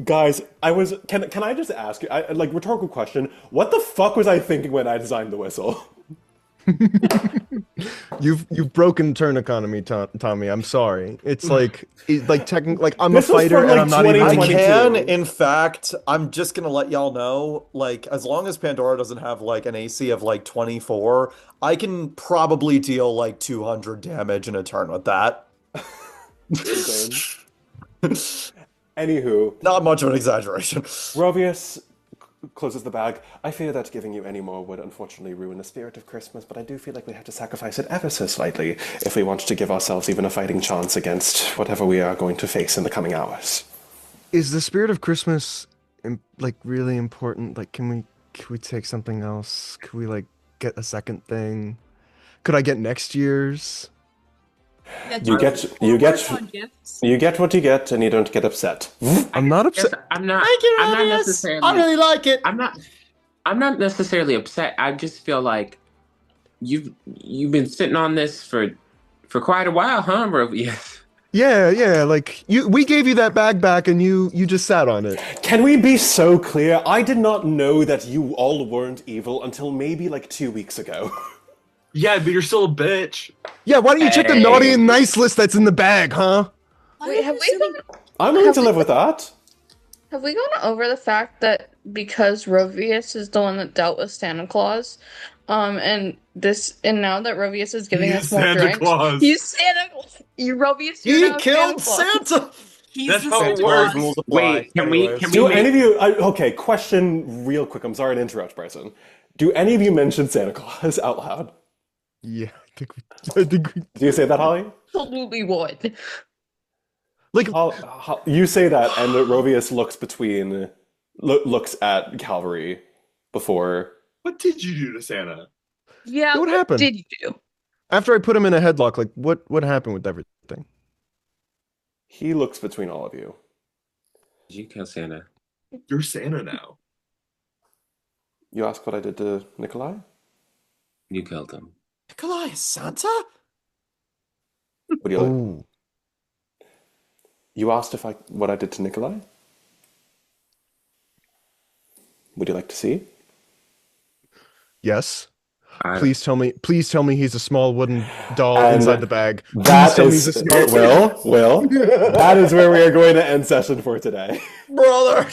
Guys, can I just ask you, rhetorical question? What the fuck was I thinking when I designed the whistle? You've broken turn economy, Tommy. I'm sorry. It's like like I'm This a was fighter from, and like, I'm not even. I 2022. can, in fact, I'm just gonna let y'all know, like, as long as Pandora doesn't have like an AC of like 24, I can probably deal like 200 damage in a turn with that. Insane. Anywho, Not much of an exaggeration. Rovius closes the bag. I fear that giving you any more would unfortunately ruin the spirit of Christmas, but I do feel like we have to sacrifice it ever so slightly if we want to give ourselves even a fighting chance against whatever we are going to face in the coming hours. Is the spirit of Christmas like really important? Like, can we take something else? Could we like get a second thing? Could I get next year's? Yeah, You get what you get, and you don't get upset. I'm not upset. I'm not. Thank you, I'm not Radius. necessarily. I really like it. I'm not necessarily upset. I just feel like you've been sitting on this for quite a while, huh, Rovius? Yeah. Like we gave you that bag back, and you just sat on it. Can we be so clear? I did not know that you all weren't evil until maybe like 2 weeks ago. Yeah, but you're still a bitch. Yeah, why don't you check the naughty and nice list that's in the bag, huh? Wait, have we gone? I'm willing to live with that. Have we gone over the fact that because Rovius is the one that dealt with Santa Claus, and now that Rovius is giving us more Santa drinks, Claus. he's Santa Claus. Rovius, He you're now killed Santa Claus. Santa. He's That's the how it Santa works. Claus. Rules apply. Wait, can we Do make- any of you... okay, question real quick. I'm sorry to interrupt, Bryson. Do any of you mention Santa Claus out loud? Yeah, I think we. Do you say that, Holly? Absolutely would. Like, you say that, and Rovius looks at Calvary before... What did you do to Santa? Yeah, what happened? did you do? After I put him in a headlock, like what happened with everything? He looks between all of you. Did you kill Santa? You're Santa now. You ask what I did to Nikolai? You killed him. Nikolai is Santa? Would you like... You asked what I did to Nikolai? Would you like to see? Yes. Please tell me he's a small wooden doll And inside the bag. That is Will. That is where we are going to end session for today. Brother.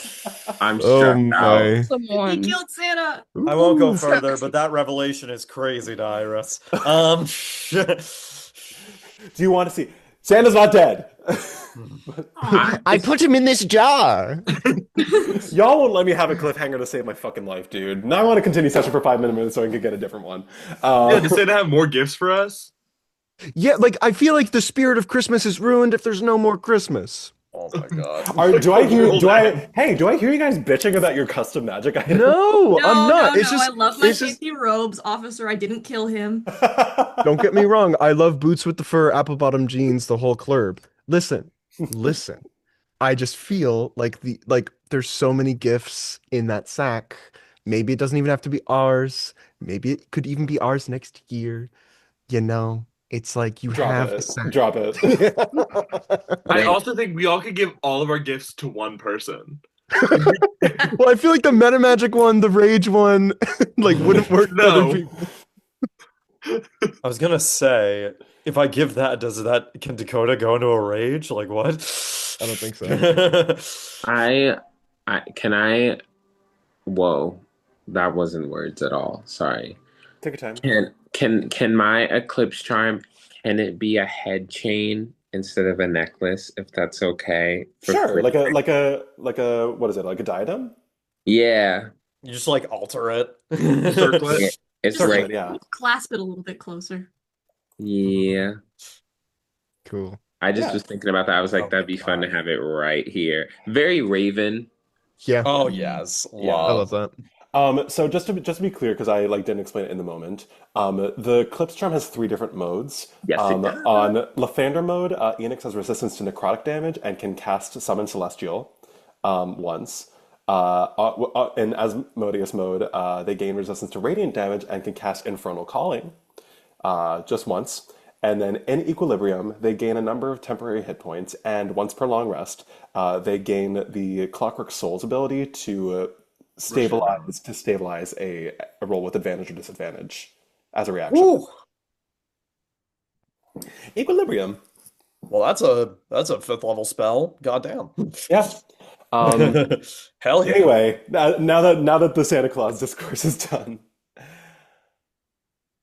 I'm stressed out. Someone. He killed Santa. I won't go further, but that revelation is crazy to Iris. Do you want to see? Santa's not dead. I put him in this jar. Y'all won't let me have a cliffhanger to save my fucking life, dude. Now I want to continue session for 5 minutes so I can get a different one. Does Santa have more gifts for us? Yeah, like I feel like the spirit of Christmas is ruined if there's no more Christmas. Oh my god. Do I hear you guys bitching about your custom magic items? No, I'm not. No, It's just I love my fancy robes, officer. I didn't kill him. Don't get me wrong. I love boots with the fur, apple bottom jeans, the whole clurb. Listen. I just feel like there's so many gifts in that sack. Maybe it doesn't even have to be ours. Maybe it could even be ours next year. You know, it's like you have the sack. Drop it. I also think we all could give all of our gifts to one person. Well, I feel like the meta magic one, the rage one, like wouldn't work for other people. I was gonna say, if I give that, can Dakota go into a rage? Like what? I don't think so. Whoa, that wasn't words at all. Sorry. Take your time. Can my eclipse charm, can it be a head chain instead of a necklace, if that's okay? Sure, like a what is it? Like a diadem? Yeah. You just like alter it. Circlet. It's Circlet, like yeah. Clasp it a little bit closer. Yeah. Cool. I just was thinking about that. I was like, that'd be fun to have it right here. Very Raven. Yeah. Oh yes. Yeah. I love that. So just to be clear, because I didn't explain it in the moment, the Eclipse Charm has 3 different modes. Yes, it does. On Lathander mode, Enix has resistance to necrotic damage and can cast Summon Celestial once. In Asmodeus mode, they gain resistance to radiant damage and can cast Infernal Calling just once. And then in Equilibrium, they gain a number of temporary hit points, and once per long rest, they gain the Clockwork Soul's ability to stabilize a roll with advantage or disadvantage as a reaction. Ooh. Equilibrium. Well, that's a 5th level spell. Goddamn. Yeah. Hell yeah. Anyway, now that the Santa Claus discourse is done,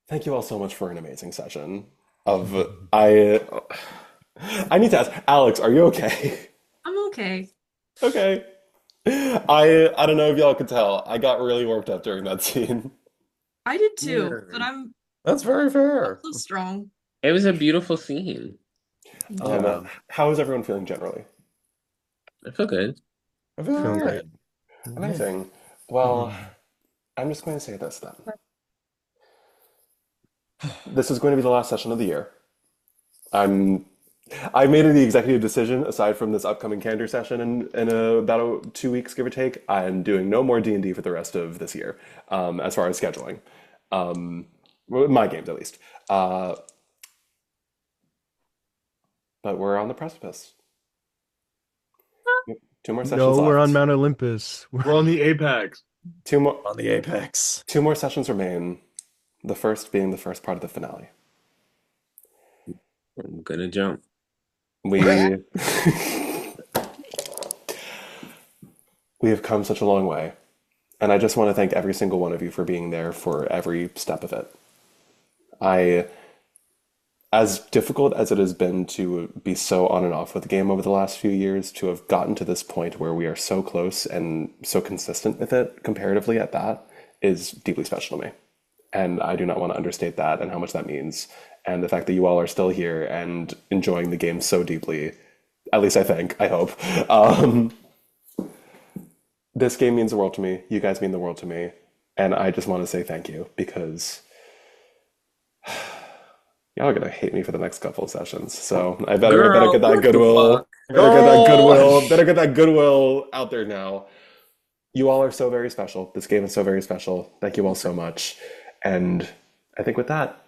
thank you all so much for an amazing session. I need to ask, Alex, are you okay? I'm okay. Okay. I don't know if y'all could tell. I got really worked up during that scene. I did too, but I'm That's very fair. so strong. It was a beautiful scene. How is everyone feeling generally? I feel good. I feel Feeling great. Amazing. Well, I'm just going to say this then. This is going to be the last session of the year. I made it the executive decision, aside from this upcoming Candor session in about 2 weeks, give or take. I'm doing no more D&D for the rest of this year, as far as scheduling. My games, at least. But we're on the precipice. 2 more sessions No, we're left. on Mount Olympus. We're on the apex. 2 more. On the apex. 2 more sessions remain. The first being the first part of the finale. I'm gonna jump. We we have come such a long way, and I just want to thank every single one of you for being there for every step of it. As difficult as it has been to be so on and off with the game over the last few years, to have gotten to this point where we are so close and so consistent with it, comparatively at that, is deeply special to me. And I do not want to understate that and how much that means. And the fact that you all are still here and enjoying the game so deeply, at least I think, I hope. This game means the world to me. You guys mean the world to me. And I just want to say thank you, because y'all are gonna hate me for the next couple of sessions. So I better get that goodwill. Better get that goodwill out there now. You all are so very special. This game is so very special. Thank you all so much. And I think with that,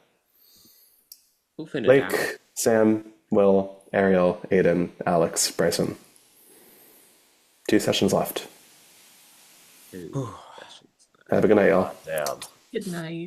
We'll finish Lake, out. Sam, Will, Arielle, Aidan, Alex, Bryson. 2 sessions left. Have a good night, y'all. Damn. Good night.